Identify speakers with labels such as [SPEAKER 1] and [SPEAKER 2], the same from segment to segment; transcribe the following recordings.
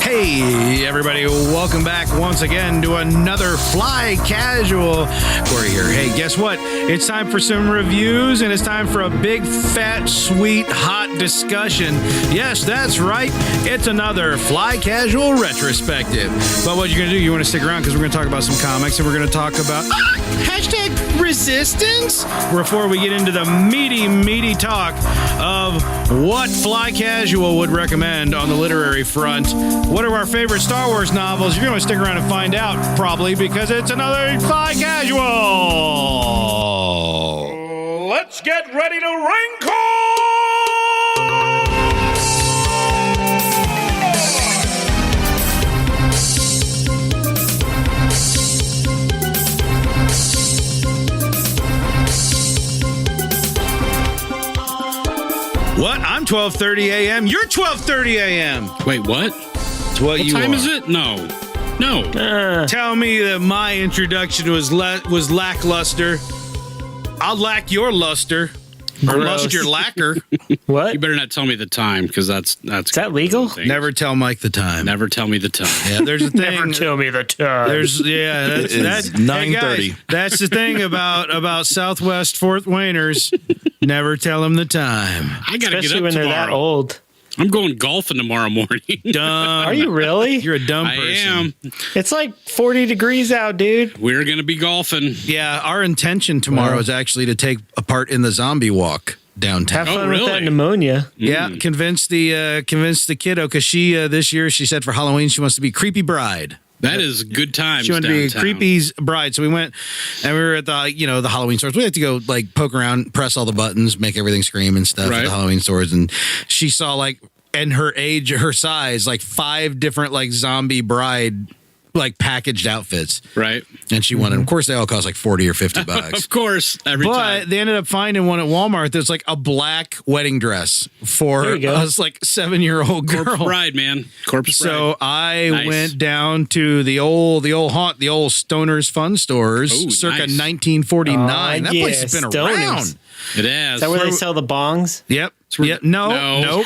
[SPEAKER 1] Hey, everybody, welcome back once again to another Fly Casual. Corey here. Hey, guess what? It's time for some reviews, and it's time for a big, fat, sweet, hot discussion. Yes, that's right. It's another Fly Casual retrospective. But what you're going to do, you want to stick around because we're going to talk about some comics, and we're going to talk about hashtag resistance before we get into the meaty talk of what Fly Casual would recommend on the literary front. What are our favorite Star Wars novels? You're going to stick around and find out, probably, because it's another Fly Casual. Let's get ready to wrinkle! What? I'm 12:30 a.m. You're 12:30 a.m.
[SPEAKER 2] Wait, what?
[SPEAKER 1] It's what you
[SPEAKER 2] time
[SPEAKER 1] are.
[SPEAKER 2] is it? No.
[SPEAKER 1] Tell me that my introduction was lackluster. I'll lack your luster. Or lust your lacquer.
[SPEAKER 3] What?
[SPEAKER 2] You better not tell me the time, because that's
[SPEAKER 3] Is that legal?
[SPEAKER 1] Never tell Mike the time.
[SPEAKER 2] Never tell me the time.
[SPEAKER 1] Yeah, there's a thing.
[SPEAKER 3] Never tell me the time.
[SPEAKER 1] That's 9:30. That's the thing about Southwest Fort Wayners. Never tell them the time.
[SPEAKER 2] I gotta
[SPEAKER 3] Especially
[SPEAKER 2] get up
[SPEAKER 3] when
[SPEAKER 2] tomorrow.
[SPEAKER 3] they're that old.
[SPEAKER 2] I'm going golfing tomorrow morning.
[SPEAKER 1] Dumb.
[SPEAKER 3] Are you really?
[SPEAKER 1] You're a dumb
[SPEAKER 2] I
[SPEAKER 1] person.
[SPEAKER 2] am.
[SPEAKER 3] It's like 40 degrees out, dude.
[SPEAKER 2] We're gonna be golfing.
[SPEAKER 1] Yeah, our intention tomorrow is actually to take a part in the zombie walk downtown.
[SPEAKER 3] Have fun
[SPEAKER 2] really?
[SPEAKER 3] with that pneumonia.
[SPEAKER 1] Yeah, convince the kiddo because she this year she said for Halloween she wants to be creepy bride.
[SPEAKER 2] That is good times.
[SPEAKER 1] She wanted to be a
[SPEAKER 2] downtown.
[SPEAKER 1] creepy's bride. So we went and we were at the Halloween stores. We had to go like poke around, press all the buttons, make everything scream and stuff at
[SPEAKER 2] Right.
[SPEAKER 1] the Halloween stores. And she saw and her age, her size, 5 different zombie bride packaged outfits.
[SPEAKER 2] Right.
[SPEAKER 1] And she wanted, of course, they all cost $40 or $50.
[SPEAKER 2] Of course. Every
[SPEAKER 1] But
[SPEAKER 2] time.
[SPEAKER 1] they ended up finding one at Walmart that's a black wedding dress for
[SPEAKER 3] There you go.
[SPEAKER 1] us 7-year-old girl.
[SPEAKER 2] Corpse bride, man. Corpse bride.
[SPEAKER 1] So I
[SPEAKER 2] Nice.
[SPEAKER 1] went down to the old Stoners Fun Stores,
[SPEAKER 2] Ooh,
[SPEAKER 1] circa
[SPEAKER 2] nice.
[SPEAKER 1] 1949. That place has been
[SPEAKER 3] Stoners.
[SPEAKER 1] around.
[SPEAKER 2] It has.
[SPEAKER 3] Is that where they sell the bongs?
[SPEAKER 1] Yep.
[SPEAKER 2] where-
[SPEAKER 1] Yep. No.
[SPEAKER 2] No.
[SPEAKER 1] Nope.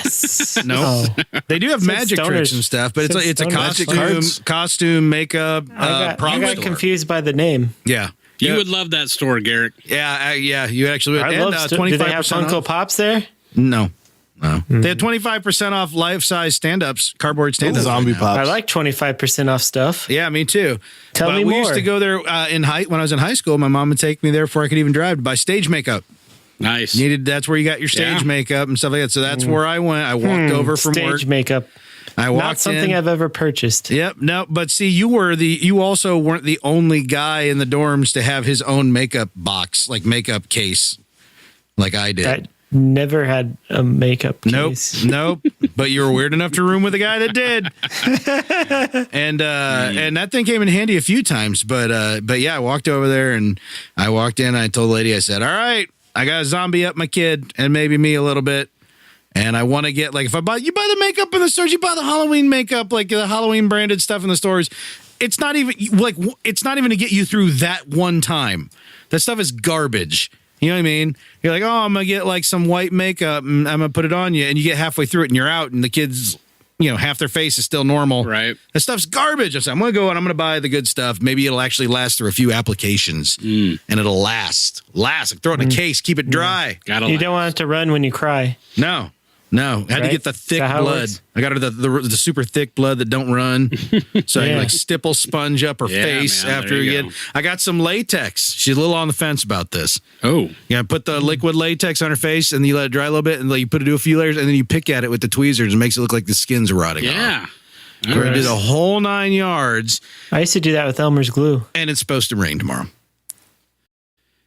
[SPEAKER 1] Nope.
[SPEAKER 3] Oh.
[SPEAKER 1] They do have
[SPEAKER 3] Said
[SPEAKER 1] magic tricks
[SPEAKER 3] Stoners.
[SPEAKER 1] and stuff, but
[SPEAKER 3] Said
[SPEAKER 1] it's a
[SPEAKER 3] Stoners.
[SPEAKER 1] costume, makeup,
[SPEAKER 3] I
[SPEAKER 1] prop
[SPEAKER 3] got
[SPEAKER 1] store.
[SPEAKER 3] confused by the name.
[SPEAKER 1] Yeah.
[SPEAKER 2] You
[SPEAKER 1] Yeah.
[SPEAKER 2] would love that store, Garrick.
[SPEAKER 1] Yeah. You actually would.
[SPEAKER 3] I
[SPEAKER 1] And,
[SPEAKER 3] love. Do they have
[SPEAKER 1] 25%
[SPEAKER 3] Funko
[SPEAKER 1] off.
[SPEAKER 3] Pops there?
[SPEAKER 1] No. They had 25% off life-size stand-ups, cardboard stand-ups.
[SPEAKER 4] Zombie
[SPEAKER 1] right now.
[SPEAKER 4] pops.
[SPEAKER 3] I like 25% off stuff.
[SPEAKER 1] Yeah, me too.
[SPEAKER 3] Tell me
[SPEAKER 1] we
[SPEAKER 3] more.
[SPEAKER 1] used to go there when I was in high school. My mom would take me there before I could even drive to buy stage makeup.
[SPEAKER 2] Nice.
[SPEAKER 1] That's where you got your stage
[SPEAKER 2] Yeah.
[SPEAKER 1] makeup and stuff like that. So that's where I went. I walked over from
[SPEAKER 3] Stage
[SPEAKER 1] work.
[SPEAKER 3] makeup.
[SPEAKER 1] I walked
[SPEAKER 3] Not something
[SPEAKER 1] in.
[SPEAKER 3] I've ever purchased.
[SPEAKER 1] Yep. No, but see, you also weren't the only guy in the dorms to have his own makeup box, makeup case, like I did.
[SPEAKER 3] I never had a makeup
[SPEAKER 1] Nope,
[SPEAKER 3] case.
[SPEAKER 1] nope. But you were weird enough to room with a guy that did, and that thing came in handy a few times. But yeah, I walked over there and I walked in. I told the lady, I said, "All right, I got a zombie up my kid and maybe me a little bit, and I want to get if you buy the makeup in the stores, you buy the Halloween makeup, the Halloween branded stuff in the stores. It's not even to get you through that one time. That stuff is garbage." You know what I mean? You're like, oh, I'm going to get some white makeup and I'm going to put it on you. And you get halfway through it and you're out and the kids, half their face is still normal.
[SPEAKER 2] Right.
[SPEAKER 1] That stuff's garbage. I said, I'm going to go and I'm going to buy the good stuff. Maybe it'll actually last through a few applications and it'll last. Throw it in a case, keep it dry.
[SPEAKER 2] Gotta
[SPEAKER 3] You
[SPEAKER 2] laugh.
[SPEAKER 3] don't want it to run when you cry.
[SPEAKER 1] No. I had to
[SPEAKER 3] Right?
[SPEAKER 1] get the thick
[SPEAKER 3] Is that how it
[SPEAKER 1] blood.
[SPEAKER 3] works?
[SPEAKER 1] I got her the super thick blood that don't run. So I
[SPEAKER 3] Yeah.
[SPEAKER 1] can stipple sponge up her
[SPEAKER 2] Yeah,
[SPEAKER 1] face
[SPEAKER 2] man,
[SPEAKER 1] after
[SPEAKER 2] there
[SPEAKER 1] you
[SPEAKER 2] you
[SPEAKER 1] get.
[SPEAKER 2] go.
[SPEAKER 1] I got some latex. She's a little on the fence about this.
[SPEAKER 2] Oh.
[SPEAKER 1] Yeah, put the liquid latex on her face and you let it dry a little bit and you do a few layers and then you pick at it with the tweezers and it makes it look like the skin's rotting off.
[SPEAKER 2] Yeah.
[SPEAKER 1] We're going to do the whole 9 yards
[SPEAKER 3] I used to do that with Elmer's glue.
[SPEAKER 1] and it's supposed to rain tomorrow.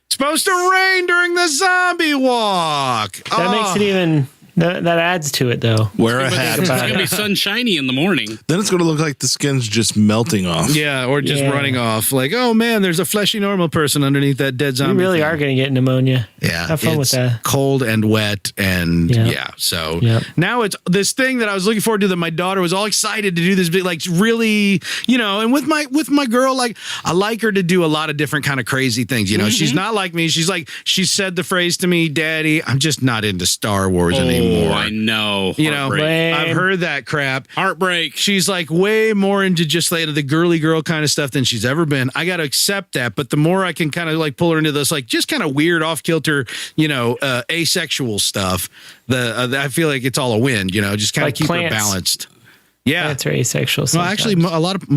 [SPEAKER 1] It's supposed to rain during the zombie walk.
[SPEAKER 3] That makes it even. That adds to it, though.
[SPEAKER 4] Wear a
[SPEAKER 2] But
[SPEAKER 4] hat.
[SPEAKER 2] it's
[SPEAKER 3] about
[SPEAKER 2] going to be sunshiny in the morning.
[SPEAKER 4] Then it's going to look like the skin's just melting off.
[SPEAKER 1] Yeah, or just
[SPEAKER 3] Yeah.
[SPEAKER 1] running off. Oh man, there's a fleshy normal person underneath that dead
[SPEAKER 3] You
[SPEAKER 1] zombie.
[SPEAKER 3] really
[SPEAKER 1] thing.
[SPEAKER 3] are going to get pneummonia.
[SPEAKER 1] Yeah,
[SPEAKER 3] Have fun with
[SPEAKER 1] it's
[SPEAKER 3] that.
[SPEAKER 1] cold and wet, and
[SPEAKER 3] Yeah.
[SPEAKER 1] so
[SPEAKER 3] Yep.
[SPEAKER 1] now it's this thing that I was looking forward to. That my daughter was all excited to do this big, really, and with my girl, I like her to do a lot of different kind of crazy things. She's not like me. She said the phrase to me, "Daddy, I'm just not into Star Wars anymore." anymore.
[SPEAKER 2] I know.
[SPEAKER 1] You know,
[SPEAKER 2] Heartbreak.
[SPEAKER 1] I've heard that crap.
[SPEAKER 2] Heartbreak.
[SPEAKER 1] She's like way more into just like the girly girl kind of stuff than she's ever been. I got to accept that. But the more I can kind of like pull her into this, like just kind of weird off kilter, asexual stuff, I feel like it's all a win, just kind of
[SPEAKER 3] Like
[SPEAKER 1] keep
[SPEAKER 3] plants.
[SPEAKER 1] her balanced. Yeah.
[SPEAKER 3] Plants are asexual.
[SPEAKER 1] Well, actually,
[SPEAKER 3] sometimes.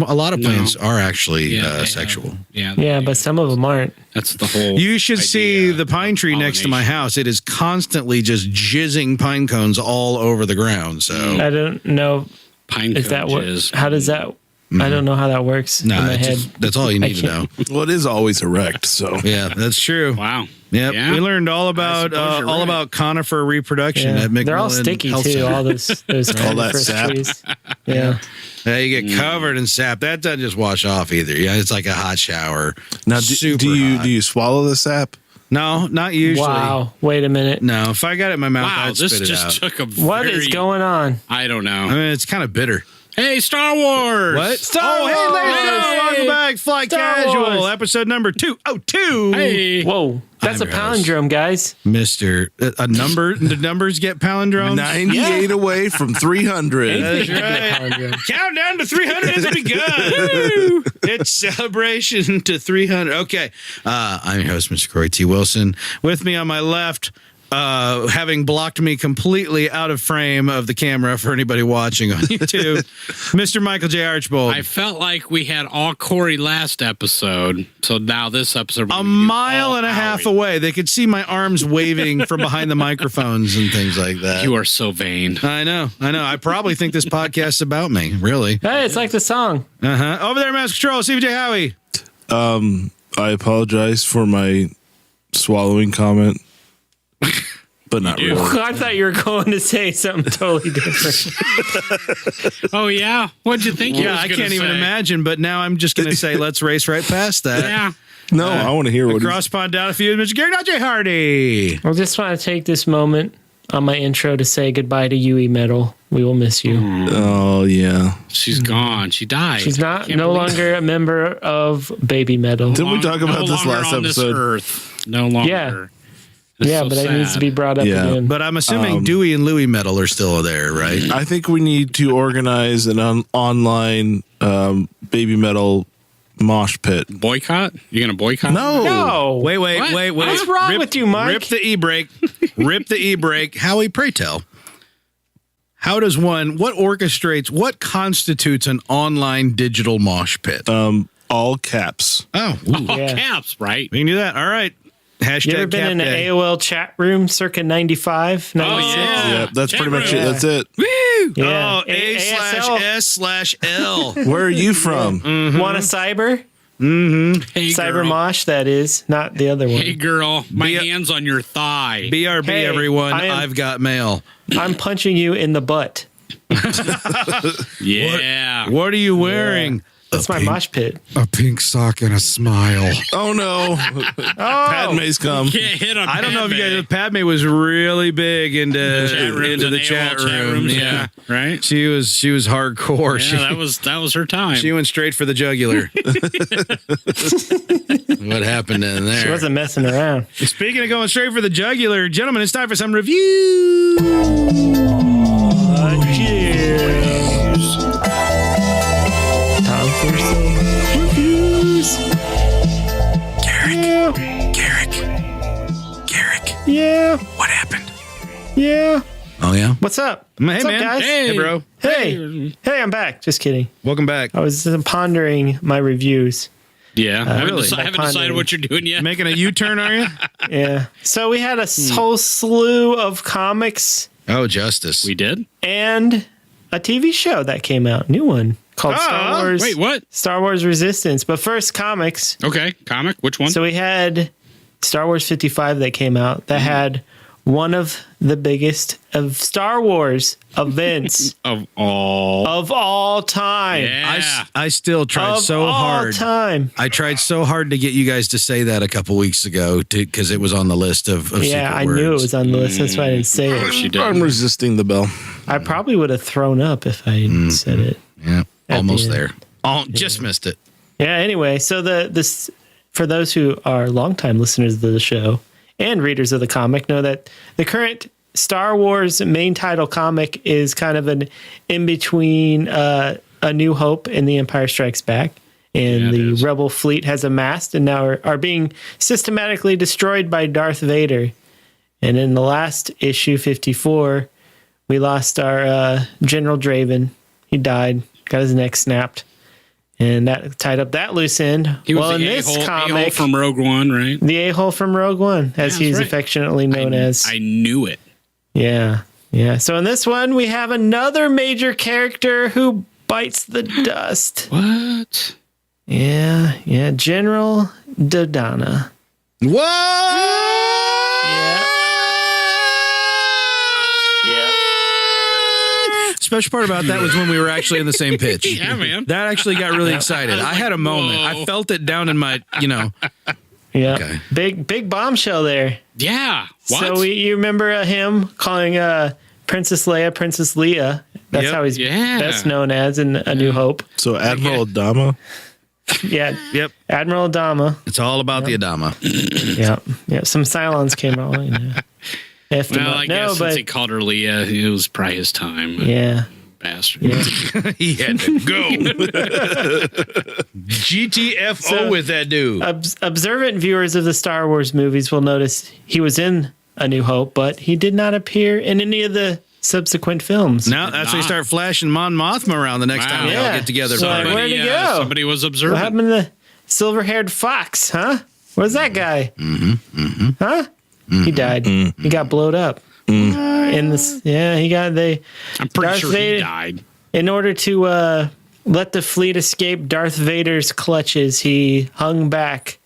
[SPEAKER 1] a lot of plants are actually
[SPEAKER 2] Yeah,
[SPEAKER 1] sexual.
[SPEAKER 2] Yeah.
[SPEAKER 3] Yeah, but some of them aren't.
[SPEAKER 2] That's the whole.
[SPEAKER 1] You should see
[SPEAKER 2] idea
[SPEAKER 1] the pine
[SPEAKER 2] of
[SPEAKER 1] tree next to my
[SPEAKER 2] pollination.
[SPEAKER 1] house. It is constantly just jizzing pine cones all over the ground. So
[SPEAKER 3] I don't know
[SPEAKER 2] Pine
[SPEAKER 3] if that
[SPEAKER 2] cone
[SPEAKER 3] works.
[SPEAKER 2] jizz.
[SPEAKER 3] How does that? I don't know how that works in
[SPEAKER 1] no,
[SPEAKER 3] my head.
[SPEAKER 1] that's all you need to know.
[SPEAKER 3] can't-
[SPEAKER 4] Well, it is always erect, so.
[SPEAKER 1] Yeah, that's true.
[SPEAKER 2] Wow.
[SPEAKER 1] Yep.
[SPEAKER 2] Yeah.
[SPEAKER 1] We learned all about
[SPEAKER 2] suppose you're right.
[SPEAKER 1] about conifer reproduction
[SPEAKER 3] Yeah.
[SPEAKER 1] at McMillan
[SPEAKER 3] They're all sticky
[SPEAKER 1] Health
[SPEAKER 3] too.
[SPEAKER 1] Center.
[SPEAKER 3] All those
[SPEAKER 4] All that
[SPEAKER 3] coniferous
[SPEAKER 4] sap.
[SPEAKER 3] trees. Yeah.
[SPEAKER 1] Yeah, you get covered in sap. That doesn't just wash off either. Yeah, it's like a hot shower.
[SPEAKER 4] Now,
[SPEAKER 1] Super
[SPEAKER 4] do you
[SPEAKER 1] hot.
[SPEAKER 4] do you swallow the sap?
[SPEAKER 1] No, not usually.
[SPEAKER 3] Wow. Wait a minute.
[SPEAKER 1] No, if I got it in my mouth,
[SPEAKER 2] Wow.
[SPEAKER 1] I'd
[SPEAKER 2] This
[SPEAKER 1] spit it out.
[SPEAKER 2] just took a.
[SPEAKER 3] What is
[SPEAKER 2] very-
[SPEAKER 3] going on?
[SPEAKER 2] I don't know.
[SPEAKER 1] I mean, it's kind of bitter.
[SPEAKER 2] Hey, Star Wars.
[SPEAKER 1] What?
[SPEAKER 3] Star
[SPEAKER 1] Hey, ladies and gentlemen,
[SPEAKER 3] Wars!
[SPEAKER 1] welcome back. Fly
[SPEAKER 3] Star
[SPEAKER 1] Casual,
[SPEAKER 3] Wars!
[SPEAKER 1] episode number 202.
[SPEAKER 2] Hey.
[SPEAKER 3] Whoa. That's
[SPEAKER 1] I'm
[SPEAKER 3] a
[SPEAKER 1] your host.
[SPEAKER 3] palindrome, guys.
[SPEAKER 1] Mister, a number. The numbers get palindromes.
[SPEAKER 4] 98 away from 300.
[SPEAKER 1] That's
[SPEAKER 3] Anything can be a
[SPEAKER 1] right.
[SPEAKER 3] palindrome.
[SPEAKER 1] Countdown to 300 has begun. Woo! It's celebration to 300. Okay. I'm your host, Mr. Corey T. Wilson. With me on my left, having blocked me completely out of frame of the camera for anybody watching on YouTube, Mr. Michael J. Archbold.
[SPEAKER 2] I felt like we had all Corey last episode, so now this episode. we're
[SPEAKER 1] A
[SPEAKER 2] gonna do
[SPEAKER 1] mile
[SPEAKER 2] all
[SPEAKER 1] and a half
[SPEAKER 2] Howie.
[SPEAKER 1] away. They could see my arms waving from behind the microphones and things like that.
[SPEAKER 2] You are so vain.
[SPEAKER 1] I know. I probably think this podcast's about me, really.
[SPEAKER 3] Hey, it's like the song.
[SPEAKER 1] Uh-huh. Over there, Master Control, CJ Howie.
[SPEAKER 4] I apologize for my swallowing comment, but not
[SPEAKER 2] You do.
[SPEAKER 4] really.
[SPEAKER 3] I thought you were going to say something totally different.
[SPEAKER 2] Oh yeah, what'd you think? he
[SPEAKER 1] Yeah,
[SPEAKER 2] was
[SPEAKER 1] I
[SPEAKER 2] gonna
[SPEAKER 1] can't even
[SPEAKER 2] say?
[SPEAKER 1] imagine, but now I'm just going to say let's race right past that.
[SPEAKER 2] Yeah.
[SPEAKER 4] No, I want to hear what
[SPEAKER 1] Cross pond down a few, Mr. Garrick, not Jay Hardy.
[SPEAKER 3] I just want to take this moment on my intro to say goodbye to Yui Metal. We will miss you.
[SPEAKER 4] Oh, yeah.
[SPEAKER 2] She's gone. She died.
[SPEAKER 3] She's not
[SPEAKER 2] Can't
[SPEAKER 3] no
[SPEAKER 2] believe
[SPEAKER 3] longer a member of Baby Metal.
[SPEAKER 4] Didn't we talk about
[SPEAKER 2] no
[SPEAKER 4] this
[SPEAKER 2] longer
[SPEAKER 4] last
[SPEAKER 2] on this
[SPEAKER 4] episode?
[SPEAKER 2] earth. No longer.
[SPEAKER 3] Yeah.
[SPEAKER 2] That's
[SPEAKER 3] Yeah,
[SPEAKER 2] so
[SPEAKER 3] but it needs to be
[SPEAKER 2] sad.
[SPEAKER 3] brought up
[SPEAKER 4] Yeah.
[SPEAKER 3] again.
[SPEAKER 1] But I'm assuming Dewey and Louie Metal are still there, right?
[SPEAKER 4] I think we need to organize an online baby metal mosh pit.
[SPEAKER 2] Boycott? You gonna boycott?
[SPEAKER 3] no.
[SPEAKER 1] Wait.
[SPEAKER 2] What?
[SPEAKER 3] What's wrong with you, Mike?
[SPEAKER 1] Rip the e-brake. Rip the e-brake. Howie, pray tell. How does what constitutes an online digital mosh pit?
[SPEAKER 4] All caps.
[SPEAKER 1] Oh, ooh.
[SPEAKER 2] All
[SPEAKER 3] Yeah.
[SPEAKER 2] caps, right?
[SPEAKER 1] We can do that. All right. Hashtag
[SPEAKER 3] You ever been
[SPEAKER 1] cap
[SPEAKER 3] in an
[SPEAKER 1] day.
[SPEAKER 3] AOL chat room circa 95, 96?
[SPEAKER 2] yeah.
[SPEAKER 4] That's
[SPEAKER 2] Chat
[SPEAKER 4] pretty much
[SPEAKER 2] room.
[SPEAKER 4] it. That's it.
[SPEAKER 1] Woo!
[SPEAKER 3] Yeah.
[SPEAKER 1] Oh, A/S/S/L.
[SPEAKER 4] Where are you from?
[SPEAKER 3] Want a cyber?
[SPEAKER 2] Hey,
[SPEAKER 3] Cyber
[SPEAKER 2] girl.
[SPEAKER 3] Mosh, that is, not the other one.
[SPEAKER 2] Hey, girl. My
[SPEAKER 1] Be a-
[SPEAKER 2] hand's on your thigh.
[SPEAKER 1] BRB,
[SPEAKER 3] Hey,
[SPEAKER 1] everyone.
[SPEAKER 3] I am-
[SPEAKER 1] I've got mail.
[SPEAKER 3] I'm punching you in the butt.
[SPEAKER 2] yeah.
[SPEAKER 1] What are you wearing?
[SPEAKER 3] That's my mosh pit.
[SPEAKER 1] A pink sock and a smile.
[SPEAKER 4] Oh, no. Padme's come.
[SPEAKER 2] Can't hit on
[SPEAKER 1] I don't know if you
[SPEAKER 2] Padme.
[SPEAKER 1] guys. Padme was really big into
[SPEAKER 2] Chat rooms
[SPEAKER 1] the
[SPEAKER 2] and
[SPEAKER 1] chat
[SPEAKER 2] AOL
[SPEAKER 1] rooms.
[SPEAKER 2] chat
[SPEAKER 1] Yeah,
[SPEAKER 2] rooms, right?
[SPEAKER 1] she was hardcore.
[SPEAKER 2] Yeah, that was her time.
[SPEAKER 1] She went straight for the jugular. What happened in there?
[SPEAKER 3] She wasn't messing around.
[SPEAKER 1] Speaking of going straight for the jugular, gentlemen, it's time for some reviews.
[SPEAKER 3] Time for some reviews.
[SPEAKER 1] Garrick.
[SPEAKER 3] Yeah.
[SPEAKER 1] What happened?
[SPEAKER 3] Yeah.
[SPEAKER 1] Oh yeah.
[SPEAKER 3] What's up?
[SPEAKER 1] Hey
[SPEAKER 3] What's up,
[SPEAKER 1] man.
[SPEAKER 3] guys?
[SPEAKER 1] Hey bro.
[SPEAKER 3] Hey. Hey, I'm back. Just kidding.
[SPEAKER 1] Welcome back.
[SPEAKER 3] I was pondering my reviews.
[SPEAKER 2] yeah. I haven't,
[SPEAKER 1] really?
[SPEAKER 2] I haven't decided what you're doing yet.
[SPEAKER 1] Making a U-turn, are you?
[SPEAKER 3] Yeah. So we had a whole slew of comics
[SPEAKER 1] Oh, justice.
[SPEAKER 2] We did?
[SPEAKER 3] and a TV show that came out. New one called Star Wars.
[SPEAKER 2] Wait, what?
[SPEAKER 3] Star Wars Resistance. But first, comics.
[SPEAKER 2] Okay. Comic? Which one?
[SPEAKER 3] So we had Star Wars 55 that came out that had one of the biggest of Star Wars events
[SPEAKER 2] of all.
[SPEAKER 3] of all time.
[SPEAKER 2] Yeah.
[SPEAKER 1] I still tried
[SPEAKER 3] Of
[SPEAKER 1] so
[SPEAKER 3] all
[SPEAKER 1] hard.
[SPEAKER 3] time.
[SPEAKER 1] I tried so hard to get you guys to say that a couple weeks ago because it was on the list of
[SPEAKER 3] Yeah,
[SPEAKER 1] secret
[SPEAKER 3] I
[SPEAKER 1] words.
[SPEAKER 3] knew it was on the list. That's why I didn't say it.
[SPEAKER 2] She
[SPEAKER 4] I'm
[SPEAKER 2] did.
[SPEAKER 4] resisting the bell.
[SPEAKER 3] I probably would have thrown up if I said it.
[SPEAKER 1] Yeah,
[SPEAKER 3] At
[SPEAKER 1] almost
[SPEAKER 3] the
[SPEAKER 1] there. Oh, just missed it.
[SPEAKER 3] Yeah, anyway, so this for those who are longtime listeners of the show and readers of the comic know that the current Star Wars main title comic is kind of an in between A New Hope and The Empire Strikes Back. And the Rebel fleet has amassed and now are being systematically destroyed by Darth Vader. And in the last issue, 54, we lost our General Draven. He died, got his neck snapped. And that tied up that loose end.
[SPEAKER 2] He was
[SPEAKER 3] well, in
[SPEAKER 2] the
[SPEAKER 3] this
[SPEAKER 2] a-hole
[SPEAKER 3] comic,
[SPEAKER 2] from Rogue One, right?
[SPEAKER 3] the a-hole from Rogue One, as he's affectionately known as.
[SPEAKER 2] I knew it.
[SPEAKER 3] Yeah. So in this one, we have another major character who bites the dust.
[SPEAKER 2] What?
[SPEAKER 3] Yeah. General Dodonna.
[SPEAKER 1] What?
[SPEAKER 3] Yeah.
[SPEAKER 1] Special part about that was when we were actually in the same pitch.
[SPEAKER 2] Yeah, man.
[SPEAKER 1] That actually got really excited. I had a moment.
[SPEAKER 2] whoa.
[SPEAKER 1] I felt it down in my,
[SPEAKER 3] Yeah.
[SPEAKER 1] Okay.
[SPEAKER 3] Big bombshell there.
[SPEAKER 2] Yeah. What?
[SPEAKER 3] So you remember him calling Princess Leia Princess Leia. That's
[SPEAKER 1] Yep.
[SPEAKER 3] how he's
[SPEAKER 2] Yeah.
[SPEAKER 3] best known as in A New Hope.
[SPEAKER 4] So Admiral Adama.
[SPEAKER 3] Yeah.
[SPEAKER 1] Yep.
[SPEAKER 3] Admiral Adama.
[SPEAKER 1] It's all about the Adama.
[SPEAKER 3] Yeah. Some Cylons came on. Yeah. Effed him
[SPEAKER 2] well,
[SPEAKER 3] up.
[SPEAKER 2] I guess
[SPEAKER 3] no,
[SPEAKER 2] since
[SPEAKER 3] but
[SPEAKER 2] he called her Leah, it was probably his time.
[SPEAKER 3] yeah.
[SPEAKER 2] Bastard.
[SPEAKER 1] He had to go. GTFO with that dude.
[SPEAKER 3] Observant viewers of the Star Wars movies will notice he was in A New Hope, but he did not appear in any of the subsequent films.
[SPEAKER 1] Now that's when you start flashing Mon Mothma around the next time we all
[SPEAKER 3] Yeah.
[SPEAKER 1] get together.
[SPEAKER 3] So,
[SPEAKER 1] for
[SPEAKER 3] where'd he go?
[SPEAKER 2] Somebody was
[SPEAKER 3] What
[SPEAKER 2] observant.
[SPEAKER 3] happened to the silver-haired fox, huh? Where's that guy? Huh? He died. He got blowed up. In this, he got
[SPEAKER 2] I'm pretty
[SPEAKER 3] Darth
[SPEAKER 2] sure
[SPEAKER 3] Vader-
[SPEAKER 2] he died.
[SPEAKER 3] In order to let the fleet escape Darth Vader's clutches, he hung back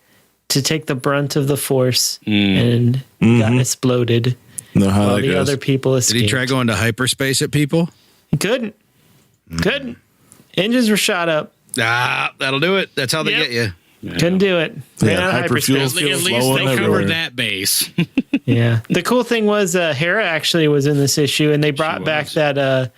[SPEAKER 3] to take the brunt of the Force and got exploded.
[SPEAKER 4] Know how
[SPEAKER 3] While
[SPEAKER 4] that
[SPEAKER 3] the
[SPEAKER 4] goes.
[SPEAKER 3] other people
[SPEAKER 1] Did
[SPEAKER 3] escaped.
[SPEAKER 1] he try going to hyperspace at people?
[SPEAKER 3] He couldn't. Engines were shot up.
[SPEAKER 1] That'll do it. That's how they
[SPEAKER 3] Yep.
[SPEAKER 1] get you.
[SPEAKER 3] Couldn't do it. Ran out of
[SPEAKER 4] hyperfuel
[SPEAKER 3] hyperspace.
[SPEAKER 2] At least
[SPEAKER 4] flowing
[SPEAKER 2] they
[SPEAKER 4] everywhere.
[SPEAKER 2] covered that base.
[SPEAKER 3] Yeah. The cool thing was Hera actually was in this issue, and they brought back that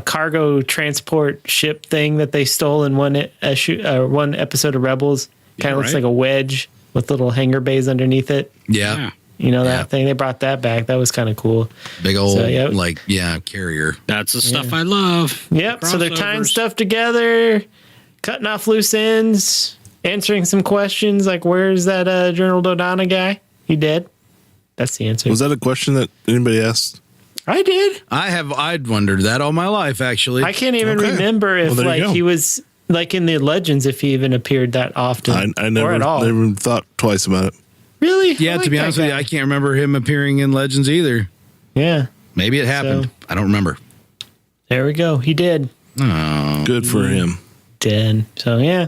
[SPEAKER 3] cargo transport ship thing that they stole in one episode of Rebels. Kind of looks
[SPEAKER 2] right.
[SPEAKER 3] like a wedge with little hangar bays underneath it.
[SPEAKER 1] Yeah.
[SPEAKER 3] You know that
[SPEAKER 1] Yeah.
[SPEAKER 3] thing? They brought that back. That was kind of cool.
[SPEAKER 1] Big old,
[SPEAKER 3] So, yeah.
[SPEAKER 1] carrier.
[SPEAKER 2] That's the stuff I love.
[SPEAKER 3] Yep. So they're tying
[SPEAKER 2] Crossovers.
[SPEAKER 3] stuff together, cutting off loose ends, answering some questions like, where's that General Dodonna guy? He dead? That's the answer.
[SPEAKER 4] Was that a question that anybody asked?
[SPEAKER 3] I did.
[SPEAKER 1] I'd wondered that all my life, actually.
[SPEAKER 3] I can't even
[SPEAKER 4] Okay.
[SPEAKER 3] remember if
[SPEAKER 4] Well, there you go.
[SPEAKER 3] he was like in the Legends, if he even appeared that often
[SPEAKER 4] I
[SPEAKER 3] or at all.
[SPEAKER 4] never thought twice about it.
[SPEAKER 3] Really?
[SPEAKER 1] Yeah,
[SPEAKER 3] I like
[SPEAKER 1] to be
[SPEAKER 3] that
[SPEAKER 1] honest with you,
[SPEAKER 3] guy.
[SPEAKER 1] I can't remember him appearing in Legends either.
[SPEAKER 3] Yeah.
[SPEAKER 1] Maybe it happened.
[SPEAKER 3] So-
[SPEAKER 1] I don't remember.
[SPEAKER 3] There we go. He did.
[SPEAKER 1] Oh.
[SPEAKER 4] Good for him.
[SPEAKER 3] Dead. So yeah,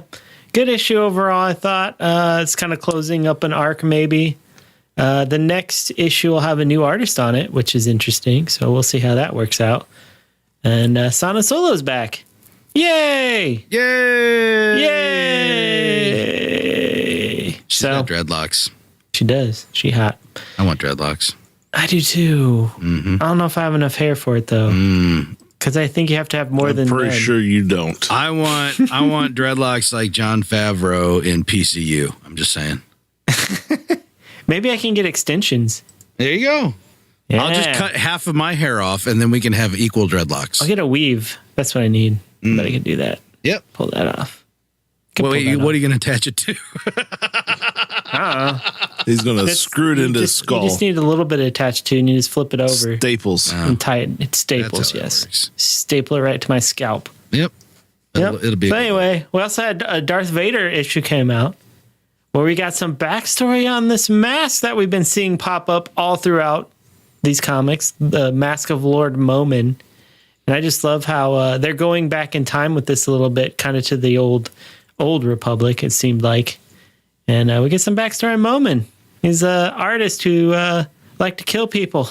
[SPEAKER 3] good issue overall. I thought it's kind of closing up an arc. Maybe the next issue will have a new artist on it, which is interesting. So we'll see how that works out. And Sana Solo's back. Yay!
[SPEAKER 1] Yay!
[SPEAKER 3] Yay!
[SPEAKER 1] She's
[SPEAKER 3] So
[SPEAKER 1] got dreadlocks.
[SPEAKER 3] she does. She hot.
[SPEAKER 1] I want dreadlocks.
[SPEAKER 3] I do too.
[SPEAKER 1] Mm-hmm.
[SPEAKER 3] I don't know if I have enough hair for it though, because I think you have to have more
[SPEAKER 4] I'm
[SPEAKER 3] than
[SPEAKER 4] pretty
[SPEAKER 3] men.
[SPEAKER 4] sure you don't.
[SPEAKER 1] I want dreadlocks like Jon Favreau in PCU. I'm just saying.
[SPEAKER 3] Maybe I can get extensions.
[SPEAKER 1] There you go.
[SPEAKER 3] Yeah.
[SPEAKER 1] I'll just cut half of my hair off, and then we can have equal dreadlocks.
[SPEAKER 3] I'll get a weave. That's what I need. But I can do that.
[SPEAKER 1] Yep.
[SPEAKER 3] Pull that off. Can
[SPEAKER 1] Well,
[SPEAKER 3] pull
[SPEAKER 1] wait,
[SPEAKER 3] that
[SPEAKER 1] what
[SPEAKER 3] off.
[SPEAKER 1] are you going to attach it to?
[SPEAKER 4] He's going to
[SPEAKER 3] That's-
[SPEAKER 4] screw it
[SPEAKER 3] you
[SPEAKER 4] into his
[SPEAKER 3] just-
[SPEAKER 4] skull.
[SPEAKER 3] You just need a little bit attached to, and you just flip it over
[SPEAKER 4] Staples.
[SPEAKER 3] and tie it. It's staples,
[SPEAKER 1] That's how that
[SPEAKER 3] yes.
[SPEAKER 1] works.
[SPEAKER 3] Staple it right to my scalp.
[SPEAKER 1] Yep. It'll be.
[SPEAKER 3] So anyway, we also had a Darth Vader issue came out where we got some backstory on this mask that we've been seeing pop up all throughout these comics, the Mask of Lord Momin. And I just love how they're going back in time with this a little bit, kind of to the old Republic, it seemed like. And we get some backstory on Momin. He's an artist who liked to kill people.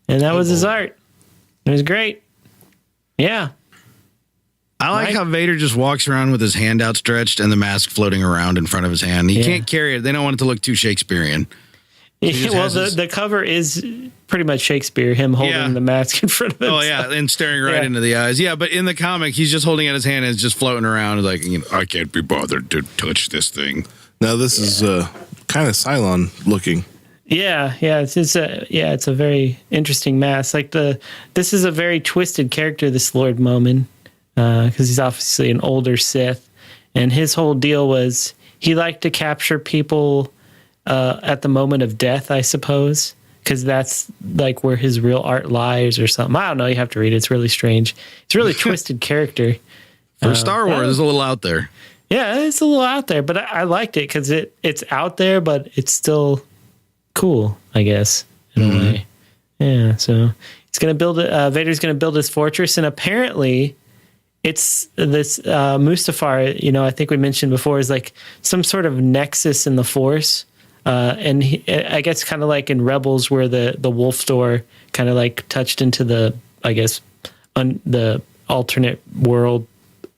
[SPEAKER 3] And that was his art. It was great. Yeah.
[SPEAKER 1] I like
[SPEAKER 3] Right.
[SPEAKER 1] how Vader just walks around with his hand outstretched and the mask floating around in front of his hand. He can't carry it. They don't want it to look too Shakespearean. just
[SPEAKER 3] Well,
[SPEAKER 1] has his-
[SPEAKER 3] the cover is pretty much Shakespeare, him holding
[SPEAKER 1] Yeah.
[SPEAKER 3] the mask in front of him.
[SPEAKER 1] Oh yeah, and staring right
[SPEAKER 3] Yeah.
[SPEAKER 1] into the eyes. Yeah, but in the comic, he's just holding out his hand and it's just floating around. Like, I can't be bothered to touch this thing.
[SPEAKER 4] Now, this is kind of Cylon looking.
[SPEAKER 3] Yeah, it's a very interesting mask. Like this is a very twisted character, this Lord Momin, because he's obviously an older Sith, and his whole deal was he liked to capture people at the moment of death, I suppose, because that's like where his real art lies or something. I don't know. You have to read it. It's really strange. It's a really twisted character.
[SPEAKER 1] For Star Wars, it's a little out there.
[SPEAKER 3] Yeah, it's a little out there, but I liked it because it's out there, but it's still cool, I guess, in a way. Yeah, so he's gonna build Vader's gonna build his fortress, and apparently it's this Mustafar, I think we mentioned before, is like some sort of nexus in the Force. And I guess kind of like in Rebels where the wolf door kind of like touched into the, I guess, the alternate world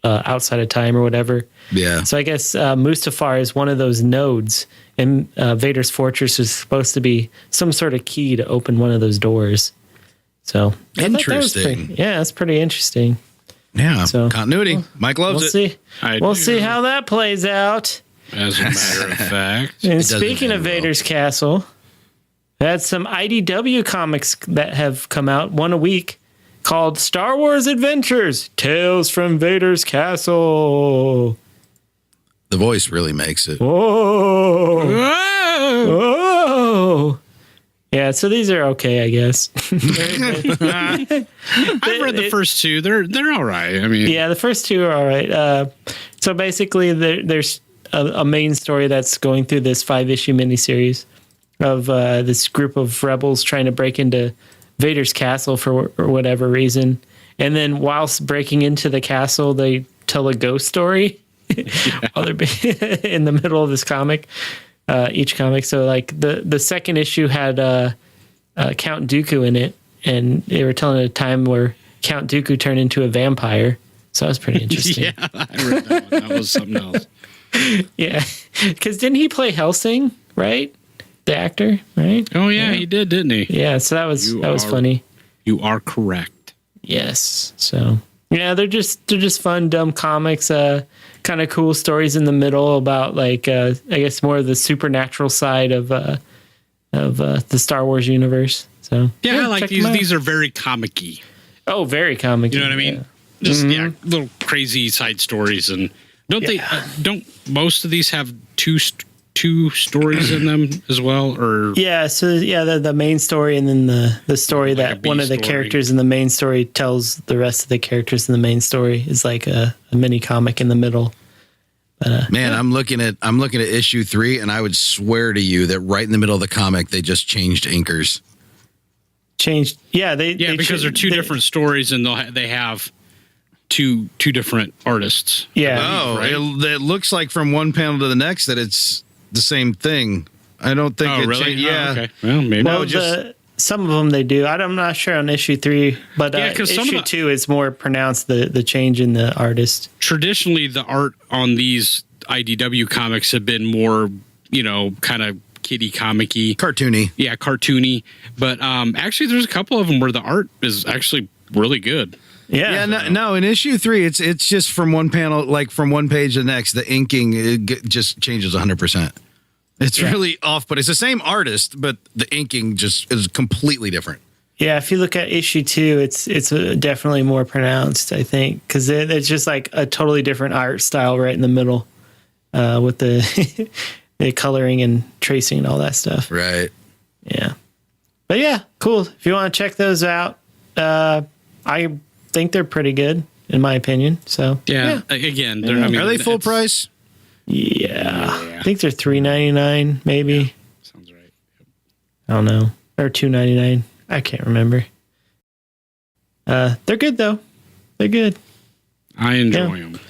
[SPEAKER 3] outside of time or whatever.
[SPEAKER 1] Yeah.
[SPEAKER 3] So I guess Mustafar is one of those nodes, and Vader's fortress is supposed to be some sort of key to open one of those doors. So
[SPEAKER 1] interesting.
[SPEAKER 3] That's pretty interesting.
[SPEAKER 1] Yeah.
[SPEAKER 3] So
[SPEAKER 1] continuity. Mike loves it.
[SPEAKER 3] We'll see how that plays out.
[SPEAKER 2] As a matter of fact.
[SPEAKER 3] And speaking of Vader's Castle, I had some IDW comics that have come out, one a week, called Star Wars Adventures, Tales from Vader's Castle.
[SPEAKER 1] The voice really makes it.
[SPEAKER 3] Whoa. Whoa. Yeah, so these are okay, I guess.
[SPEAKER 2] I've read the first two. They're all right. I mean,
[SPEAKER 3] yeah, the first two are all right. So basically, there's a main story that's going through this 5-issue miniseries of this group of rebels trying to break into Vader's castle for whatever reason. And then whilst breaking into the castle, they tell a ghost story while they're in the middle of this comic, each comic. So like the second issue had Count Dooku in it, and they were telling a time where Count Dooku turned into a vampire. So that was pretty interesting.
[SPEAKER 2] Yeah, I read that one. That was something else.
[SPEAKER 3] Yeah, because didn't he play Helsing, right? The actor, right?
[SPEAKER 2] Oh yeah, he did, didn't he?
[SPEAKER 3] Yeah, so that was funny.
[SPEAKER 2] You are correct.
[SPEAKER 3] Yes. So yeah, they're just fun, dumb comics. Kind of cool stories in the middle about like I guess more of the supernatural side of the Star Wars universe. So
[SPEAKER 2] yeah, I like these. These are very comic-y.
[SPEAKER 3] Oh, very comic-y.
[SPEAKER 2] You know what I mean?
[SPEAKER 3] Yeah.
[SPEAKER 2] Just little crazy side stories, and don't most of these have two stories in them as well? Or
[SPEAKER 3] so the main story, and then the story like that one of the characters in the main story tells the rest of the characters in the main story is like a mini comic in the middle.
[SPEAKER 1] Man, I'm looking at issue 3, and I would swear to you that right in the middle of the comic they just changed inkers.
[SPEAKER 3] Changed,
[SPEAKER 2] because they're two different stories, and they have two different artists.
[SPEAKER 3] Yeah.
[SPEAKER 1] Oh, right? It looks like from one panel to the next that it's the same thing. I don't think.
[SPEAKER 2] Oh, really?
[SPEAKER 1] Yeah.
[SPEAKER 2] Oh, okay. Well, maybe.
[SPEAKER 3] Well, some of them they do. I'm not sure on issue 3, but issue 2 is more pronounced the change in the artist.
[SPEAKER 2] Traditionally, the art on these IDW comics have been more, kind of kiddie comic-y.
[SPEAKER 1] Cartoony.
[SPEAKER 2] Yeah, cartoony. But actually, there's a couple of them where the art is actually really good.
[SPEAKER 3] Yeah.
[SPEAKER 1] No. In issue 3, it's just from one panel, like from one page to the next, the inking just changes 100%. It's really off, but it's the same artist, but the inking just is completely different.
[SPEAKER 3] Yeah, if you look at issue 2, it's definitely more pronounced, I think, because it's just like a totally different art style right in the middle with the the coloring and tracing and all that stuff.
[SPEAKER 1] Right.
[SPEAKER 3] Yeah. But yeah, cool. If you want to check those out, I think they're pretty good in my opinion. So
[SPEAKER 2] yeah. Again,
[SPEAKER 1] are they full price?
[SPEAKER 3] Yeah. I think they're $3.99 maybe.
[SPEAKER 2] Yeah, sounds right.
[SPEAKER 3] I don't know, or $2.99. I can't remember. They're good though. They're good.
[SPEAKER 2] I enjoy them.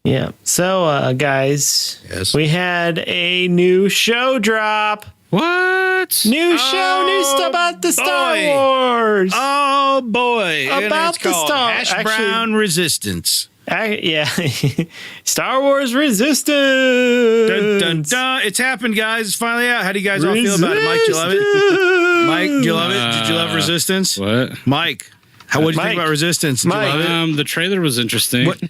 [SPEAKER 3] Yeah. So guys,
[SPEAKER 1] yes,
[SPEAKER 3] we had a new show drop.
[SPEAKER 2] What?
[SPEAKER 3] New show, new stuff about the Star Wars.
[SPEAKER 1] Oh boy!
[SPEAKER 3] About the Star
[SPEAKER 1] Hash Brown Resistance.
[SPEAKER 3] Star Wars Resistance.
[SPEAKER 1] Dun, dun, dun. It's happened, guys. It's finally out. How do you guys all feel about it? Mike, do you love it? Mike, do you love it? Did you love Resistance?
[SPEAKER 2] What?
[SPEAKER 1] Mike, what did you think about Resistance? Did you love it?
[SPEAKER 2] The trailer was interesting.
[SPEAKER 1] What,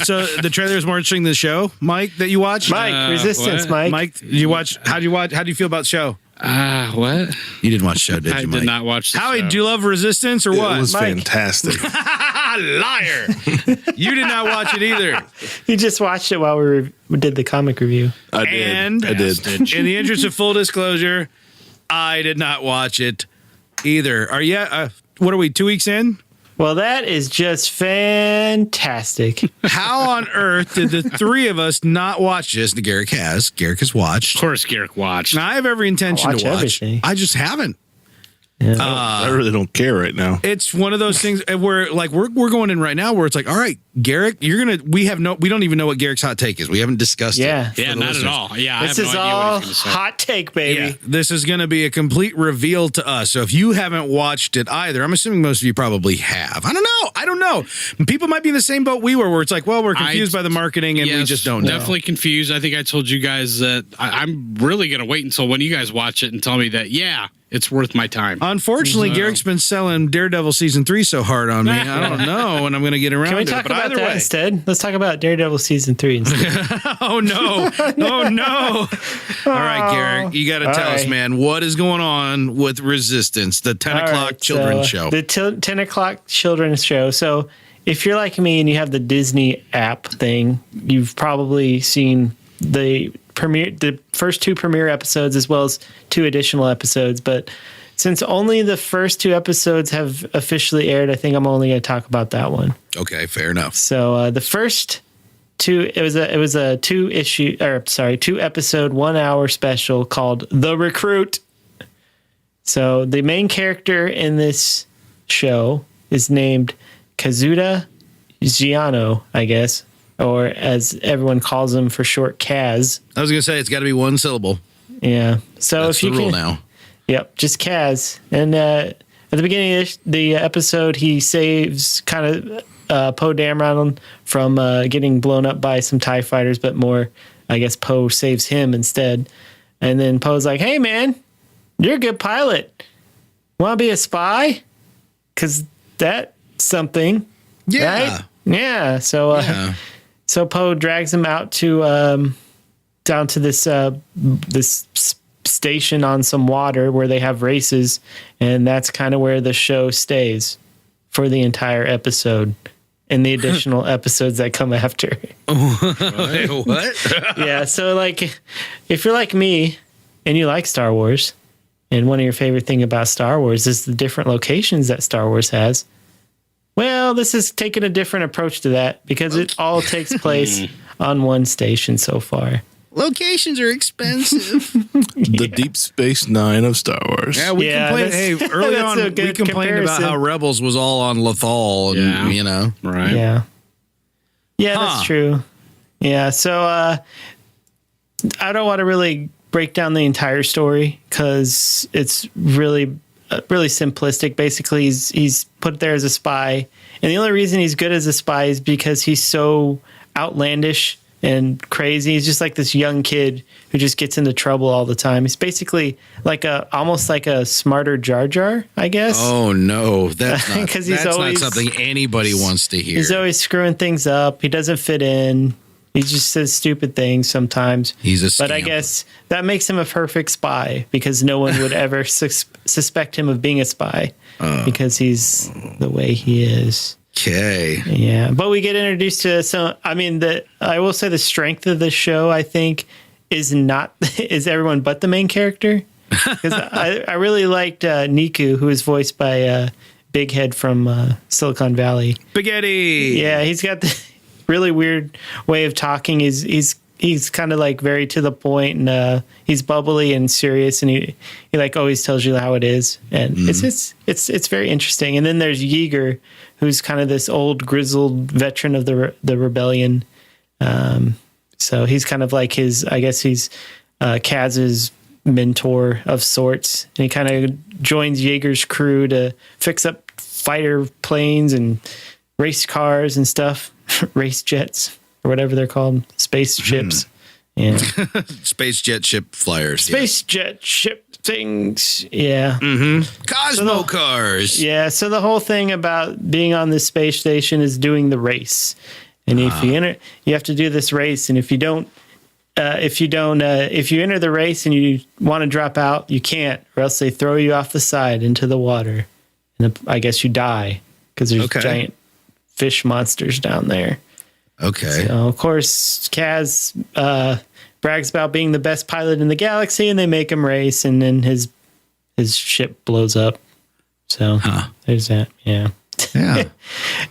[SPEAKER 1] so the trailer is more interesting than the show, Mike, that you watched?
[SPEAKER 3] Resistance,
[SPEAKER 2] what?
[SPEAKER 3] Mike.
[SPEAKER 1] Mike, you watch? How do you feel about the show?
[SPEAKER 2] What?
[SPEAKER 1] You didn't watch the show, did
[SPEAKER 2] I
[SPEAKER 1] you,
[SPEAKER 2] did
[SPEAKER 1] Mike?
[SPEAKER 2] not watch the
[SPEAKER 1] Howie,
[SPEAKER 2] show.
[SPEAKER 1] do you love Resistance or what?
[SPEAKER 4] It was
[SPEAKER 3] Mike?
[SPEAKER 4] fantastic.
[SPEAKER 1] Liar. You did not watch it either.
[SPEAKER 3] You just watched it while we did the comic review.
[SPEAKER 4] I did.
[SPEAKER 1] And
[SPEAKER 4] I did.
[SPEAKER 1] in the interest of full disclosure, I did not watch it either. Are you? What are we? 2 weeks in?
[SPEAKER 3] Well, that is just fantastic.
[SPEAKER 1] How on earth did the three of us not watch this? Garrick has. Garrick has watched.
[SPEAKER 2] Of course, Garrick watched.
[SPEAKER 1] And I have every intention
[SPEAKER 3] I watch
[SPEAKER 1] to watch.
[SPEAKER 3] everything.
[SPEAKER 1] I just haven't.
[SPEAKER 4] I really don't care right now.
[SPEAKER 1] It's one of those things where like we're going in right now where it's like, all right, Garrick, we don't even know what Garrick's hot take is. We haven't discussed
[SPEAKER 3] Yeah.
[SPEAKER 1] it.
[SPEAKER 2] Yeah,
[SPEAKER 1] for the
[SPEAKER 2] not
[SPEAKER 1] listeners.
[SPEAKER 2] at all. Yeah,
[SPEAKER 3] This
[SPEAKER 2] I have
[SPEAKER 3] is
[SPEAKER 2] no idea what
[SPEAKER 3] all
[SPEAKER 2] he's going to say.
[SPEAKER 3] hot take, baby.
[SPEAKER 1] Yeah, this is going to be a complete reveal to us. So if you haven't watched it either, I'm assuming most of you probably have. I don't know. People might be in the same boat we were, where it's like, well, we're confused by the marketing and we
[SPEAKER 2] Yes,
[SPEAKER 1] just don't know.
[SPEAKER 2] Definitely confused. I think I told you guys that I'm really going to wait until when you guys watch it and tell me that, yeah, it's worth my time.
[SPEAKER 1] Unfortunately, Garrick's been selling Daredevil season 3 so hard on me. I don't know when I'm going to get around
[SPEAKER 3] Can we
[SPEAKER 1] to
[SPEAKER 3] talk
[SPEAKER 1] it. But
[SPEAKER 3] about
[SPEAKER 1] either
[SPEAKER 3] that
[SPEAKER 1] way,
[SPEAKER 3] instead? Let's talk about Daredevil season 3 instead.
[SPEAKER 1] oh no, oh no! All right, Garrick, you got to tell us,
[SPEAKER 3] right.
[SPEAKER 1] man, what is going on with Resistance, the 10
[SPEAKER 3] All
[SPEAKER 1] o'clock
[SPEAKER 3] right,
[SPEAKER 1] children's
[SPEAKER 3] so
[SPEAKER 1] show?
[SPEAKER 3] The 10 o'clock children's show. So if you're like me and you have the Disney app thing, you've probably seen the first 2 premiere episodes as well as 2 additional episodes. But since only the first 2 episodes have officially aired, I think I'm only going to talk about that one.
[SPEAKER 1] Okay, fair enough.
[SPEAKER 3] So the first 2, it was a 2 episode 1 hour special called The Recruit. So the main character in this show is named Kazuda Giano, I guess, or as everyone calls him for short, Kaz.
[SPEAKER 1] I was going to say it's got to be one syllable.
[SPEAKER 3] Yeah. So
[SPEAKER 1] That's
[SPEAKER 3] if you
[SPEAKER 1] the rule
[SPEAKER 3] can,
[SPEAKER 1] now.
[SPEAKER 3] Yep, just Kaz. And at the beginning of the episode, he saves kind of Poe Dameron from getting blown up by some TIE fighters, but more, I guess, Poe saves him instead. And then Poe's like, hey, man, you're a good pilot. Want to be a spy? Because that's something.
[SPEAKER 1] Yeah.
[SPEAKER 3] Right? Yeah. So,
[SPEAKER 1] Yeah.
[SPEAKER 3] so Poe drags him out to down to this station on some water where they have races, and that's kind of where the show stays for the entire episode and the additional episodes that come after.
[SPEAKER 1] Wait, what?
[SPEAKER 3] Yeah, so like if you're like me and you like Star Wars, and one of your favorite thing about Star Wars is the different locations that Star Wars has, well, this is taking a different approach to that because it all takes place on one station so far.
[SPEAKER 1] Locations are expensive.
[SPEAKER 4] The Deep Space Nine of Star Wars.
[SPEAKER 1] Yeah, we complained. Hey, early
[SPEAKER 3] that's
[SPEAKER 1] on,
[SPEAKER 3] a
[SPEAKER 1] we
[SPEAKER 3] good
[SPEAKER 1] complained about
[SPEAKER 3] comparison.
[SPEAKER 1] how Rebels was all on Lothal, and
[SPEAKER 2] Yeah.
[SPEAKER 1] you know,
[SPEAKER 2] Right.
[SPEAKER 3] Yeah. Yeah,
[SPEAKER 1] Huh.
[SPEAKER 3] that's true. Yeah, so I don't want to really break down the entire story because it's really simplistic. Basically, he's put there as a spy, and the only reason he's good as a spy is because he's so outlandish and crazy. He's just like this young kid who just gets into trouble all the time. He's basically like almost like a smarter Jar Jar, I guess.
[SPEAKER 1] oh no, that's not
[SPEAKER 3] 'Cause he's
[SPEAKER 1] that's
[SPEAKER 3] always-
[SPEAKER 1] not something anybody wants to hear.
[SPEAKER 3] He's always screwing things up. He doesn't fit in. He just says stupid things sometimes.
[SPEAKER 1] He's a
[SPEAKER 3] But I
[SPEAKER 1] scamp.
[SPEAKER 3] guess that makes him a perfect spy because no one would ever suspect him of being a spy because he's the way he is.
[SPEAKER 1] Okay.
[SPEAKER 3] Yeah, but we get introduced to some. I mean, I will say the strength of the show, I think, is everyone but the main character. Because I really liked Niku, who is voiced by Big Head from Silicon Valley.
[SPEAKER 1] Spaghetti.
[SPEAKER 3] Yeah, he's got the really weird way of talking. He's kind of like very to the point, and he's bubbly and serious, and he like always tells you how it is, and it's very interesting. And then there's Yeager, who's kind of this old grizzled veteran of the rebellion. So he's kind of like he's Kaz's mentor of sorts, and he kind of joins Yeager's crew to fix up fighter planes and race cars and stuff, race jets or whatever they're called, spaceships. Yeah,
[SPEAKER 1] Space jet ship flyers.
[SPEAKER 3] space jet ship things. Yeah.
[SPEAKER 1] Cosmo cars.
[SPEAKER 3] Yeah, so the whole thing about being on this space station is doing the race. And if you enter, you have to do this race, and if you don't if you enter the race and you want to drop out, you can't, or else they throw you off the side into the water, and I guess you die because there's giant fish monsters down there.
[SPEAKER 1] Okay.
[SPEAKER 3] So of course, Kaz brags about being the best pilot in the galaxy, and they make him race, and then his ship blows up. So there's that. Yeah.
[SPEAKER 1] Yeah.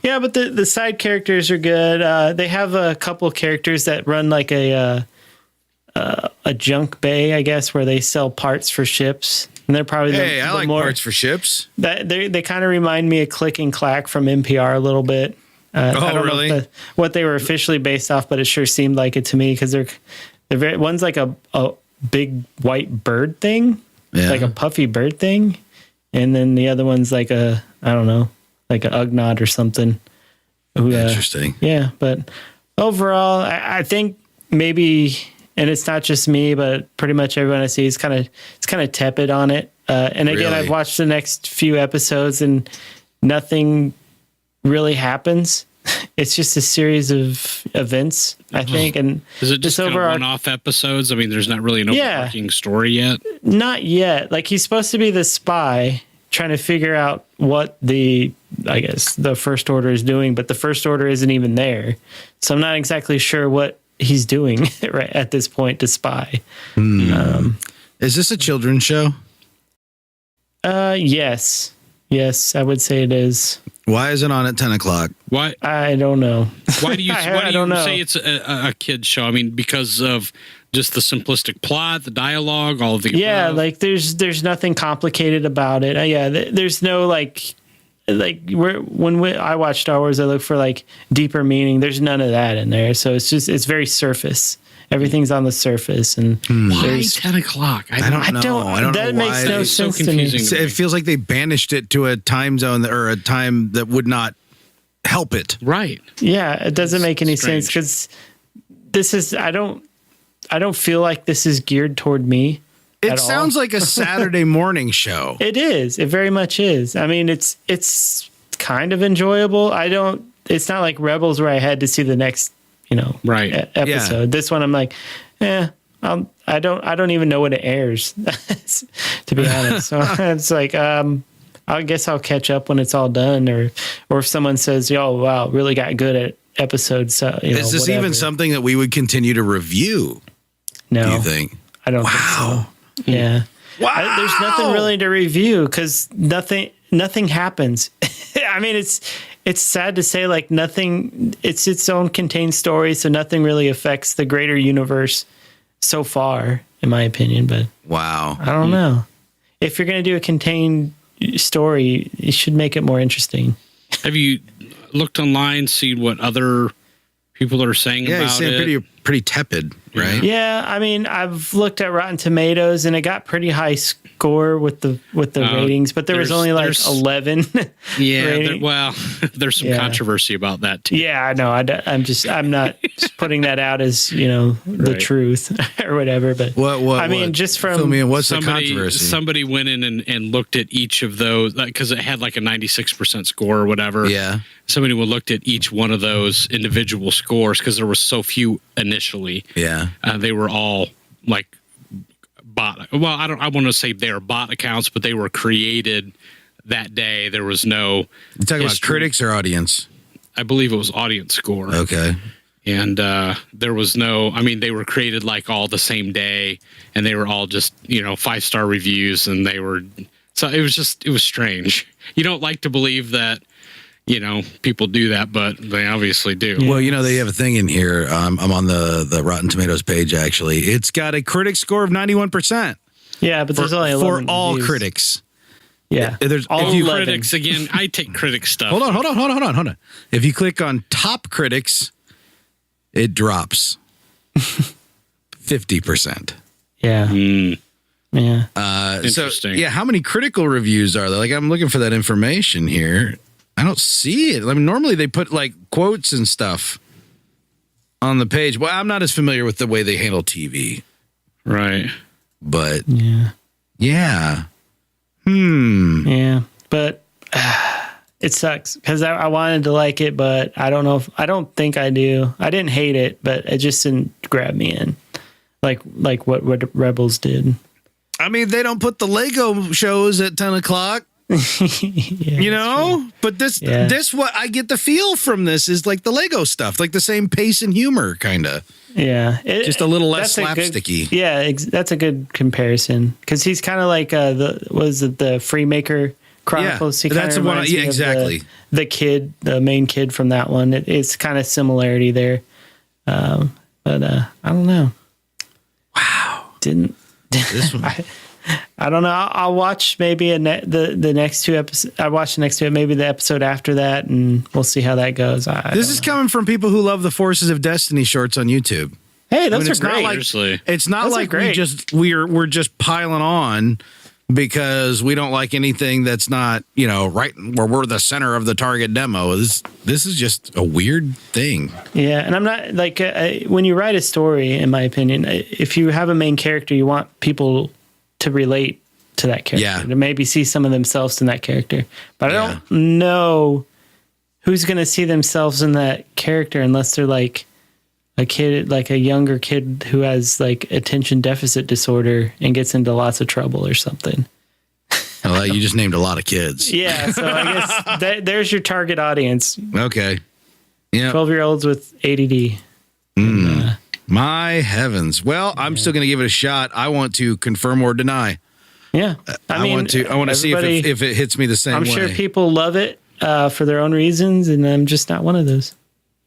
[SPEAKER 3] Yeah, but the side characters are good. They have a couple characters that run like a junk bay, I guess, where they sell parts for ships. And they're probably
[SPEAKER 1] I like parts for ships.
[SPEAKER 3] That they kind of remind me of Click and Clack from NPR a little bit. I don't
[SPEAKER 1] really?
[SPEAKER 3] know what they were officially based off, but it sure seemed like it to me because they're very, one's like a big white bird thing, like a puffy bird thing, and then the other one's like a, I don't know, like an Ugnaught or something.
[SPEAKER 1] Interesting.
[SPEAKER 3] Yeah, but overall, I think maybe, and it's not just me, but pretty much everyone I see is kind of tepid on it. And again,
[SPEAKER 1] Really?
[SPEAKER 3] I've watched the next few episodes, and nothing really happens. It's just a series of events, I think. And
[SPEAKER 2] Is it just kind of one-off episodes? I mean, there's not really an overarching story yet.
[SPEAKER 3] Not yet. Like, he's supposed to be the spy trying to figure out what the First Order is doing, but the First Order isn't even there. So I'm not exactly sure what he's doing right at this point to spy.
[SPEAKER 1] Is this a children's show?
[SPEAKER 3] Yes. Yes, I would say it is.
[SPEAKER 1] Why is it on at 10 o'clock?
[SPEAKER 2] Why?
[SPEAKER 3] I don't know.
[SPEAKER 2] Why do you
[SPEAKER 3] I don't know.
[SPEAKER 2] say it's a kid's show? I mean, because of just the simplistic plot, the dialogue, all of the above?
[SPEAKER 3] Like there's nothing complicated about it. There's no I watch Star Wars, I look for like deeper meaning. There's none of that in there. So it's very surface. Everything's on the surface, and
[SPEAKER 2] why 10 o'clock?
[SPEAKER 1] I don't know. I don't
[SPEAKER 3] that
[SPEAKER 1] know
[SPEAKER 3] makes
[SPEAKER 1] why.
[SPEAKER 3] no
[SPEAKER 2] It's so
[SPEAKER 3] sense to me.
[SPEAKER 2] confusing.
[SPEAKER 1] It feels like they banished it to a time zone or a time that would not help it.
[SPEAKER 2] Right.
[SPEAKER 3] Yeah, it doesn't make any
[SPEAKER 2] strange.
[SPEAKER 3] sense because this is I don't feel like this is geared toward me.
[SPEAKER 1] It sounds like a Saturday morning show.
[SPEAKER 3] It is. It very much is. I mean, it's kind of enjoyable. It's not like Rebels where I had to see the next,
[SPEAKER 2] Right.
[SPEAKER 3] episode.
[SPEAKER 1] Yeah.
[SPEAKER 3] This one I'm like, I don't even know when it airs, to be honest. So it's like, I guess I'll catch up when it's all done, or if someone says, "Oh, wow, really got good at episodes."
[SPEAKER 1] Is this even something that we would continue to review?
[SPEAKER 3] No,
[SPEAKER 1] Do you think?
[SPEAKER 3] I don't think so. Yeah.
[SPEAKER 1] Wow.
[SPEAKER 3] There's nothing really to review because nothing happens. I mean, it's sad to say, like, nothing. It's its own contained story, so nothing really affects the greater universe so far, in my opinion. But
[SPEAKER 1] Wow.
[SPEAKER 3] I don't know. If you're going to do a contained story, you should make it more interesting.
[SPEAKER 2] Have you looked online, seen what other people are saying
[SPEAKER 1] Yeah,
[SPEAKER 2] about
[SPEAKER 1] you
[SPEAKER 2] it?
[SPEAKER 1] seem pretty tepid, right?
[SPEAKER 3] Yeah, I mean, I've looked at Rotten Tomatoes, and it got pretty high score with the ratings, but there was only like 11.
[SPEAKER 2] Well, there's some controversy about that too.
[SPEAKER 3] Yeah, I know. I'm not just putting that out as the
[SPEAKER 2] Right.
[SPEAKER 3] truth or whatever. But
[SPEAKER 1] What?
[SPEAKER 3] I mean, just from
[SPEAKER 1] Fill me in. What's the controversy?
[SPEAKER 2] Somebody went in and looked at each of those because it had like a 96% score or whatever.
[SPEAKER 1] Yeah.
[SPEAKER 2] Somebody looked at each one of those individual scores because there was so few initially.
[SPEAKER 1] Yeah.
[SPEAKER 2] They were all like bot. Well, I want to say they're bot accounts, but they were created that day. There was no.
[SPEAKER 1] You talking about
[SPEAKER 2] history.
[SPEAKER 1] critics or audience?
[SPEAKER 2] I believe it was audience score.
[SPEAKER 1] Okay.
[SPEAKER 2] And there was no. I mean, they were created like all the same day, and they were all just 5-star reviews, and they were. So it was strange. You don't like to believe that. People do that, but they obviously do.
[SPEAKER 1] Well, they have a thing in here. I'm on the Rotten Tomatoes page, actually. It's got a critic score of 91%.
[SPEAKER 3] yeah, but there's only 11
[SPEAKER 1] for all
[SPEAKER 3] reviews.
[SPEAKER 1] critics.
[SPEAKER 3] Yeah,
[SPEAKER 1] There's
[SPEAKER 3] all
[SPEAKER 1] if you
[SPEAKER 3] 11.
[SPEAKER 2] Critics again. I take critic stuff.
[SPEAKER 1] hold on. If you click on top critics, it drops 50%.
[SPEAKER 3] Yeah, yeah.
[SPEAKER 2] Interesting.
[SPEAKER 1] So, yeah, how many critical reviews are there? Like, I'm looking for that information here. I don't see it. I mean, normally they put like quotes and stuff on the page. Well, I'm not as familiar with the way they handle TV,
[SPEAKER 2] Right.
[SPEAKER 1] but
[SPEAKER 3] Yeah.
[SPEAKER 1] yeah.
[SPEAKER 3] Yeah, but it sucks because I wanted to like it, but I don't know I don't think I do. I didn't hate it, but it just didn't grab me in. like what Rebels did.
[SPEAKER 1] I mean, they don't put the Lego shows at 10 o'clock. You know, but this what I get the feel from this is like the Lego stuff, like the same pace and humor, kind of.
[SPEAKER 3] Yeah,
[SPEAKER 1] just a little less slapsticky.
[SPEAKER 3] That's a good comparison because he's kind of like the Freemaker Chronicles.
[SPEAKER 1] Yeah, that's the one. Yeah, exactly.
[SPEAKER 3] The main kid from that one. It's kind of similarity there, but I don't know.
[SPEAKER 1] Wow,
[SPEAKER 3] didn't
[SPEAKER 1] this one?
[SPEAKER 3] I don't know. I'll watch maybe the next two episodes. I watch the next two, maybe the episode after that, and we'll see how that goes.
[SPEAKER 1] This is coming from people who love the Forces of Destiny shorts on YouTube.
[SPEAKER 3] Hey, those are great.
[SPEAKER 1] It's not like we're just piling on because we don't like anything that's not, right where we're the center of the target demo. This is just a weird thing.
[SPEAKER 3] Yeah, and I'm not like when you write a story, in my opinion, if you have a main character, you want people to relate to that character, to maybe see some of themselves in that character. But I don't know who's going to see themselves in that character unless they're like a kid, like a younger kid who has like attention deficit disorder and gets into lots of trouble or something.
[SPEAKER 1] Well, you just named a lot of kids.
[SPEAKER 3] Yeah, so I guess there's your target audience.
[SPEAKER 1] Okay. Yeah.
[SPEAKER 3] 12-year-olds with ADD.
[SPEAKER 1] My heavens. Well, I'm still going to give it a shot. I want to confirm or deny.
[SPEAKER 3] Yeah. I want to see
[SPEAKER 1] if it hits me the same way.
[SPEAKER 3] I'm sure people love it for their own reasons, and I'm just not one of those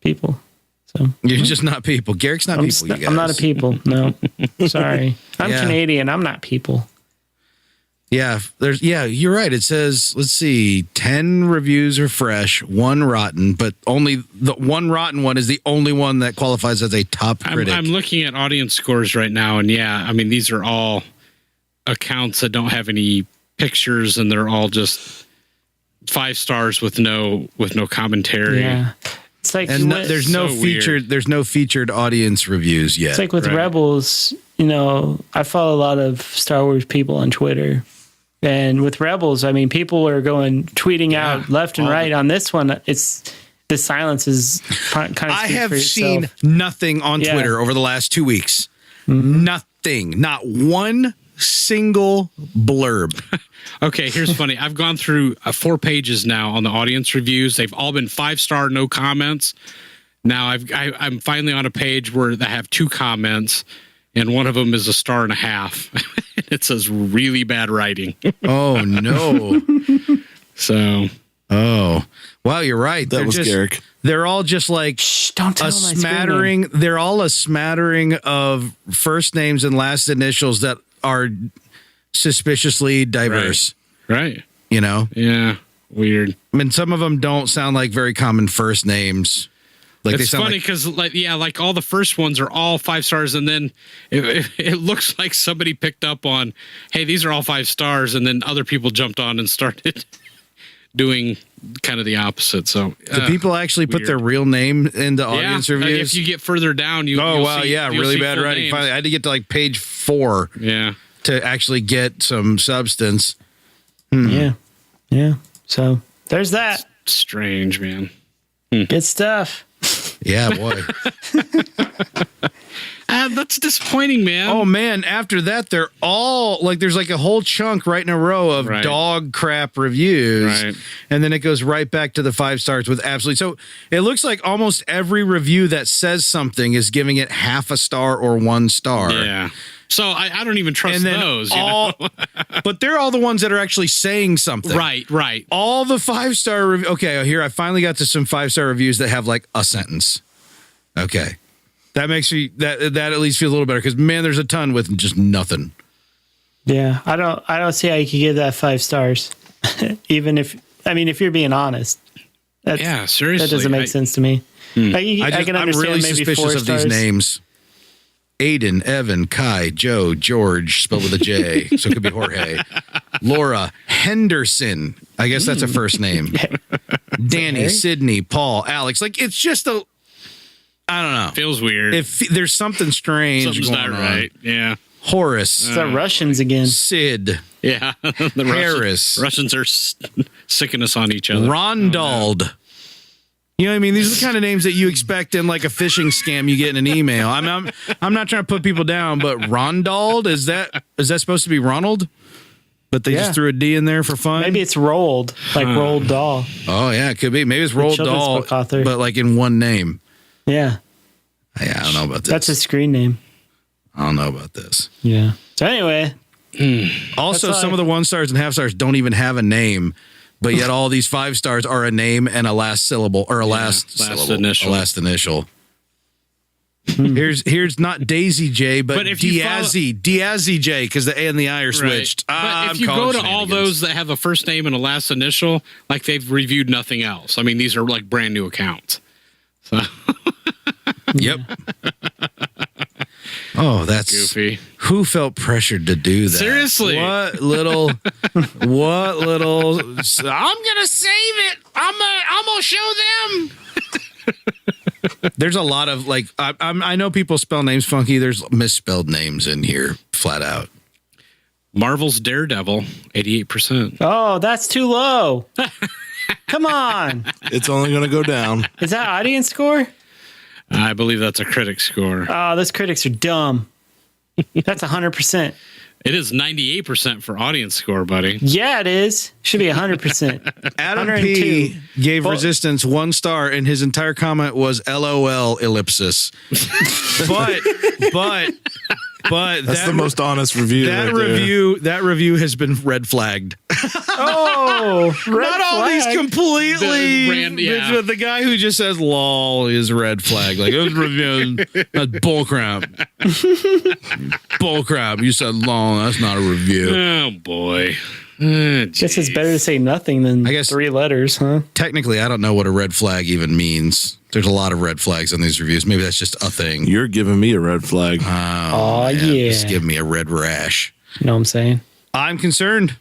[SPEAKER 3] people. So
[SPEAKER 1] you're just not people. Garrick's not people, you guys.
[SPEAKER 3] I'm not a people. No. Sorry. I'm Canadian. I'm not people.
[SPEAKER 1] Yeah, you're right. It says, let's see, 10 reviews are fresh, 1 rotten, but only the 1 rotten one is the only one that qualifies as a top critic.
[SPEAKER 2] I'm looking at audience scores right now, and I mean, these are all accounts that don't have any pictures, and they're all just 5 stars with no commentary.
[SPEAKER 3] Yeah. It's like
[SPEAKER 1] there's no featured audience reviews yet.
[SPEAKER 3] It's like with Rebels, I follow a lot of Star Wars people on Twitter. And with Rebels, I mean, people are tweeting out left and right. On this one, the silence is kind of.
[SPEAKER 1] I have seen nothing on Twitter over the last 2 weeks. Mm-hmm. Nothing, not one single blurb.
[SPEAKER 2] Okay, here's funny. I've gone through 4 pages now on the audience reviews. They've all been 5-star, no comments. Now I'm finally on a page where I have 2 comments, and one of them is 1.5 stars. It says really bad writing.
[SPEAKER 1] Oh no!
[SPEAKER 2] So,
[SPEAKER 1] wow, you're right.
[SPEAKER 4] That was Garrick.
[SPEAKER 1] They're all just like
[SPEAKER 3] don't tell
[SPEAKER 1] a smattering. They're all a smattering of first names and last initials that are suspiciously diverse.
[SPEAKER 2] Right.
[SPEAKER 1] Yeah,
[SPEAKER 2] weird.
[SPEAKER 1] I mean, some of them don't sound like very common first names. Like
[SPEAKER 2] it's funny because like all the first ones are all 5 stars, and then it looks like somebody picked up on, hey, these are all 5 stars, and then other people jumped on and started doing kind of the opposite. So
[SPEAKER 1] do people actually put their real name in the audience reviews?
[SPEAKER 2] If you get further down,
[SPEAKER 1] really bad writing.
[SPEAKER 2] Names.
[SPEAKER 1] Finally, I had to get to like page 4.
[SPEAKER 2] Yeah.
[SPEAKER 1] To actually get some substance.
[SPEAKER 3] Yeah. So there's that.
[SPEAKER 2] Strange, man.
[SPEAKER 3] Good stuff.
[SPEAKER 1] Yeah, boy.
[SPEAKER 2] That's disappointing, man.
[SPEAKER 1] Oh, man. After that, they're all like, there's like a whole chunk right in a row of dog crap reviews.
[SPEAKER 2] Right.
[SPEAKER 1] And then it goes right back to the 5 stars with absolutely. So it looks like almost every review that says something is giving it 0.5 star or 1 star.
[SPEAKER 2] Yeah. So I don't even trust those.
[SPEAKER 1] But they're all the ones that are actually saying something.
[SPEAKER 2] Right.
[SPEAKER 1] All the 5-star reviews. Okay, here I finally got to some 5-star reviews that have like a sentence. Okay. That makes me that at least feel a little better because man, there's a ton with just nothing.
[SPEAKER 3] Yeah, I don't see how you could give that 5 stars, even if you're being honest.
[SPEAKER 2] Seriously,
[SPEAKER 3] that doesn't make sense to me. I can understand.
[SPEAKER 1] I'm really
[SPEAKER 3] maybe
[SPEAKER 1] suspicious
[SPEAKER 3] 4
[SPEAKER 1] of these names. Aiden, Evan, Kai, Joe, George, spelled with a J, so it could be Jorge. Laura, Henderson. I guess that's a first name. Danny, Sydney, Paul, Alex. Like it's just I don't know.
[SPEAKER 2] Feels weird.
[SPEAKER 1] If there's something strange
[SPEAKER 2] Something's
[SPEAKER 1] going
[SPEAKER 2] not
[SPEAKER 1] on.
[SPEAKER 2] Right. Yeah.
[SPEAKER 1] Horace.
[SPEAKER 3] It's the Russians again.
[SPEAKER 1] Sid.
[SPEAKER 2] Yeah.
[SPEAKER 1] Harris.
[SPEAKER 2] Russians are sicking us on each other.
[SPEAKER 1] Rondald. You know what I mean? These are the kind of names that you expect in like a phishing scam you get in an email. I'm not trying to put people down, but Rondald, is that supposed to be Ronald? But they just threw a D in there for fun?
[SPEAKER 3] Maybe it's Rolled, like Roald Dahl.
[SPEAKER 1] Oh, yeah, it could be. Maybe it's Roald Dahl, but like in one name.
[SPEAKER 3] Yeah.
[SPEAKER 1] Yeah, I don't know about this.
[SPEAKER 3] That's his screen name.
[SPEAKER 1] I don't know about this.
[SPEAKER 3] Yeah. So anyway.
[SPEAKER 1] Also, some of the 1 stars and half stars don't even have a name, but yet all these 5 stars are a name and a last syllable or a last initial. Here's not Daisy J, but Diazzy J, because the A and the I are switched.
[SPEAKER 2] Right. But if you go to all those that have a first name and a last initial, like they've reviewed nothing else. I mean, these are like brand new accounts. So.
[SPEAKER 1] Yep. Oh, that's
[SPEAKER 2] goofy.
[SPEAKER 1] Who felt pressured to do that?
[SPEAKER 2] Seriously.
[SPEAKER 1] What little I'm gonna save it. I'm gonna show them. There's a lot of like I know people spell names funky. There's misspelled names in here, flat out.
[SPEAKER 2] Marvel's Daredevil, 88%.
[SPEAKER 3] Oh, that's too low. Come on.
[SPEAKER 4] It's only going to go down.
[SPEAKER 3] Is that audience score?
[SPEAKER 2] I believe that's a critic score.
[SPEAKER 3] Oh, those critics are dumb. That's 100%.
[SPEAKER 2] It is 98% for audience score, buddy.
[SPEAKER 3] Yeah, it is. Should be 100%.
[SPEAKER 1] Adam P. gave Resistance 1 star, and his entire comment was LOL ellipsis. but
[SPEAKER 4] that's the most honest review.
[SPEAKER 1] That review has been red flagged.
[SPEAKER 3] Oh,
[SPEAKER 1] not all these completely. The guy who just says "lol" is red flag. Like it was reviewed. That's bullcrap. Bullcrap. You said "lol." That's not a review.
[SPEAKER 2] Oh boy.
[SPEAKER 3] Guess it's better to say nothing than
[SPEAKER 1] I guess
[SPEAKER 3] 3 letters, huh?
[SPEAKER 1] Technically, I don't know what a red flag even means. There's a lot of red flags on these reviews. Maybe that's just a thing.
[SPEAKER 4] You're giving me a red flag.
[SPEAKER 3] Oh yeah.
[SPEAKER 1] Just give me a red rash.
[SPEAKER 3] You know what I'm saying?
[SPEAKER 1] I'm concerned.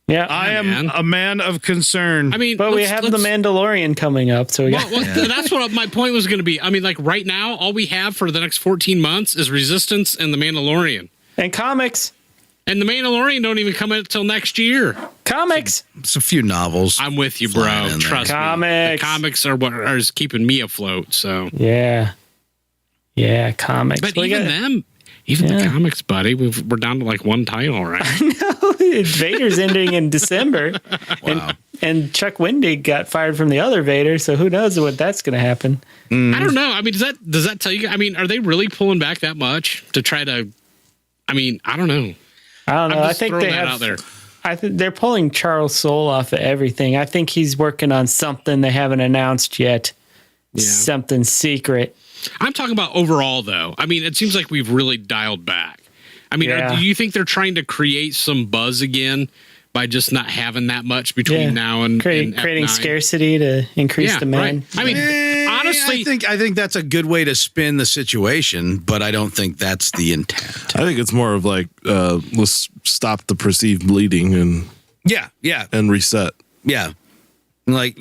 [SPEAKER 3] Yeah.
[SPEAKER 1] I am a man of concern.
[SPEAKER 2] I mean,
[SPEAKER 3] but we have the Mandalorian coming up, so
[SPEAKER 2] that's what my point was going to be. I mean, like right now, all we have for the next 14 months is Resistance and the Mandalorian.
[SPEAKER 3] And comics.
[SPEAKER 2] And the Mandalorian don't even come out until next year.
[SPEAKER 3] Comics.
[SPEAKER 1] It's a few novels.
[SPEAKER 2] I'm with you, bro. Trust me. The comics are what is keeping me afloat. So
[SPEAKER 3] yeah, comics.
[SPEAKER 2] But even the comics, buddy, we're down to like 1 title, right?
[SPEAKER 3] I know. Vader's ending in December.
[SPEAKER 1] Wow.
[SPEAKER 3] And Chuck Wendig got fired from the other Vader, so who knows what that's going to happen.
[SPEAKER 2] I don't know. I mean, does that tell you? I mean, are they really pulling back that much to try to? I mean, I don't know.
[SPEAKER 3] I think they have.
[SPEAKER 2] Out there.
[SPEAKER 3] I think they're pulling Charles Soule off of everything. I think he's working on something they haven't announced yet. Yeah. Something secret.
[SPEAKER 2] I'm talking about overall, though. I mean, it seems like we've really dialed back. I mean, do you think they're trying to create some buzz again by just not having that much between now and
[SPEAKER 3] creating
[SPEAKER 2] F9?
[SPEAKER 3] Scarcity to increase demand?
[SPEAKER 2] Right. I mean, honestly,
[SPEAKER 1] I think that's a good way to spin the situation, but I don't think that's the intent.
[SPEAKER 4] I think it's more of like let's stop the perceived bleeding and and reset.
[SPEAKER 1] Yeah, like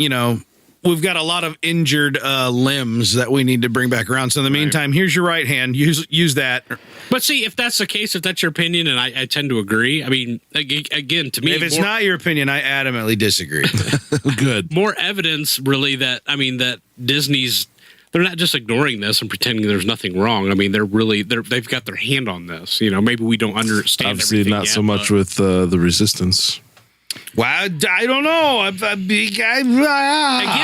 [SPEAKER 1] we've got a lot of injured limbs that we need to bring back around. So in the meantime, here's your right hand. Use that.
[SPEAKER 2] But see, if that's the case, if that's your opinion, and I tend to agree. I mean, again, to me,
[SPEAKER 1] if it's not your opinion, I adamantly disagree.
[SPEAKER 4] Good.
[SPEAKER 2] More evidence, really, that Disney's. They're not just ignoring this and pretending there's nothing wrong. I mean, they've got their hand on this. Maybe we don't understand.
[SPEAKER 4] Obviously, not so much with the Resistance.
[SPEAKER 1] Well, I don't know.
[SPEAKER 2] Again,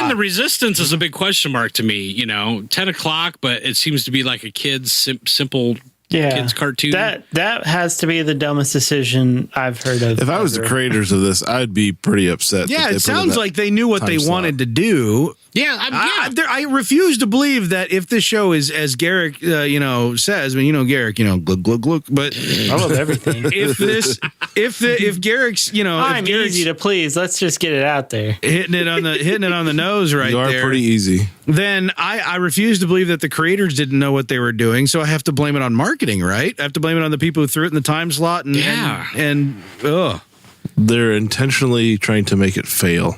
[SPEAKER 2] the Resistance is a big question mark to me. 10 o'clock, but it seems to be like a kid's simple kids cartoon.
[SPEAKER 3] That has to be the dumbest decision I've heard of.
[SPEAKER 4] If I was the creators of this, I'd be pretty upset.
[SPEAKER 1] Yeah, it sounds like they knew what they wanted to do.
[SPEAKER 2] Yeah,
[SPEAKER 1] I refuse to believe that if this show is as Garrick, says. I mean, Garrick, glug glug glug. But
[SPEAKER 3] I love everything.
[SPEAKER 1] if Garrick's,
[SPEAKER 3] I'm easy to please. Let's just get it out there.
[SPEAKER 1] Hitting it on the nose right there.
[SPEAKER 4] You are pretty easy.
[SPEAKER 1] Then I refuse to believe that the creators didn't know what they were doing. So I have to blame it on marketing, right? I have to blame it on the people who threw it in the time slot and
[SPEAKER 4] they're intentionally trying to make it fail.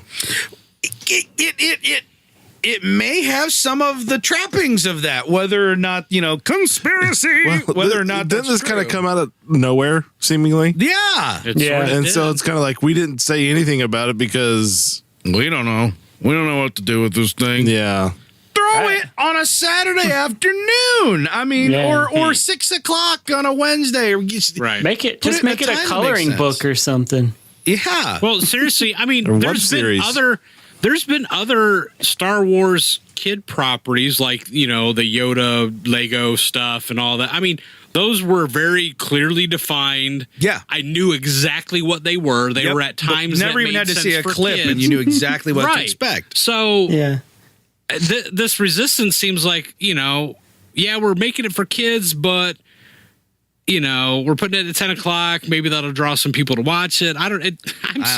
[SPEAKER 1] It may have some of the trappings of that, whether or not, conspiracy, whether or not
[SPEAKER 4] didn't this kind of come out of nowhere, seemingly?
[SPEAKER 1] Yeah.
[SPEAKER 4] And so it's kind of like we didn't say anything about it because
[SPEAKER 1] we don't know. We don't know what to do with this thing.
[SPEAKER 4] Yeah.
[SPEAKER 1] Throw it on a Saturday afternoon. I mean,
[SPEAKER 3] Yeah.
[SPEAKER 1] or 6 o'clock on a Wednesday.
[SPEAKER 2] Right.
[SPEAKER 3] Make it
[SPEAKER 1] Put
[SPEAKER 3] just
[SPEAKER 1] it in
[SPEAKER 3] make
[SPEAKER 1] a
[SPEAKER 3] it a
[SPEAKER 1] time that
[SPEAKER 3] coloring
[SPEAKER 1] makes
[SPEAKER 3] book
[SPEAKER 1] sense.
[SPEAKER 3] or something.
[SPEAKER 1] Yeah.
[SPEAKER 2] Well, seriously, I mean,
[SPEAKER 4] Or web
[SPEAKER 2] there's been other Star Wars kid properties like, the Yoda Lego stuff and all that. I mean, those were very clearly defined.
[SPEAKER 1] Yeah.
[SPEAKER 2] I knew exactly what they were. They
[SPEAKER 1] Yep.
[SPEAKER 2] were at
[SPEAKER 1] But
[SPEAKER 2] times
[SPEAKER 1] never
[SPEAKER 2] that
[SPEAKER 1] even
[SPEAKER 2] made
[SPEAKER 1] had to
[SPEAKER 2] sense
[SPEAKER 1] see a
[SPEAKER 2] for
[SPEAKER 1] clip,
[SPEAKER 2] kids.
[SPEAKER 1] and you knew exactly what to
[SPEAKER 2] Right.
[SPEAKER 1] expect.
[SPEAKER 2] So
[SPEAKER 3] Yeah.
[SPEAKER 2] this Resistance seems like, we're making it for kids, but we're putting it at 10 o'clock. Maybe that'll draw some people to watch it. I don't